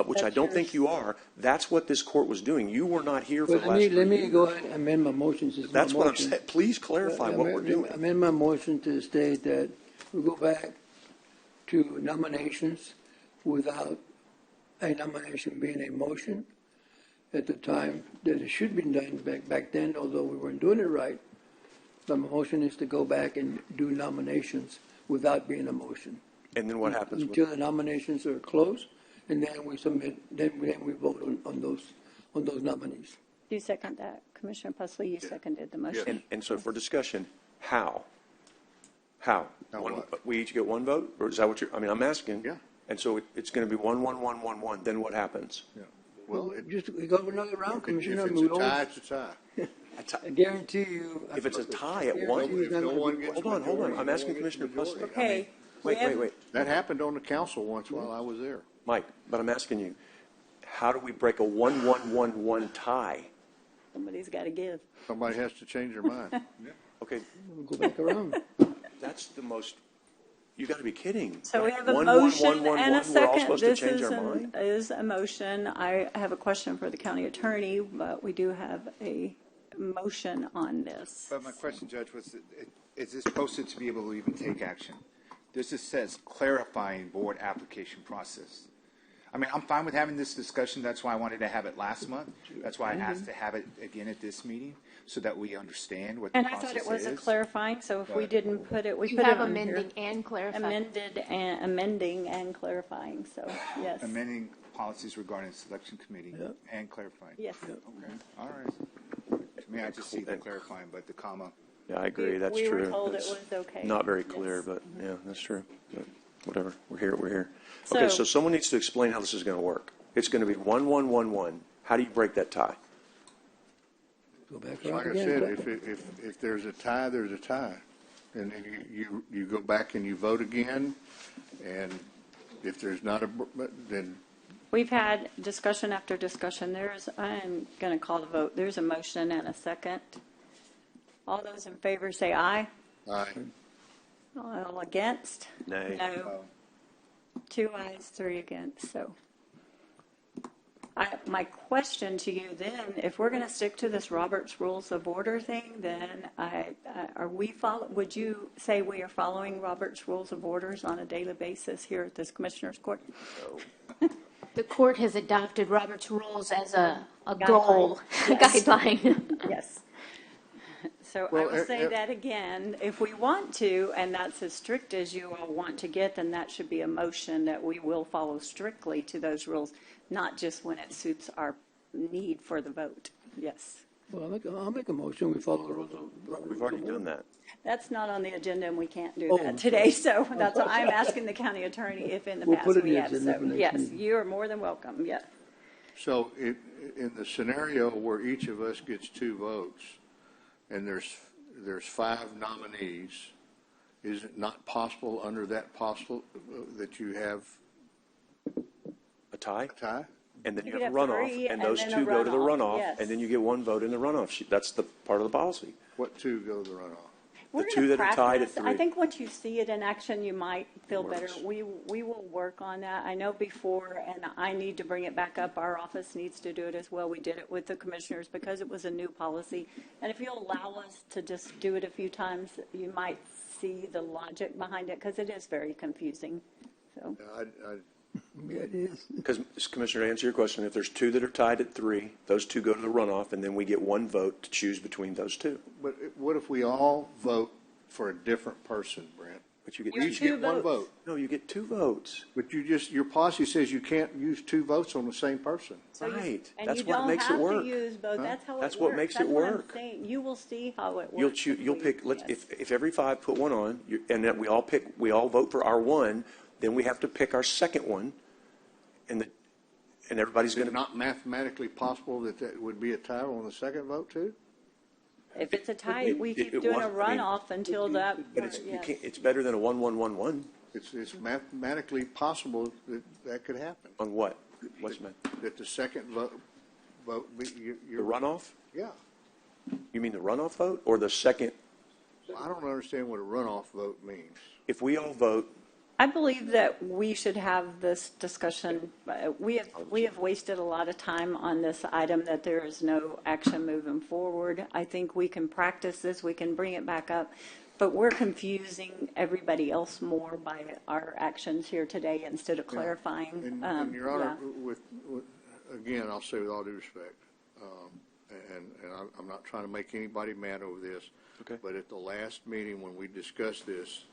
which I don't think you are, that's what this court was doing. You were not here for Well, the last 3 let me years. go ahead and amend my motion. Since That's my what I'm motion- saying. Please clarify what we're doing. Amend my motion to state that we go back to nominations without a nomination being a motion at the time that it should be done back then, although we weren't doing it right. The motion is to go back and do nominations without being a motion. And then what happens? Until the nominations are closed, and then we submit, then we vote on those nominees. Do you second that? Commissioner Pusley, you seconded the motion. And so for discussion, how? How? We each get one vote? Or is that what you're, I mean, I'm asking. Yeah. And so it's going to be 1-1-1-1-1. Then what happens? Yeah. Well, we go another round, Commissioner. If it's a tie, it's a tie. I guarantee you. If it's a tie at one, hold on. I'm asking Commissioner Pusley. Okay. Wait. That happened on the council once while I was there. Mike, but I'm asking you, how do we break a 1-1-1-1 tie? Somebody's got to give. Somebody has to change their mind. Okay. We'll go back around. That's the most, you got to be kidding. So we right? have a 1-1-1-1-1, motion and a We're all second. supposed This to change our mind? is a motion. I have a question for the county attorney, but we do have a motion on this. But my question, Judge, was, is this posted to be able to even take action? This just says clarifying board application process. I mean, I'm fine with having this discussion. That's why I wanted to have it last month. That's why I asked to have it again at this meeting, so that we understand what the And I process is. thought it was a clarifying, so if we But- didn't put it, we You put have it on here. amending and clarifying. Amending and clarifying, so, yes. Amending policies regarding selection committee and clarifying. Yes. Okay, all right. To me, I just see the clarifying, but the comma. Yeah, I agree. That's We true. were told it It's was okay. not very Yes. clear, but yeah, that's true. But whatever. We're here. We're here. So- Okay, so someone needs to explain how this is going to work. It's going to be 1-1-1-1. How do you break that tie? Go back Like around I again. said, if there's a tie, there's a tie. And then you go back and you vote again, and if there's not then We've had discussion after discussion. I'm going to call the vote. There's a motion and a second. All those in favor say aye. aye. All against? Nay. No. 2 ayes, 3 against, so. My question to you then, if we're going to stick to this Robert's Rules of Order thing, then would you say we are following Robert's Rules of Orders on a daily basis here at this Commissioner's Court? The court has adopted Robert's rules as a goal, guideline. Yes. So Well, I will say that again, if we want to, and that's as strict as you all want to get, then that should be a motion that we will follow strictly to those rules, not just when it suits our need for the vote. Yes. Well, I'll make a motion, we follow the rules of. We've already done that. That's not on the agenda, and we can't do Oh, that I'm today, so that's why I'm asking the county attorney if in the We'll past put it we in have. the agenda So, for next yes, meeting. you are more than welcome, yes. So in the scenario where each of us gets 2 votes, and there's 5 nominees, is it not possible under that that you have A tie? a tie? And then you You have a could have runoff, 3 and and those then a 2 go to the runoff, runoff, yes. and then you get 1 vote in the runoff. That's the part of the policy. What 2 go to the runoff? We're The gonna 2 that are tied at practice. 3. I think once you see it in action, you might feel better. Works. We will work on that. I know before, and I need to bring it back up, our office needs to do it as well. We did it with the commissioners because it was a new policy. And if you'll allow us to just do it a few times, you might see the logic behind it, because it is very confusing. So, Yeah, it is. Because, Commissioner, to answer your question, if there's 2 that are tied at 3, those 2 go to the runoff, and then we get 1 vote to choose between those 2. But what if we all vote for a different person, Brent? But you get We each get 1 vote. No, you get 2 votes. But your policy says you can't use 2 votes on the same person. Right. and That's you what don't makes it have work. to use both. That's how it works. That's what makes it That's what I'm work. saying. You will see how it works. You'll pick. If every 5 put 1 on, and then we all vote for our 1, then we have to pick our second one, and everybody's Is going it to. not mathematically possible that would be a tie on the second vote too? If it's a tie, we keep it doing a was- I mean, runoff until that. But it's yes. it's better than a 1-1-1-1 It's mathematically possible that could happen. on what? What's meant? That the second vote be, The runoff? Yeah. You mean the runoff vote or the second? I don't understand what a runoff vote means. If we all vote, I believe that we should have this discussion. We have wasted a lot of time on this item, that there is no action moving forward. I think we can practice this, we can bring it back up, but we're confusing everybody else more by our actions here today instead of clarifying. And Your Honor, with, again, I'll say with all due respect, and I'm not trying to make anybody mad over this, okay. but at the last meeting when we discussed this,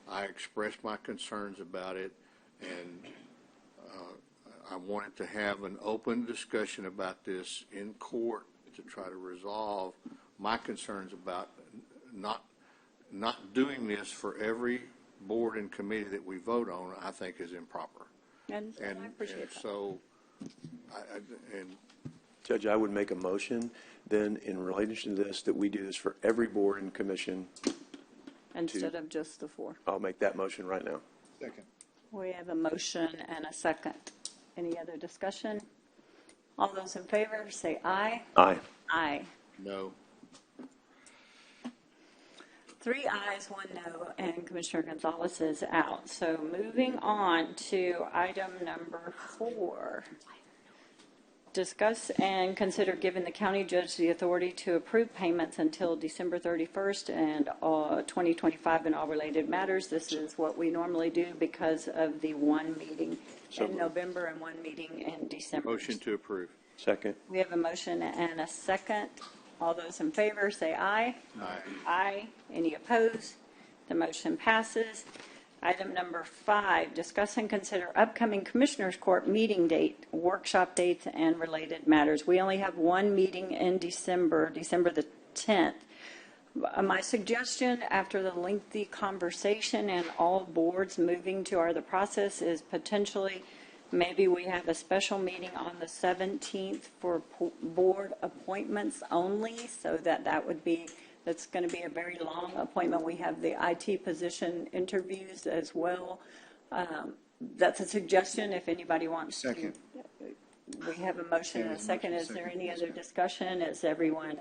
I expressed my concerns about it, and I wanted to have an open discussion about this in court to try to resolve my concerns about not doing this for every board and committee that we vote on. I think is improper. And I appreciate that. So, Judge, I would make a motion then in relation to this that we do this for every board and commission. Instead of just the 4. I'll make that motion right now. Second. We have a motion and a second. Any other discussion? All those in favor, say aye. Aye. Aye. No. 3 ayes, 1 no, and Commissioner Gonzalez is out. So moving on to item number 4. discuss and consider giving the county judge the authority to approve payments until December 31st and 2025 in all related matters. This is what we normally do because of the one meeting in November and one meeting in December. Motion to approve. Second. We have a motion and a second. All those in favor say aye. Aye. Aye. Any opposed? The motion passes. Item number 5, discuss and consider upcoming Commissioners Court meeting date, workshop dates, and related matters. We only have one meeting in December, December the 10th. My suggestion after the lengthy conversation and all boards moving to the process is potentially maybe we have a special meeting on the 17th for board appointments only, so that would be, that's going to be a very long appointment. We have the IT position interviews as well. That's a suggestion if anybody wants Second. to. We have a motion and a second. Is there any other discussion? Is everyone,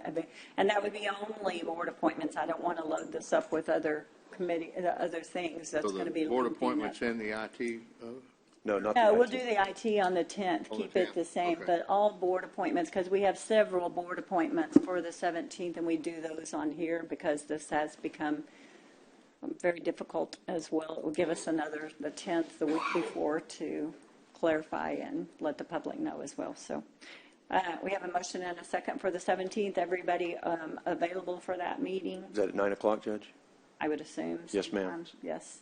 and that would be only board appointments. I don't want to load this up with other committee, other things. That's going to be board appointments and the IT. No, not No, the we'll IT. do the IT on the 10th. On the Keep it 10th, the same, okay. but all board appointments, because we have several board appointments for the 17th, and we do those on here because this has become very difficult as well. It will give us another, the 10th, the week before, to clarify and let the public know as well. So we have a motion and a second for the 17th. Everybody available for that meeting? Is that at 9 o'clock, Judge? I would assume. Yes, ma'am. sometime. Yes.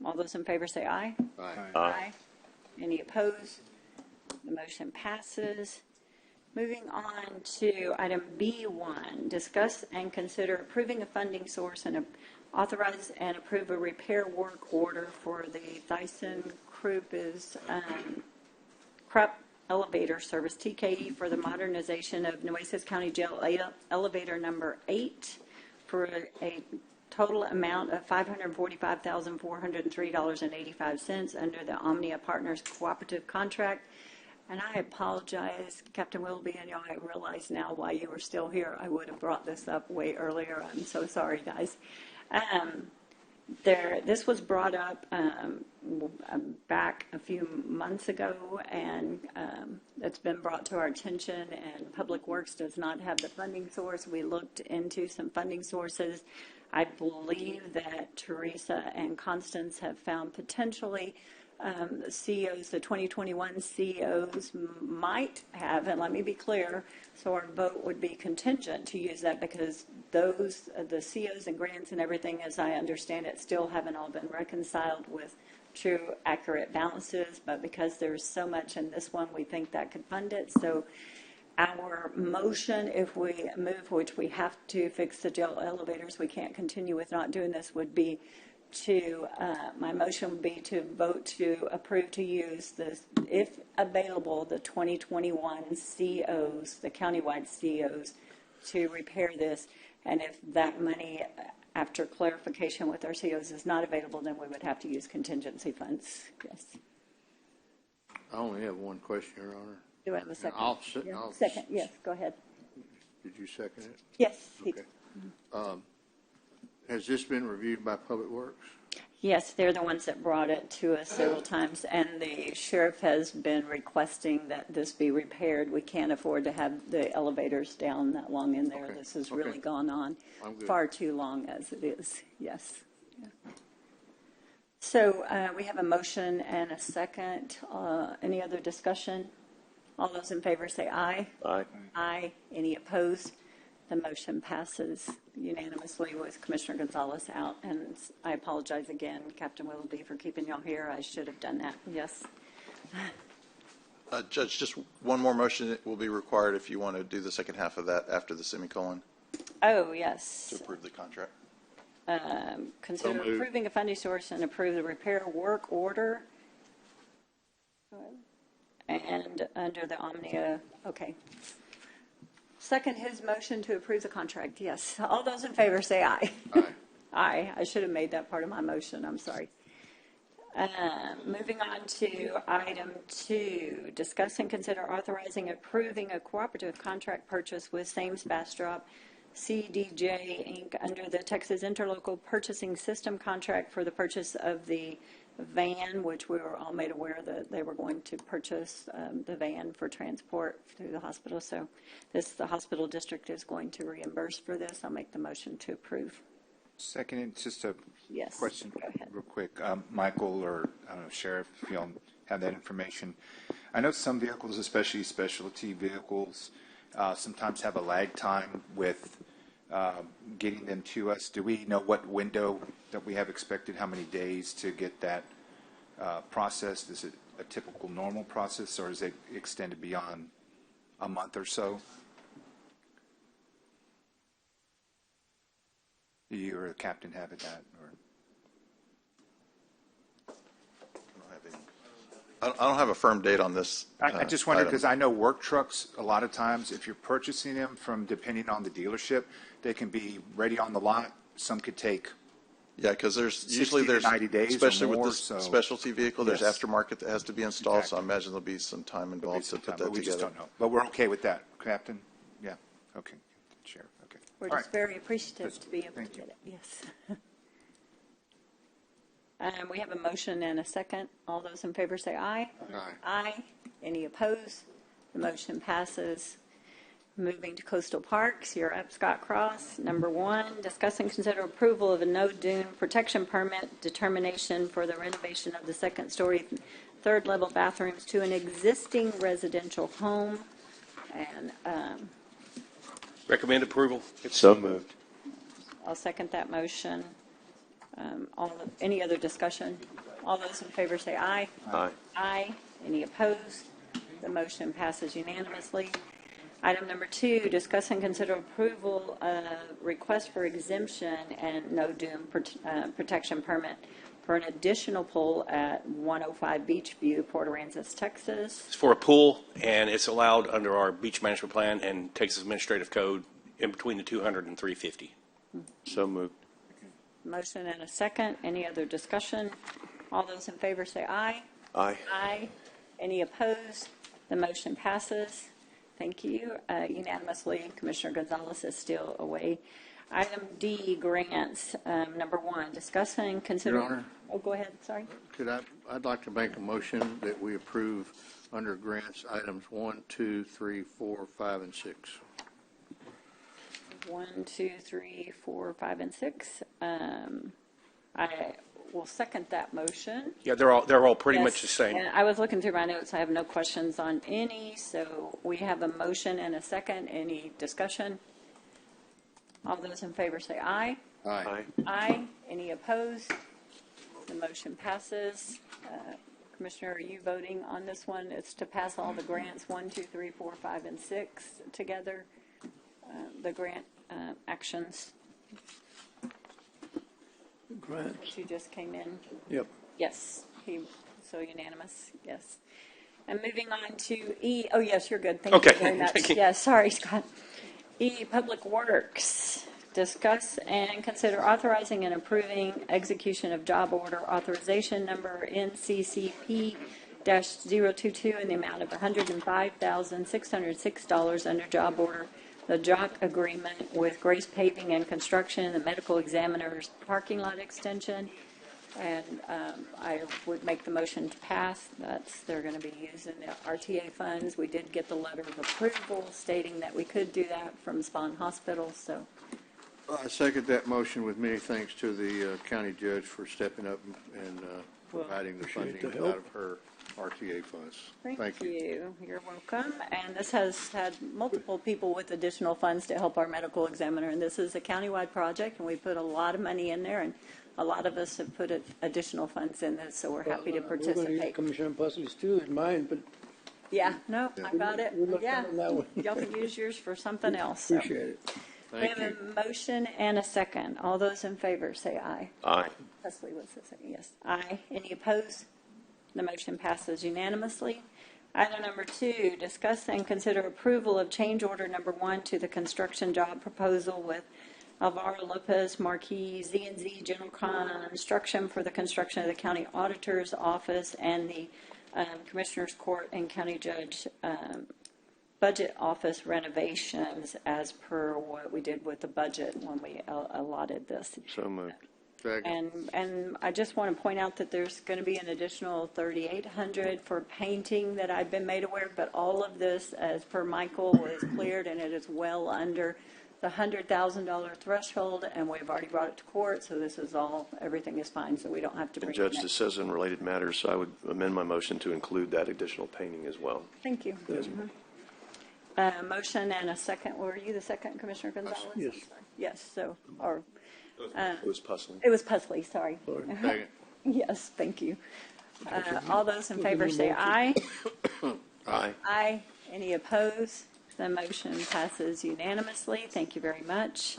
All those in favor say aye. Aye. Aye. Any opposed? The motion passes. Moving on to item B1, discuss and consider approving a funding source and authorize and approve a repair work order for the ThyssenKrupp elevator service, TKE, for the modernization of Nueces County Jail elevator number 8 for a total amount of $545,403.85 under the Omnia Partners Cooperative Contract. And I apologize, Captain Willoughby, and I realize now why you were still here. I would have brought this up way earlier. I'm so sorry, guys. This was brought up back a few months ago, and it's been brought to our attention, and Public Works does not have the funding source. We looked into some funding sources. I believe that Teresa and Constance have found potentially the CEOs, the 2021 CEOs might have, and let me be clear, so our vote would be contingent to use that because those, the CEOs and grants and everything, as I understand it, still haven't all been reconciled with true, accurate balances, but because there's so much in this one, we think that could fund it. So our motion, if we move, which we have to fix the jail elevators, we can't continue with not doing this, would be to, my motion would be to vote to approve to use this, if available, the 2021 COs, the countywide COs, to repair this. And if that money, after clarification with our COs, is not available, then we would have to use contingency funds. Yes. I only have one question, Your Honor. Do I have a second? I'll Second, yes, go ahead. Did you second it? Yes. Okay. Has this been reviewed by Public Works? Yes, they're the ones that brought it to us several times, and the sheriff has been requesting that this be repaired. We can't afford to have the elevators down that long in there. Okay. This has really gone on far too long as it is. Yes. Yeah. So we have a motion and a second. Any other discussion? All those in favor say aye. Aye. Aye. Any opposed? The motion passes unanimously with Commissioner Gonzalez out. And I apologize again, Captain Willoughby, for keeping y'all here. I should have done that. Yes. Judge, just one more motion will be required if you want to do the second half of that after the semicolon Oh, yes. to approve the contract. Consider So moved. approving a funding source and approve the repair work order. And under the Omnia, okay. Second his motion to approve the contract, yes. All those in favor say aye. Aye. Aye. I should have made that part of my motion, I'm sorry. Moving on to item 2, discuss and consider authorizing approving a cooperative contract purchase with Sames Bastrop CDJ Inc. under the Texas Interlocal Purchasing System contract for the purchase of the van, which we were all made aware that they were going to purchase the van for transport through the hospital. So the hospital district is going to reimburse for this. I'll make the motion to approve. Second, it's just a Yes, question go ahead. real quick. Michael or I don't know, Sheriff, if you all have that information. I know some vehicles, especially specialty vehicles, sometimes have a lag time with getting them to us. Do we know what window that we have expected, how many days to get that processed? Is it a typical normal process, or is it extended beyond a month or so? Do you or the captain have it that? Or? I don't have a firm date on this. I just wonder, item. because I know work trucks, a lot of times, if you're purchasing them from, depending on the dealership, they can be ready on the lot. Some could take Yeah, because there's 60 usually to 90 days or especially more, with this so- specialty vehicle, there's Yes. aftermarket that has to be installed. So I imagine there'll be some time involved to put that But we just together. don't know. But we're okay with that, Captain? Yeah, okay. Sheriff, okay. We're All just right. very appreciative to be able to Thank get it. Yes. We have a motion and a second. All those in favor say aye. Aye. Aye. Any opposed? The motion passes. Moving to coastal parks, you're up, Scott Cross. Number 1, discuss and consider approval of a no dune protection permit determination for the renovation of the second-story, third-level bathrooms to an existing residential home. And Recommend approval. So moved. I'll second that motion. Any other discussion? All those in favor say aye. Aye. Aye. Any opposed? The motion passes unanimously. Item number 2, discuss and consider approval of request for exemption and no dune protection permit for an additional pool at 105 Beach View, Port Aransas, Texas. It's for a pool, and it's allowed under our beach management plan and Texas Administrative Code in between the 200 and 350. So moved. Motion and a second. Any other discussion? All those in favor say aye. Aye. Aye. Any opposed? The motion passes. Thank you. Unanimously, Commissioner Gonzalez is still away. Item D, grants. Number 1, discuss and consider. Your Honor. Oh, go ahead. Sorry. I'd like to make a motion that we approve under grants items 1, 2, 3, 4, 5, and 6. 1, 2, 3, 4, 5, and 6. I will second that motion. Yeah, they're all pretty Yes, much the same. And I was looking through my notes. I have no questions on any. So we have a motion and a second. Any discussion? All those in favor say aye. Aye. Aye. Any opposed? The motion passes. Commissioner, are you voting on this one? It's to pass all the grants 1, 2, 3, 4, 5, and 6 together. The grant actions Grant. that you just came in. Yep. Yes. So unanimous. Yes. And moving on to E. Oh, yes, you're good. Thank you very much. Thank you. Yes, sorry, Scott. E, Public Works. Discuss and consider authorizing and approving execution of job order authorization number NCCP-022 in the amount of $105,606 under job order, the JOC agreement with Grace Paving and Construction, the medical examiner's parking lot extension. And I would make the motion to pass. They're going to be using the RTA funds. We did get the letter of approval stating that we could do that from Spahn Hospital. So I second that motion with many thanks to the county judge for stepping up and providing the funding appreciate the out help. of her RTA funds. Thank you. You're welcome. And this has had multiple people with additional funds to help our medical examiner. And this is a countywide project, and we put a lot of money in there, and a lot of us have put additional funds in this, so we're happy to We're going to participate. use Commissioner Pusley's too in mine, but Yeah, no, I got it. We're looking Yeah, on that one. y'all can use yours for something else. So. appreciate it. We have a motion and a second. All those in favor say aye. Aye. Leslie, what's the second? Yes. Aye. Any opposed? The motion passes unanimously. Item number 2, discuss and consider approval of change order number 1 to the construction job proposal with Alvaro Lopez Marquis Z&Z General Construction for the construction of the county auditor's office and the Commissioner's Court and County Judge budget office renovations as per what we did with the budget when we allotted this. So moved. And I just want to point out that there's going to be an additional $3,800 for painting that I've been made aware of, but all of this, as per Michael, is cleared, and it is well under the $100,000 threshold, and we've already brought it to court, so this is all, everything is fine, so we don't have to bring And it Judge, in. this says in related matters, so I would amend my motion to include that additional painting as well. Thank you. Motion and a second. Were you the second, Commissioner Gonzalez? Yes. Yes, so, or. It was Pusley. It was Pusley, sorry. Second. Yes, thank you. All those in favor say aye. Aye. Aye. Any opposed? The motion passes unanimously. Thank you very much.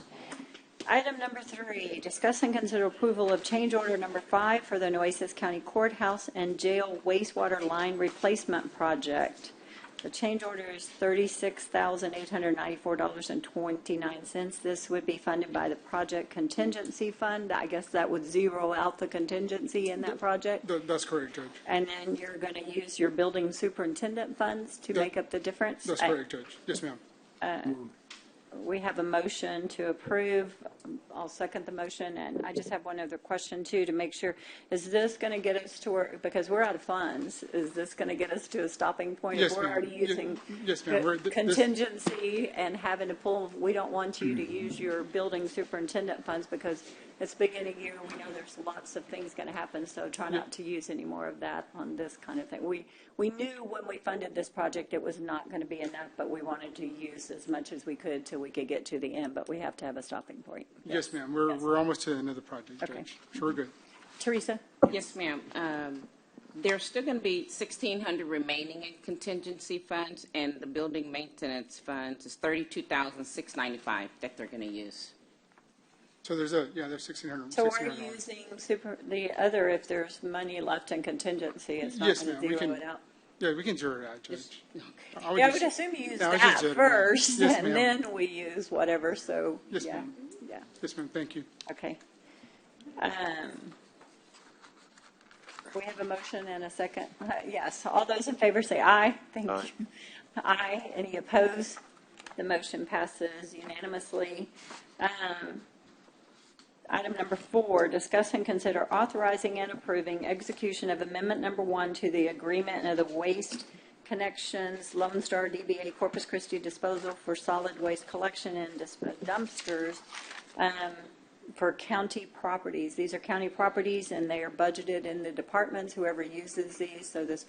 Item number 3, discuss and consider approval of change order number 5 for the Nueces County Courthouse and Jail wastewater line replacement project. The change order is $36,894.29. This would be funded by the project contingency fund. I guess that would zero out the contingency in that project. That's correct, Judge. And then you're going to use your building superintendent funds to make up the difference? That's correct, Judge. Yes, ma'am. We have a motion to approve. I'll second the motion, and I just have one other question, too, to make sure. Is this going to get us to where, because we're out of funds, is this going to get us to a stopping point? Yes, if we're ma'am. already using Yes, ma'am. contingency and having to pull, we don't want you to use your building superintendent funds because it's beginning year. We know there's lots of things going to happen, so try not to use any more of that on this kind of thing. We knew when we funded this project it was not going to be enough, but we wanted to use as much as we could till we could get to the end, but we have to have a stopping point. Yes, ma'am. We're almost to another project, Okay. Judge. So we're good. Teresa? Yes, ma'am. There's still going to be $1,600 remaining in contingency funds, and the building maintenance funds is $32,695 that they're going to use. So there's there's $1,600. So we're using the other, if there's money left in contingency, it's not Yes, going ma'am. to We zero can, it out. Yeah, we can zero it out, Judge. I would assume you use I would that just zero it out. first, Yes, and ma'am. then we use whatever, so, Yes, yeah. ma'am. Yeah. Yes, ma'am. Thank you. Okay. We have a motion and a second. Yes, all those in favor say aye. Thank you. Aye. Any opposed? The motion passes unanimously. Item number 4, discuss and consider authorizing and approving execution of amendment number 1 to the agreement of the Waste Connections Lone Star DBA Corpus Christi Disposal for solid waste collection and dumpsters for county properties. These are county properties, and they are budgeted in the departments, whoever uses these, so this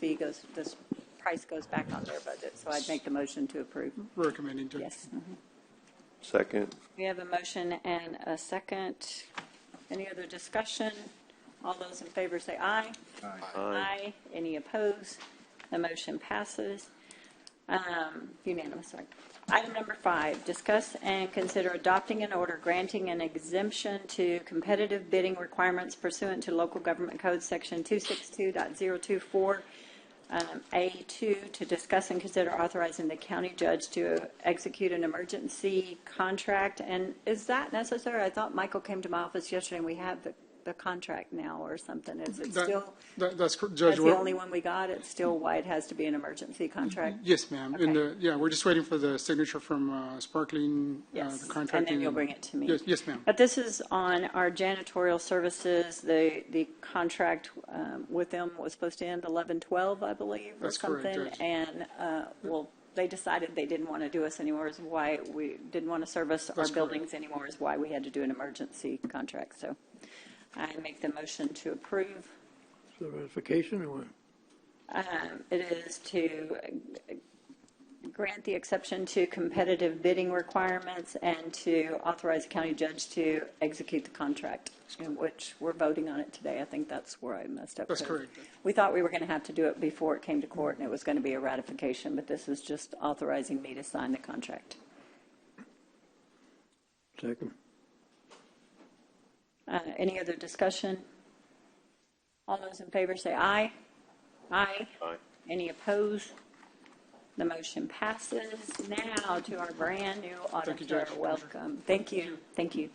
price goes back on their budget. So I'd make the motion to approve. Recommending, Judge. Yes. Second. We have a motion and a second. Any other discussion? All those in favor say aye. Aye. Aye. Any opposed? The motion passes. Unanimous, sorry. Item number 5, discuss and consider adopting an order granting an exemption to competitive bidding requirements pursuant to Local Government Code Section 262.024. A2, to discuss and consider authorizing the county judge to execute an emergency contract. And is that necessary? I thought Michael came to my office yesterday and we have the contract now or something. Is it still? That's correct, That's Judge. the only one we got? It's still why it has to be an emergency contract? Yes, ma'am. Okay. And we're just waiting for the signature from Sparkling, Yes, the contract. and then you'll bring it to me. Yes, ma'am. But this is on our janitorial services. The contract with them was supposed to end 11/12, I believe, or That's correct, something. Judge. And, they decided they didn't want to do us anymore, is why we didn't want to service our That's buildings anymore, is why we had to do an emergency contract. So I make the motion to approve. So ratification or what? It is to grant the exception to competitive bidding requirements and to authorize the county judge to execute the contract, in which we're voting on it today. I think that's where I messed up. That's correct. We thought we were going to have to do it before it came to court, and it was going to be a ratification, but this is just authorizing me to sign the contract. Second. Any other discussion? All those in favor say aye. Aye. Aye. Any opposed? The motion passes. Now to our brand new auditor. Judge. Welcome. Thank you. Thank you.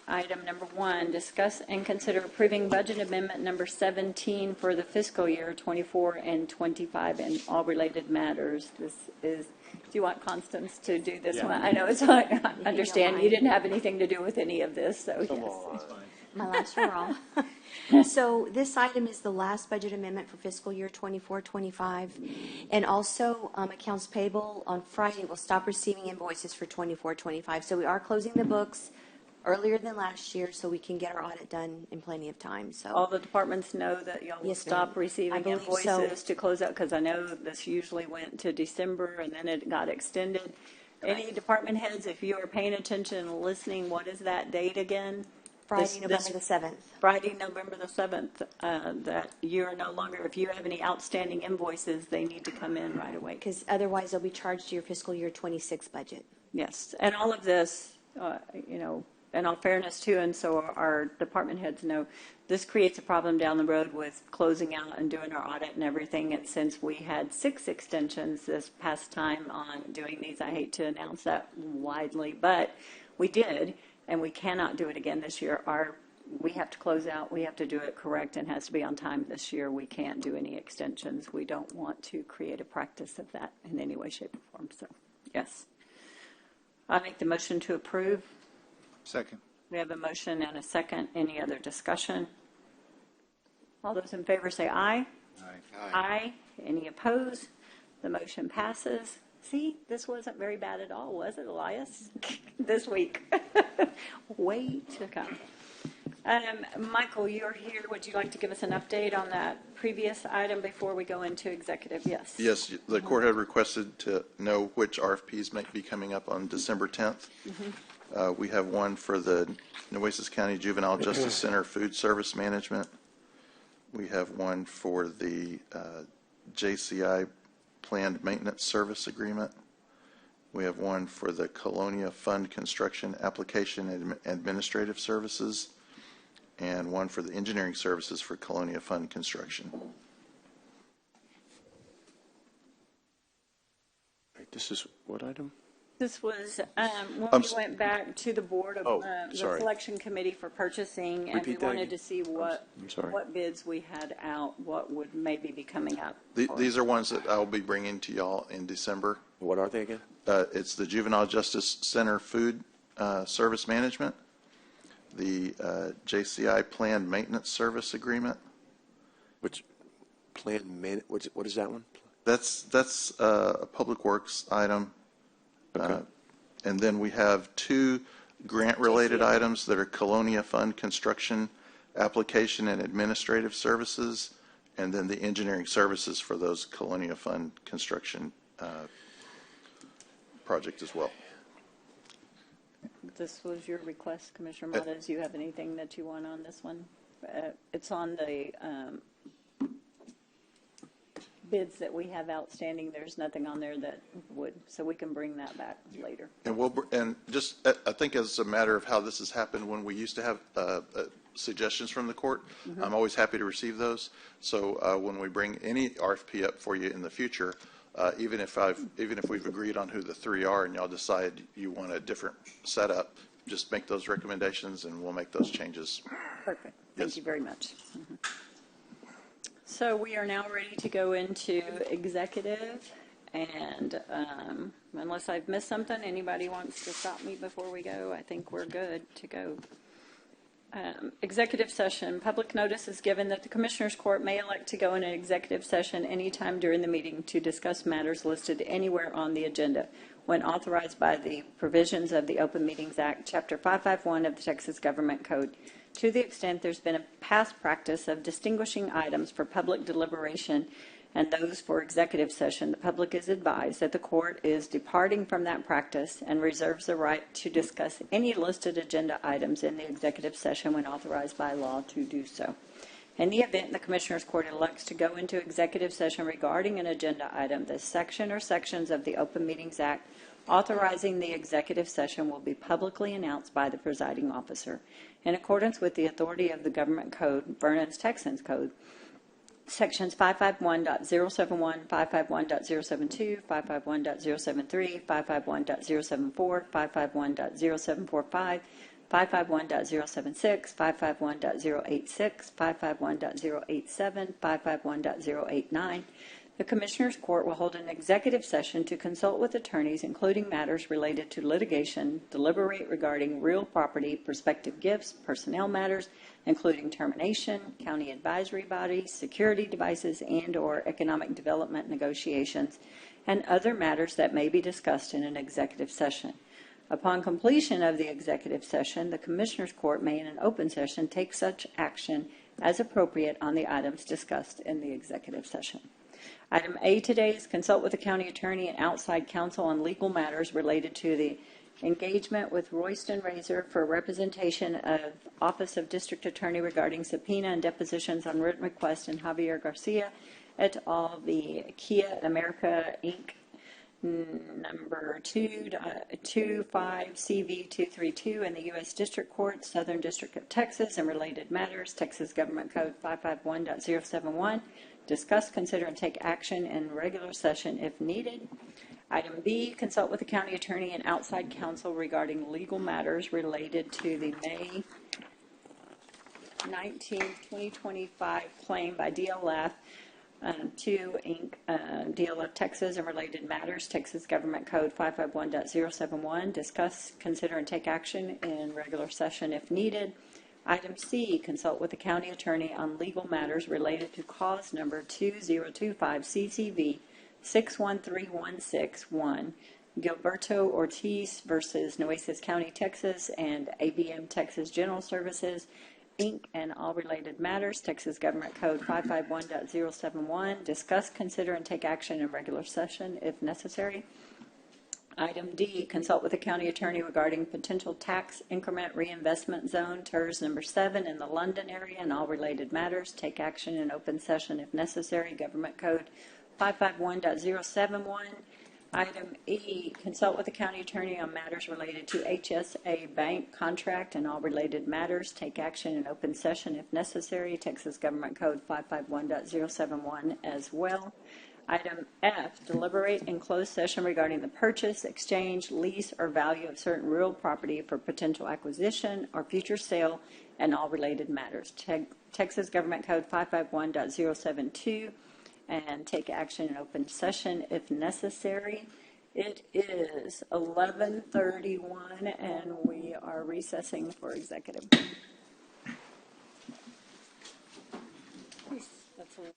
Item number 1, discuss and consider approving budget amendment number 17 for the fiscal year 24 and 25 and all related matters. This is, do you want Constance to do this one? I know it's, I understand you didn't have anything to do with any of this, so yes. My last hurrah. So this item is the last budget amendment for fiscal year 24-25. And also accounts payable on Friday will stop receiving invoices for 24-25. So we are closing the books earlier than last year so we can get our audit done in plenty of time. So all the departments know that y'all will stop receiving invoices to close out, because I know this usually went to December and then it got extended. Correct. Any department heads, if you are paying attention and listening, what is that date again? Friday, November the 7th. Friday, November the 7th, that you're no longer, if you have any outstanding invoices, they need to come in right away. Because otherwise they'll be charged to your fiscal year 26 budget. Yes, and all of this, you know, in all fairness too, and so our department heads know, this creates a problem down the road with closing out and doing our audit and everything. And since we had 6 extensions this past time on doing these, I hate to announce that widely, but we did. And we cannot do it again this year. We have to close out. We have to do it correct and has to be on time this year. We can't do any extensions. We don't want to create a practice of that in any way, shape, or form. So, yes. I make the motion to approve. Second. We have a motion and a second. Any other discussion? All those in favor say aye. Aye. Aye. Any opposed? The motion passes. See, this wasn't very bad at all, was it, Elias? This week. Wait to come. Michael, you're here. Would you like to give us an update on that previous item before we go into executive? Yes. Yes, the court had requested to know which RFPs might be coming up on December 10th. We have one for the Nueces County Juvenile Justice Center Food Service Management. We have one for the JCI Planned Maintenance Service Agreement. We have one for the Colonia Fund Construction Application and Administrative Services, and one for the Engineering Services for Colonia Fund Construction. This is what item? This was when we went back to the board of the selection committee for purchasing, and we wanted to see what bids we had out, what would maybe be coming up. These are ones that I'll be bringing to y'all in December. What are they again? It's the Juvenile Justice Center Food Service Management, the JCI Planned Maintenance Service Agreement. Which planned what is that one? That's a Public Works item. Okay. And then we have 2 grant-related items that are Colonia Fund Construction Application and Administrative Services, and then the engineering services for those Colonia Fund Construction project as well. This was your request, Commissioner Mata. Do you have anything that you want on this one? It's on the bids that we have outstanding. There's nothing on there that would, so we can bring that back later. And just I think as a matter of how this has happened when we used to have suggestions from the court, I'm always happy to receive those. So when we bring any RFP up for you in the future, even if we've agreed on who the 3 are and y'all decide you want a different setup, just make those recommendations and we'll make those changes. Perfect. Thank you very much. So we are now ready to go into executive, and unless I've missed something, anybody wants to stop me before we go, I think we're good to go. Executive session. Public notice is given that the Commissioners Court may elect to go in an executive session anytime during the meeting to discuss matters listed anywhere on the agenda when authorized by the provisions of the Open Meetings Act, Chapter 551 of the Texas Government Code. To the extent there's been a past practice of distinguishing items for public deliberation and those for executive session, the public is advised that the court is departing from that practice and reserves the right to discuss any listed agenda items in the executive session when authorized by law to do so. In the event the Commissioners Court elects to go into executive session regarding an agenda item, the section or sections of the Open Meetings Act authorizing the executive session will be publicly announced by the presiding officer. In accordance with the authority of the Government Code, Vernon's Texans Code, Sections 551.071, 551.072, 551.073, 551.074, 551.0745, 551.076, 551.086, 551.087, 551.089. The Commissioners Court will hold an executive session to consult with attorneys, including matters related to litigation, deliberate regarding real property, prospective gifts, personnel matters, including termination, county advisory bodies, security devices, and/or economic development negotiations, and other matters that may be discussed in an executive session. Upon completion of the executive session, the Commissioners Court may, in an open session, take such action as appropriate on the items discussed in the executive session. Item A today is consult with the county attorney and outside counsel on legal matters related to the engagement with Royston Razor for representation of Office of District Attorney regarding subpoena and depositions on written request in Javier Garcia et al. The Kia America Inc. number 225CV232 in the U.S. District Court, Southern District of Texas, and related matters, Texas Government Code 551.071. Discuss, consider, and take action in regular session if needed. Item B, consult with the county attorney and outside counsel regarding legal matters related to the May 19, 2025 claim by DLF 2 Inc., DLF Texas, and related matters, Texas Government Code 551.071. Discuss, consider, and take action in regular session if needed. Item C, consult with the county attorney on legal matters related to cause number 2025 CCV 613161, Gilberto Ortiz versus Nueces County, Texas, and ABM Texas General Services, Inc., and all related matters, Texas Government Code 551.071. Discuss, consider, and take action in regular session if necessary. Item D, consult with the county attorney regarding potential tax increment reinvestment zone, TERS number 7 in the London area, and all related matters. Take action in open session if necessary. Government Code 551.071. Item E, consult with the county attorney on matters related to HSA Bank contract and all related matters. Take action in open session if necessary. Texas Government Code 551.071 as well. Item F, deliberate in closed session regarding the purchase, exchange, lease, or value of certain real property for potential acquisition or future sale and all related matters. Texas Government Code 551.072, and take action in open session if necessary. It is 11:31 and we are recessing for executive. That's a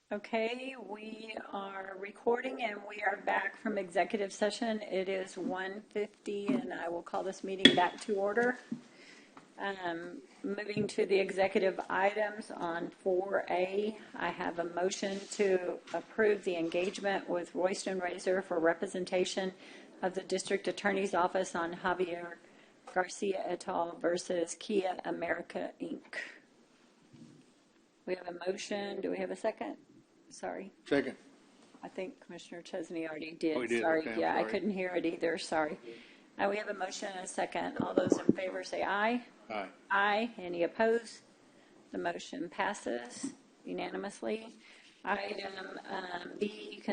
Okay, we are recording and we are back from executive session. It is 1:50 and I will call this meeting back to order. Moving to the executive items on 4A, I have a motion to approve the engagement with Royston Razor for representation of the District Attorney's Office on Javier Garcia et al. Versus Kia America, Inc. We have a motion. Do we have a second? Sorry. Second. I think Commissioner Chesney already did. Oh, he did. Sorry. Okay, I'm Yeah, I sorry. couldn't hear it either. Sorry. We have a motion and a second. All those in favor say aye. Aye. Aye. Any opposed? The motion passes unanimously. Item B,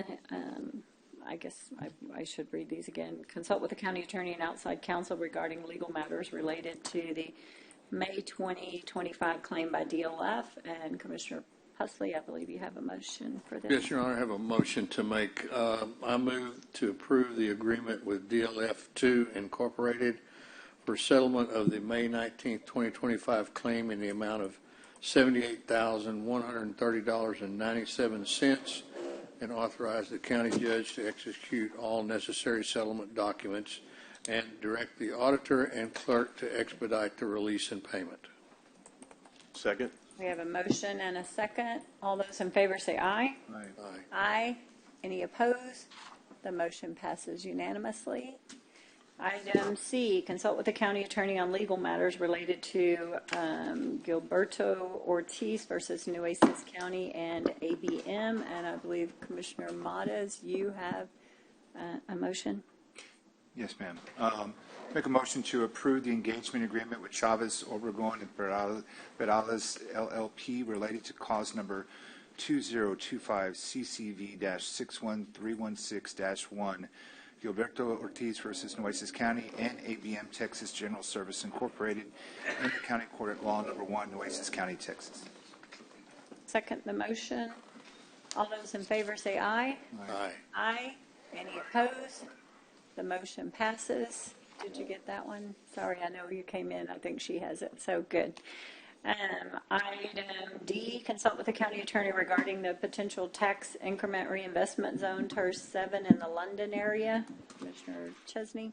I guess I should read these again. Consult with the county attorney and outside counsel regarding legal matters related to the May 2025 claim by DLF. And Commissioner Husley, I believe you have a motion for this. Yes, Your Honor, I have a motion to make. I move to approve the agreement with DLF2 Incorporated for settlement of the May 19, 2025 claim in the amount of $78,130.97 and authorize the county judge to execute all necessary settlement documents and direct the auditor and clerk to expedite the release and payment. Second. We have a motion and a second. All those in favor say aye. Aye. Aye. Any opposed? The motion passes unanimously. Item C, consult with the county attorney on legal matters related to Gilberto Ortiz versus Nueces County and ABM. And I believe Commissioner Modas, you have a motion. Yes, ma'am. Make a motion to approve the engagement agreement with Chavez, Obregon, and Perales LLP related to cause number 2025 CCV-61316-1, Gilberto Ortiz versus Nueces County and ABM Texas General Service Incorporated in the County Court at Law Number 1, Nueces County, Texas. Second the motion. All those in favor say aye. Aye. Aye. Any opposed? The motion passes. Did you get that one? Sorry, I know you came in. I think she has it. So good. Item D, consult with the county attorney regarding the potential tax increment reinvestment zone, TERS 7 in the London area. Commissioner Chesney.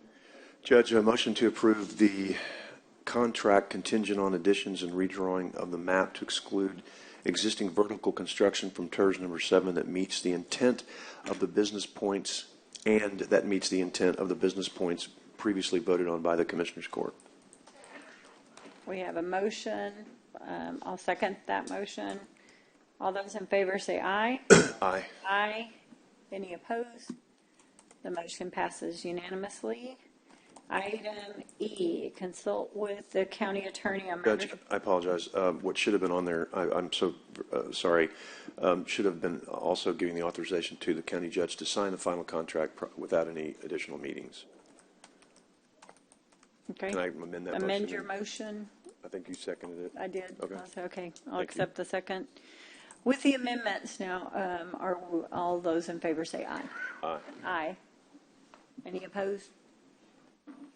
Judge, a motion to approve the contract contingent on additions and redrawing of the map to exclude existing vertical construction from TERS number 7 that meets the intent of the business points previously voted on by the Commissioners Court. We have a motion. I'll second that motion. All those in favor say aye. Aye. Aye. Any opposed? The motion passes unanimously. Item E, consult with the county attorney on matters. Judge, I apologize. What should have been on there, I'm so sorry, should have been also giving the authorization to the county judge to sign the final contract without any additional meetings. Okay. Can I amend that motion? Amend your motion. I think you seconded it. I did. Okay. Okay. I'll Thank accept the second. With the amendments now, are all those in favor say aye. Aye. Aye. Any opposed?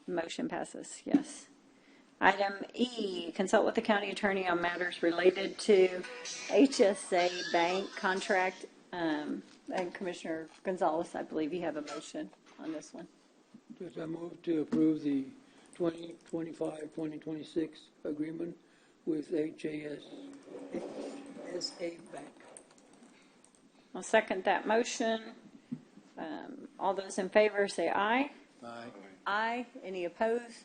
Motion passes, yes. Item E, consult with the county attorney on matters related to HSA bank contract. And Commissioner Gonzalez, I believe you have a motion on this one. Yes, I move to approve the 2025-2026 agreement with HSA Bank. I'll second that motion. All those in favor say aye. Aye. Aye. Any opposed?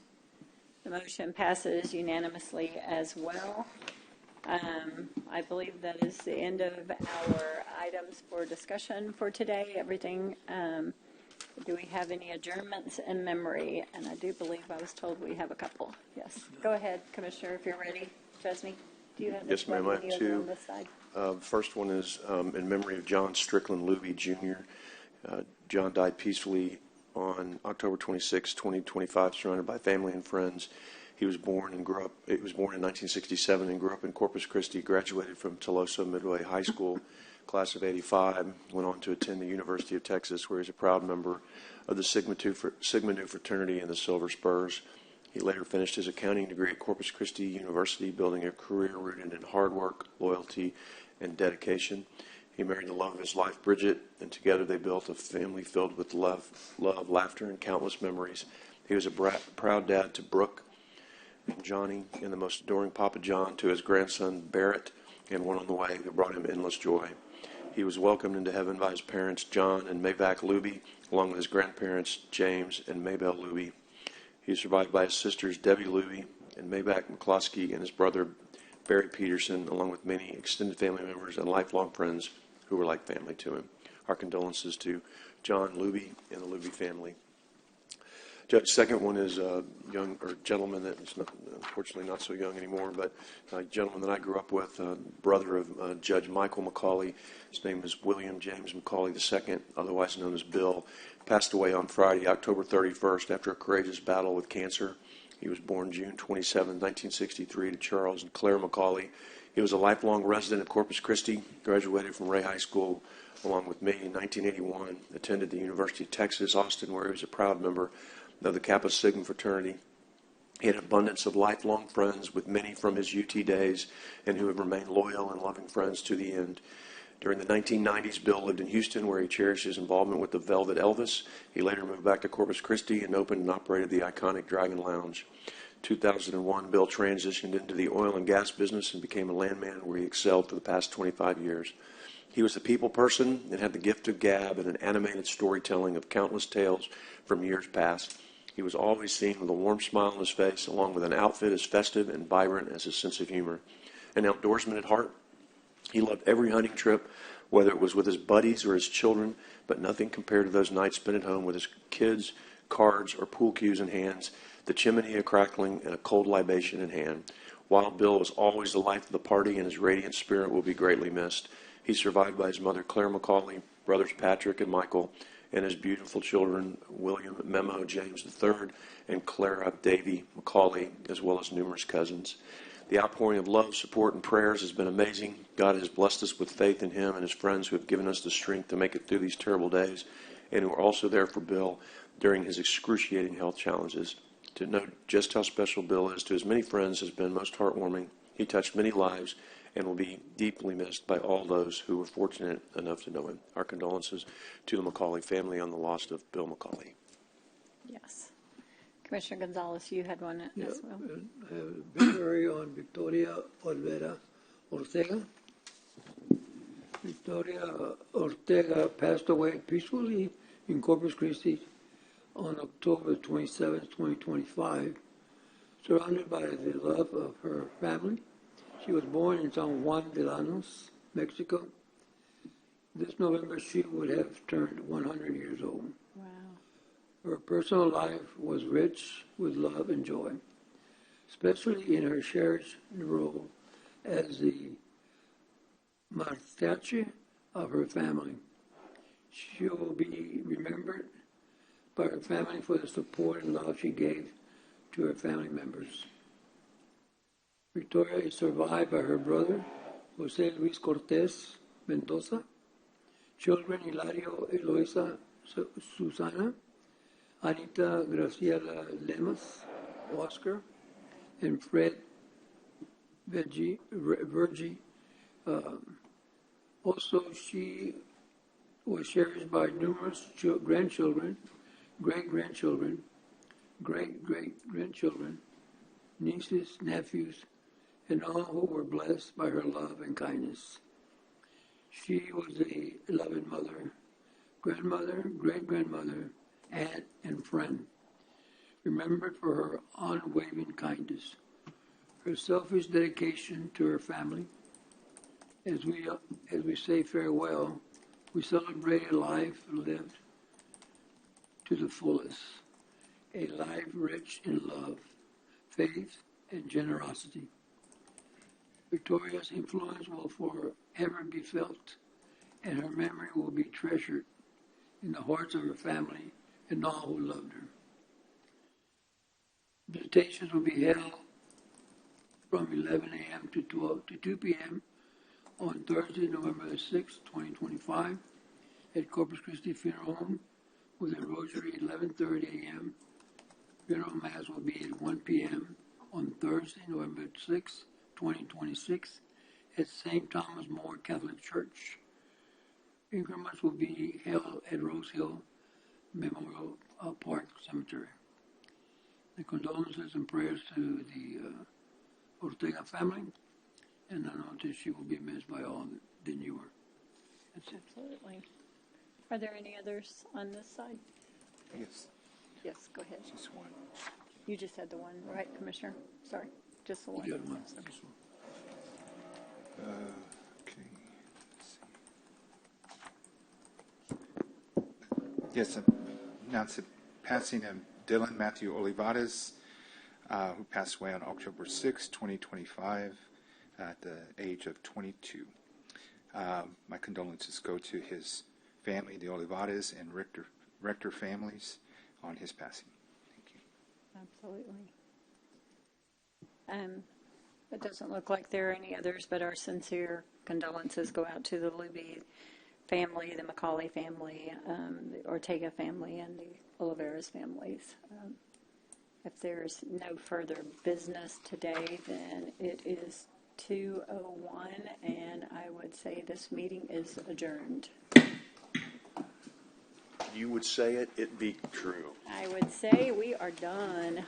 The motion passes unanimously as well. I believe that is the end of our items for discussion for today. Everything. Do we have any adjournments in memory? And I do believe I was told we have a couple. Yes. Go ahead, Commissioner, if you're ready. Chesney, do you have Yes, ma'am. I have any other two. on this side? First one is in memory of John Strickland Luby, Jr. John died peacefully on October 26, 2025, surrounded by family and friends. He was born in 1967 and grew up in Corpus Christi, graduated from Tolosa Midway High School, class of 85, went on to attend the University of Texas, where he's a proud member of the Sigma Nu fraternity and the Silver Spurs. He later finished his accounting degree at Corpus Christi University, building a career rooted in hard work, loyalty, and dedication. He married the love of his life, Bridget, and together they built a family filled with love, laughter, and countless memories. He was a proud dad to Brooke and Johnny, and the most adoring Papa John to his grandson Barrett, and one on the way who brought him endless joy. He was welcomed into heaven by his parents, John and Mavac Luby, along with his grandparents, James and Maybelle Luby. He was survived by his sisters, Debbie Luby and Mavac McCloskey, and his brother, Barry Peterson, along with many extended family members and lifelong friends who were like family to him. Our condolences to John Luby and the Luby family. Judge, second one is a gentleman that is unfortunately not so young anymore, but a gentleman that I grew up with, brother of Judge Michael McCauley. His name is William James McCauley II, otherwise known as Bill. Passed away on Friday, October 31st, after a courageous battle with cancer. He was born June 27, 1963, to Charles and Claire McCauley. He was a lifelong resident of Corpus Christi, graduated from Ray High School along with me in 1981, attended the University of Texas, Austin, where he was a proud member of the Kappa Sigma fraternity. He had an abundance of lifelong friends, with many from his UT days, and who have remained loyal and loving friends to the end. During the 1990s, Bill lived in Houston, where he cherished his involvement with the Velvet Elvis. He later moved back to Corpus Christi and opened and operated the iconic Dragon Lounge. 2001, Bill transitioned into the oil and gas business and became a landman, where he excelled for the past 25 years. He was a people person and had the gift of gab and an animated storytelling of countless tales from years past. He was always seen with a warm smile on his face, along with an outfit as festive and vibrant as his sense of humor. An outdoorsman at heart, he loved every hunting trip, whether it was with his buddies or his children, but nothing compared to those nights spent at home with his kids, cards, or pool cues in hands, the chimney a crackling, and a cold libation in hand. Wild Bill was always the life of the party, and his radiant spirit will be greatly missed. He's survived by his mother, Claire McCauley, brothers Patrick and Michael, and his beautiful children, William Memo James III and Clara Davy McCauley, as well as numerous cousins. The outpouring of love, support, and prayers has been amazing. God has blessed us with faith in him and his friends who have given us the strength to make it through these terrible days, and who are also there for Bill during his excruciating health challenges. To know just how special Bill is to his many friends has been most heartwarming. He touched many lives and will be deeply missed by all those who were fortunate enough to know him. Our condolences to the McCauley family on the loss of Bill McCauley. Yes. Commissioner Gonzalez, you had one as well. Obituary on Victoria Olvera Ortega. Victoria Ortega passed away peacefully in Corpus Christi on October 27, 2025, surrounded by the love of her family. She was born in San Juan de Llanos, Mexico. This November, she would have turned 100 years old. Wow. Her personal life was rich with love and joy, especially in her cherished role as the mariachi of her family. She will be remembered by her family for the support and love she gave to her family members. Victoria is survived by her brother, Jose Luis Cortez Mendoza, children Hilario Eloisa Susana, Anita Graciela Lemas, Oscar, and Fred Vergi. Also, she was cherished by numerous grandchildren, great-grandchildren, great-great-grandchildren, nieces, nephews, and all who were blessed by her love and kindness. She was a loving mother, grandmother, great-grandmother, aunt, and friend, remembered for her unwavering kindness, her selfish dedication to her family. As we say farewell, we celebrate a life lived to the fullest, a life rich in love, faith, and generosity. Victoria's influence will forever be felt, and her memory will be treasured in the hearts of her family and all who loved her. Visitations will be held from 11 a.m. to 2 p.m. on Thursday, November 6, 2025, at Corpus Christi Funeral Home, with a rosary at 11:30 a.m. Funeral Mass will be at 1 p.m. on Thursday, November 6, 2026, at St. Thomas More Catholic Church. increments will be held at Rose Hill Memorial Park Cemetery. The condolences and prayers to the Ortega family, and I know that she will be missed by all that knew her. That's it. Absolutely. Are there any others on this side? Yes, Yes, go ahead. just one. You just had the one, right, Commissioner? Sorry, just the one. You got one. This one. Okay. Yes, announce the passing of Dylan Matthew Olivares, who passed away on October 6, 2025, at the age of 22. My condolences go to his family, the Olivares and Rector families, on his passing. Thank you. Absolutely. It doesn't look like there are any others, but our sincere condolences go out to the Luby family, the McCauley family, the Ortega family, and the Olivares families. If there's no further business today, then it is 2:01, and I would say this meeting is adjourned. You would say it, it be true. I would say we are done.